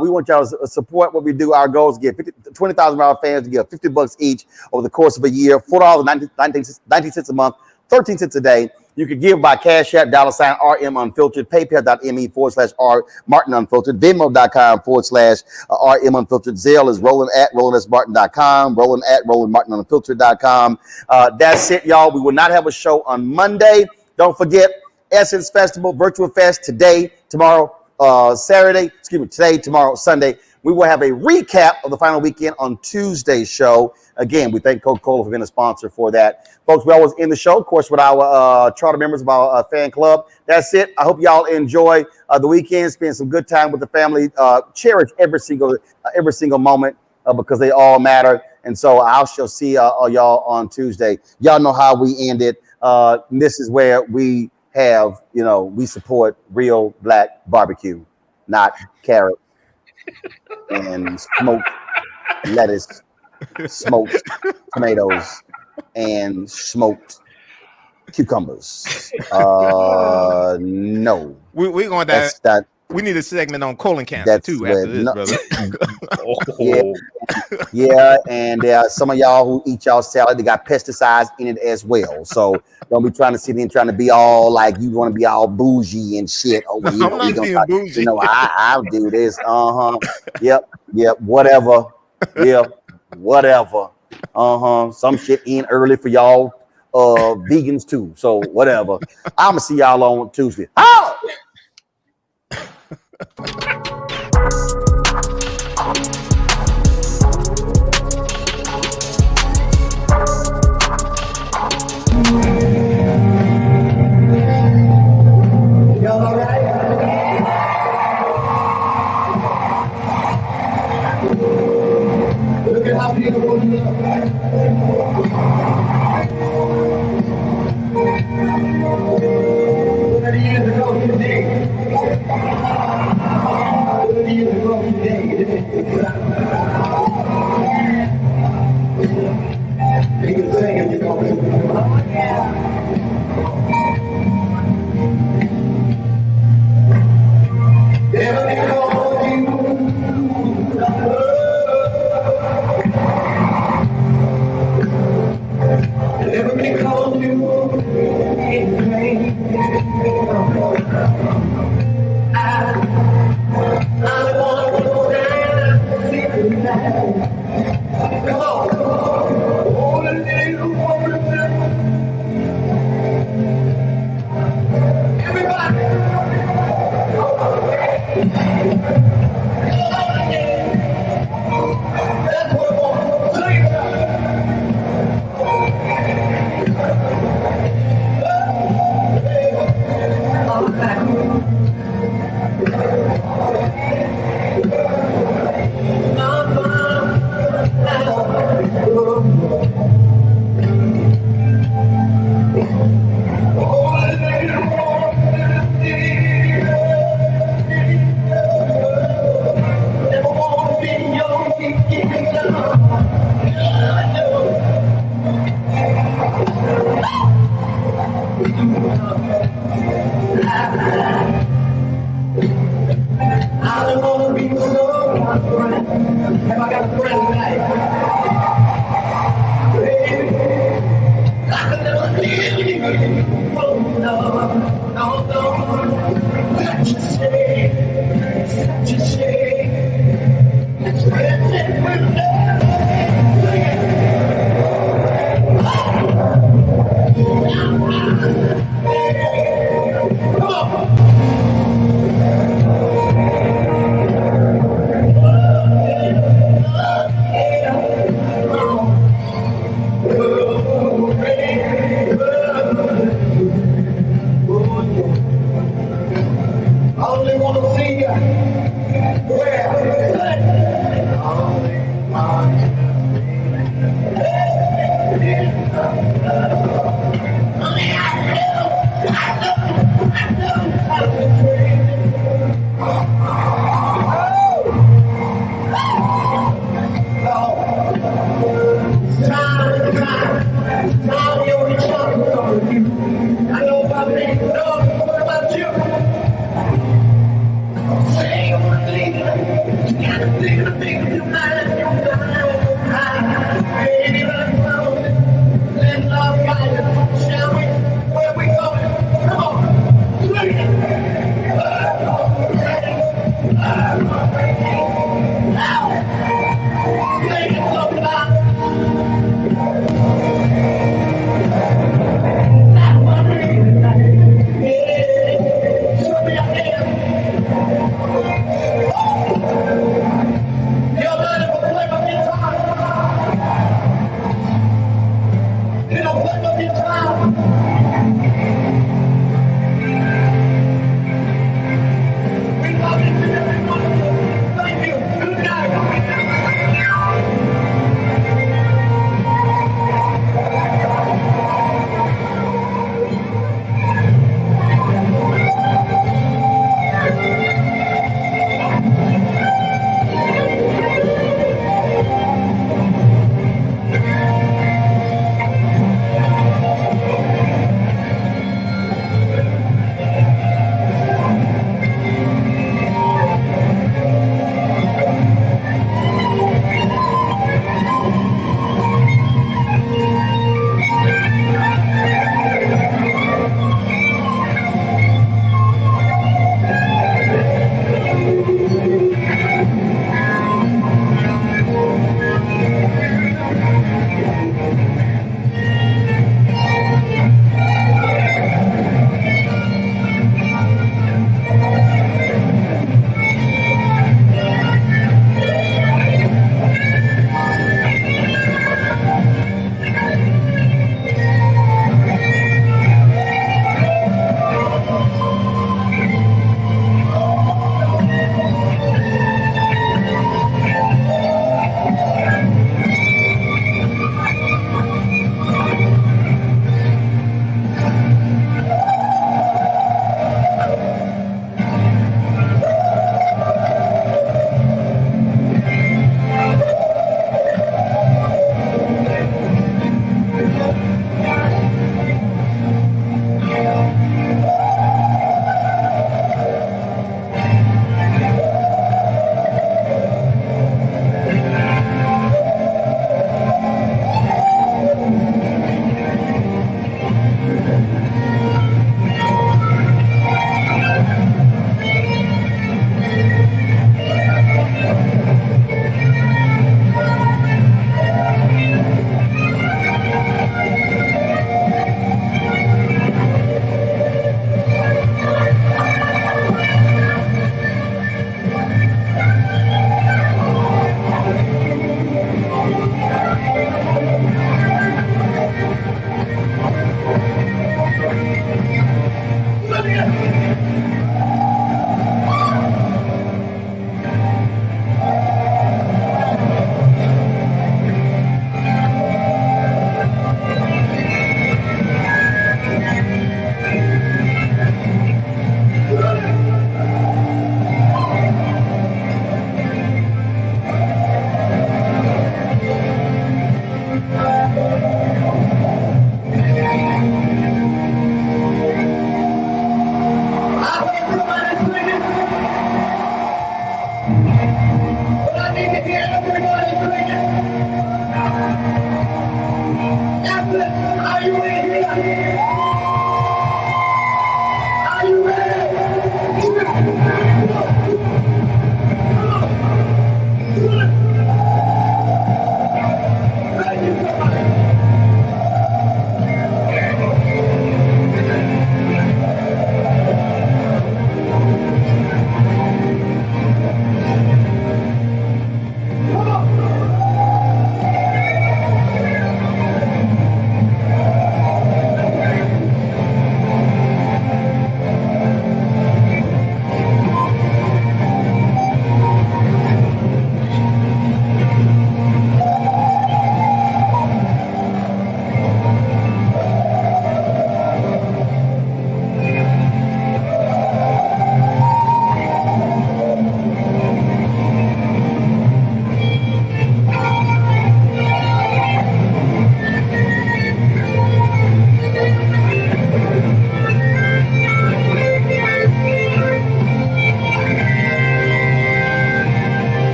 we want y'all to support what we do. Our goal is to get 20,000 of our fans to give $50 each over the course of a year, $4.90 a month, 13 cents a day. You can give by Cash App, $RM Unfiltered, PayPal.me/R Martin Unfiltered, Venmo.com/RM Unfiltered. Zelle is Roland@RolandSMartin.com, Roland@RolandMartinUnfiltered.com. That's it, y'all. We will not have a show on Monday. Don't forget, Essence Festival, Virtual Fest today, tomorrow, Sunday. We will have a recap of the final weekend on Tuesday's show. Again, we thank Coca-Cola for being a sponsor for that. Folks, we always end the show, of course, with our charter members of our fan club. That's it. I hope y'all enjoy the weekend, spend some good time with the family. Cherish every single moment because they all matter. And so I shall see y'all on Tuesday. Y'all know how we end it. This is where we have, we support real black barbecue, not carrot and smoked lettuce, smoked tomatoes, and smoked cucumbers. No. We're going to we need a segment on colon cancer too after this, brother. Yeah, and some of y'all who eat y'all salad, they got pesticides in it as well. So don't be trying to sit in trying to be all like you want to be all bougie and shit. Oh, I'm not being bougie. I'll do this. Yep. Whatever. Yep. Whatever. Some shit in early for y'all vegans too. So whatever. I'm gonna see y'all on Tuesday. Oh! Y'all all right? Look at how beautiful you look. 30 years ago today. 30 years ago today. You can sing if you don't. Never because you never because you ain't pain. I wanna go down and see tonight. Come on, all the little woman. Everybody. That's what I want to say. I don't want to be so my friend. Have I got a friend tonight? Baby, I can never leave you. Oh, no. Such a shame. Such a shame. That's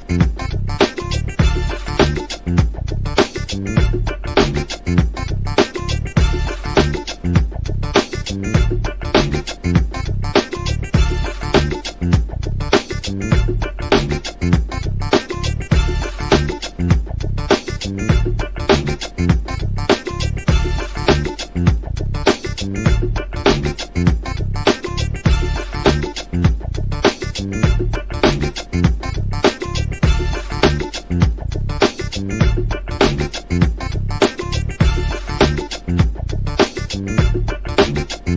Bye.